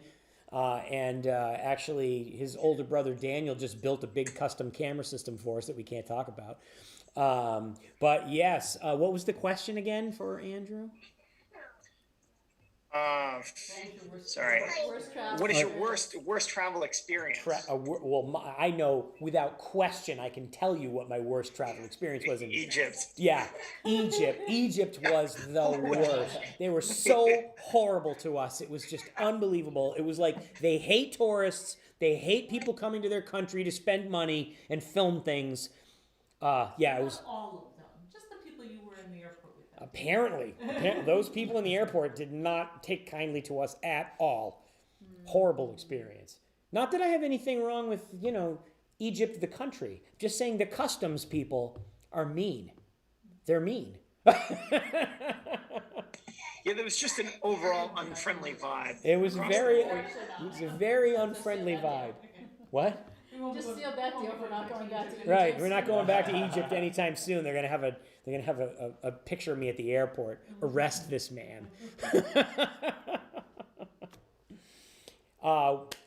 A: and actually his older brother Daniel just built a big custom camera system for us that we can't talk about. But yes, what was the question again for Andrew?
G: Sorry. What is your worst travel experience?
A: I know without question. I can tell you what my worst travel experience was in
G: Egypt.
A: Yeah, Egypt. Egypt was the worst. They were so horrible to us. It was just unbelievable. It was like they hate tourists. They hate people coming to their country to spend money and film things. Yeah, it was.
I: All of them. Just the people you were in the airport with.
A: Apparently, those people in the airport did not take kindly to us at all. Horrible experience. Not that I have anything wrong with, Egypt, the country. Just saying the customs people are mean. They're mean.
G: Yeah, there was just an overall unfriendly vibe.
A: It was a very unfriendly vibe. What?
M: Just seal that deal for not going back to Egypt.
A: Right, we're not going back to Egypt anytime soon. They're gonna have a picture of me at the airport. Arrest this man.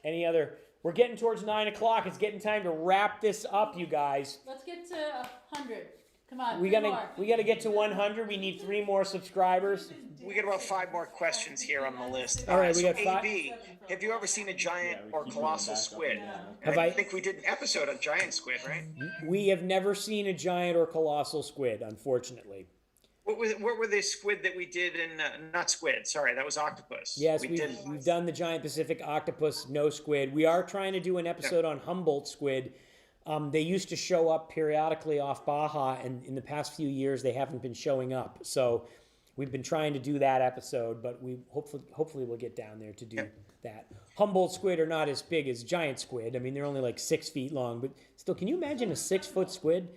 A: Any other? We're getting towards 9 o'clock. It's getting time to wrap this up, you guys.
M: Let's get to 100. Come on,
A: We
M: three more.
A: gotta get to 100. We need 3 more subscribers.
G: We got about 5 more questions here on the list.
A: All right, we
G: so
A: got 5.
G: AB, have you ever seen a giant or colossal squid?
A: I
G: think we did an episode on giant squid, right?
A: We have never seen a giant or colossal squid, unfortunately.
G: What were the squid that we did in not squid? Sorry, that was octopus.
A: Yes, we've done the giant Pacific octopus, no squid. We are trying to do an episode on Humboldt squid. They used to show up periodically off Baja, and in the past few years they haven't been showing up. So we've been trying to do that episode, but we hopefully we'll get down there to do that. Humboldt squid are not as big as giant squid. I mean, they're only like 6 feet long, but still, can you imagine a 6-foot squid?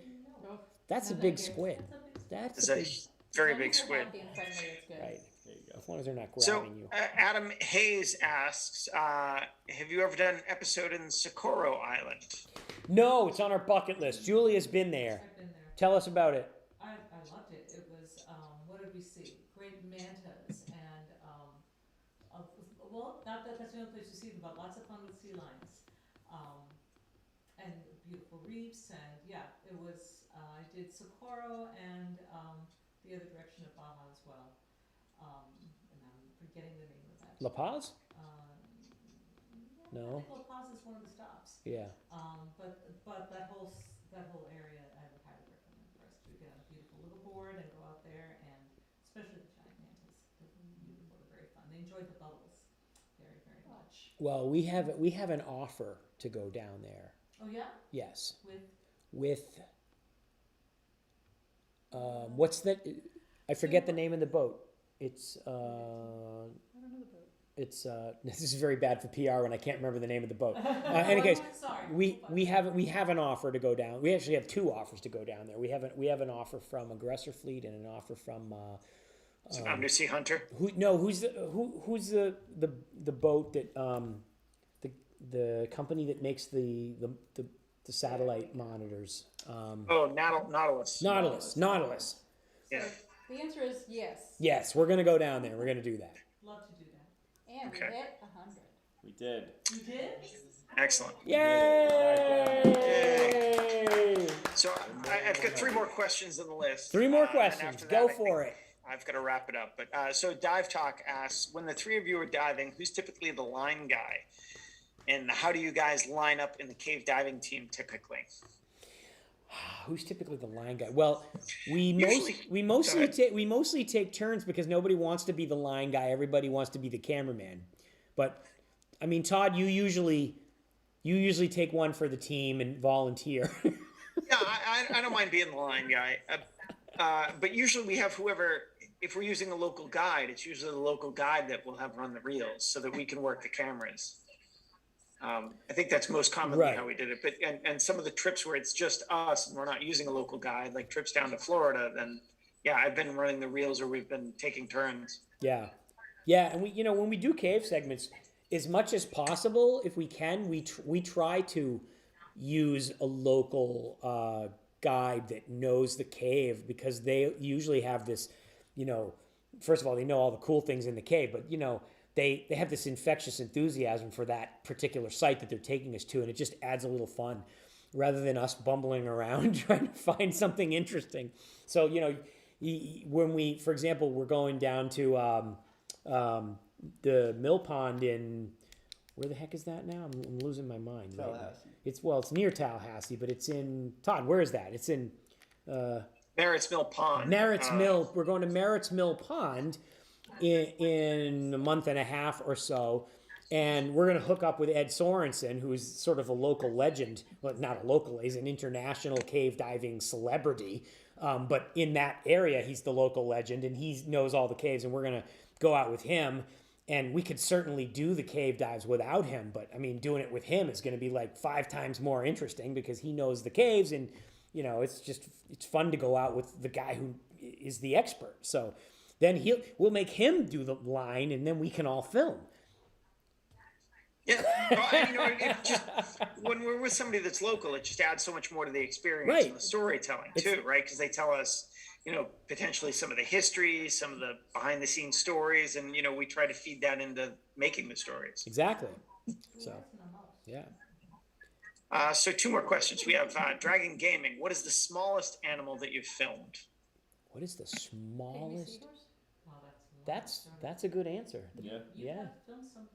A: That's a big squid. That's a
G: very big squid.
A: Right. There you go. As long as they're not
G: So
A: grabbing you.
G: Adam Hayes asks, have you ever done an episode in Socorro Island?
A: No, it's on our bucket list. Julia's been there.
I: I've been there.
A: Tell us about it.
I: I loved it. It was, what did we see? Great mantas and, well, not that that's the only place you see them, but lots of fun with sea lions. And beautiful reefs, and yeah, it was, I did Socorro and, the other direction of Baja as well. And I'm forgetting the name of that.
A: La Paz?
I: I
A: No.
I: think La Paz is one of the stops.
A: Yeah.
I: But that whole area I would highly recommend for us to get on a beautiful little board and go out there, and especially the giant mantas. They're very fun. They enjoyed the bubbles very, very much.
A: Well, we have an offer to go down there.
I: Oh yeah?
A: Yes.
I: With
A: What's that? I forget the name of the boat. It's
I: I don't know the boat.
A: It's this is very bad for PR when I can't remember the name of the boat. In any case, we have an offer to go down. We actually have 2 offers to go down there. We have an offer from Aggressor Fleet and an offer from
G: Undersea Hunter.
A: Who's the boat that the company that makes the the satellite monitors.
G: Nautilus.
A: Nautilus.
G: Yeah.
M: The answer is yes.
A: Yes, we're gonna go down there. We're gonna do that.
I: Love to do that.
M: And we hit 100.
B: We did.
I: You did?
G: Excellent.
A: Yay!
G: So I've got 3 more questions on the list.
A: 3 more
G: and
A: questions.
G: after
A: Go
G: that,
A: for it.
G: I've got to wrap it up. But so Dive Talk asks, when the 3 of you are diving, who's typically the line guy? And how do you guys line up in the cave diving team typically?
A: Who's typically the line guy? Well, we
G: Usually-
A: mostly take turns because nobody wants to be the line guy. Everybody wants to be the cameraman. But I mean, Todd, you usually take one for the team and volunteer.
G: Yeah, I don't mind being the line guy. But usually we have whoever, if we're using a local guide, it's usually the local guide that will have run the reels so that we can work the cameras. I think that's most commonly how we did it. But and some of the trips where it's just us and we're not using a local guide, like trips down to Florida, then yeah, I've been running the reels or we've been taking turns.
A: Yeah, and we, when we do cave segments, as much as possible, if we can, we try to use a local guide that knows the cave, because they usually have this, first of all, they know all the cool things in the cave, but they have this infectious enthusiasm for that particular site that they're taking us to, and it just adds a little fun rather than us bumbling around trying to find something interesting. So, when we, for example, we're going down to the mill pond in, where the heck is that now? I'm losing my mind.
B: Tallahassee.
A: It's near Tallahassee, but it's in, Todd, where is that? It's in
G: Merritt's Mill Pond.
A: Merritt's Mill. We're going to Merritt's Mill Pond in a month and a half or so, and we're going to hook up with Ed Sorensen, who's sort of a local legend. Well, not a local, he's an international cave diving celebrity, but in that area he's the local legend, and he knows all the caves, and we're going to go out with him. And we could certainly do the cave dives without him, but I mean, doing it with him is going to be like 5 times more interesting because he knows the caves, and it's fun to go out with the guy who is the expert. So then we'll make him do the line, and then we can all film.
G: Yeah, when we're with somebody that's local, it just adds so much more to the experience
A: Right.
G: and the storytelling too, right? Because they tell us, potentially some of the history, some of the behind-the-scenes stories, and we try to feed that into making the stories.
A: Exactly. So, yeah.
G: So 2 more questions. We have Dragon Gaming. What is the smallest animal that you've filmed?
A: What is the smallest?
I: Oh,
A: That's a good answer.
B: Yeah.
A: Yeah.
I: Film some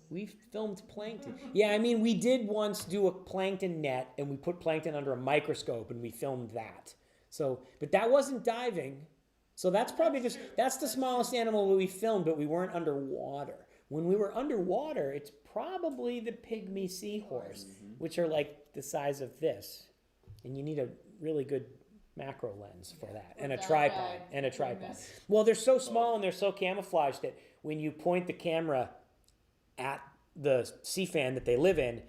A: We've filmed plankton. Yeah, I mean, we did once do a plankton net, and we put plankton under a microscope, and we filmed that. So, but that wasn't diving. So that's probably that's the smallest animal that we filmed, but we weren't underwater. When we were underwater, it's probably the pygmy seahorse, which are like the size of this. And you need a really good macro lens for that, and a tripod, Well, they're so small and they're so camouflaged that when you point the camera at the sea fan that they live in,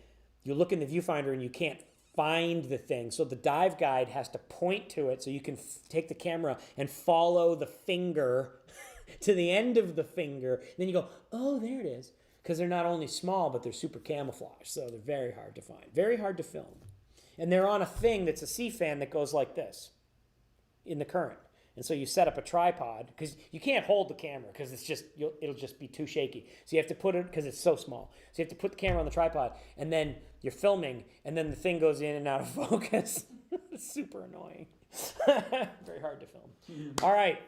A: you look in the viewfinder and you can't find the thing. So the dive guide has to point to it so you can take the camera and follow the finger to the end of the finger. Then you go, oh, there it is. Because they're not only small, but they're super camouflaged. So they're very hard to find, very hard to film. And they're on a thing that's a sea fan that goes like this in the current. And so you set up a tripod, because you can't hold the camera because it'll just be too shaky. So you have to put it, because it's so small. So you have to put the camera on the tripod, and then you're filming, and then the thing goes in and out of focus. It's super annoying. Very hard to film. All right.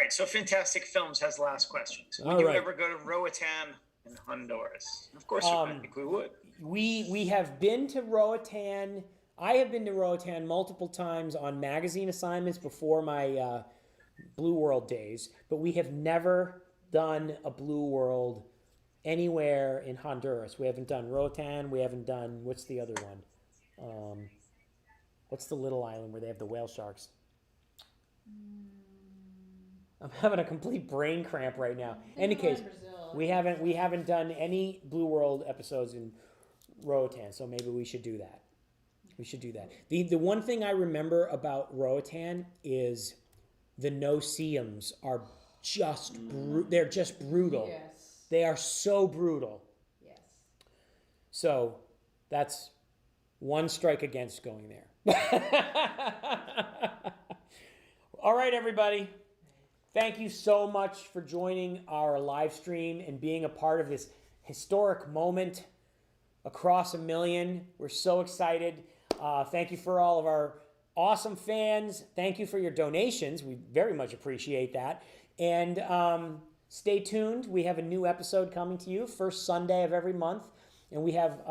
G: So Fantastic Films has the last question. So would you ever go to Roatan in Honduras? Of course, I think we would.
A: We have been to Roatan. I have been to Roatan multiple times on magazine assignments before my Blue World days, but we have never done a Blue World anywhere in Honduras. We haven't done Roatan. We haven't done, what's the other one? What's the little island where they have the whale sharks? I'm having a complete brain cramp right now. Any case, we haven't done any Blue World episodes in Roatan, so maybe we should do that. The one thing I remember about Roatan is the no-see-ums are just they're just brutal.
M: Yes.
A: They are so brutal.
M: Yes.
A: So That's one strike against going there. All right, everybody. Thank you so much for joining our live stream and being a part of this historic moment across 1 million. We're so excited. Thank you for all of our awesome fans. Thank you for your donations. We very much appreciate that. And stay tuned. We have a new episode coming to you first Sunday of every month. And we have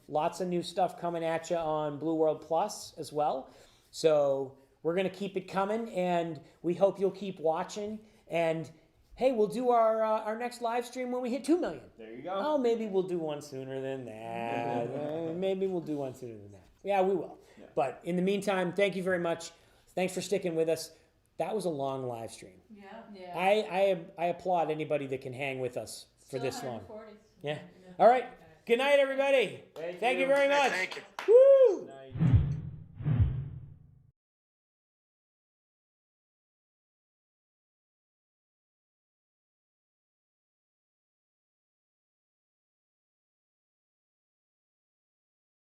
A: lots of new stuff coming at you on Blue World Plus as well. So we're going to keep it coming, and we hope you'll keep watching. And hey, we'll do our next live stream when we hit 2 million.
B: There you go.
A: Oh, maybe we'll do one sooner than that. Maybe we'll do one sooner than that. Yeah, we will. Yeah. But in the meantime, thank you very much. Thanks for sticking with us. That was a long live stream.
I: Yeah.
A: I applaud anybody that can hang with us for this long.
M: 140.
A: Yeah. All right. Good night, everybody. Thank you very much.
G: Thank you.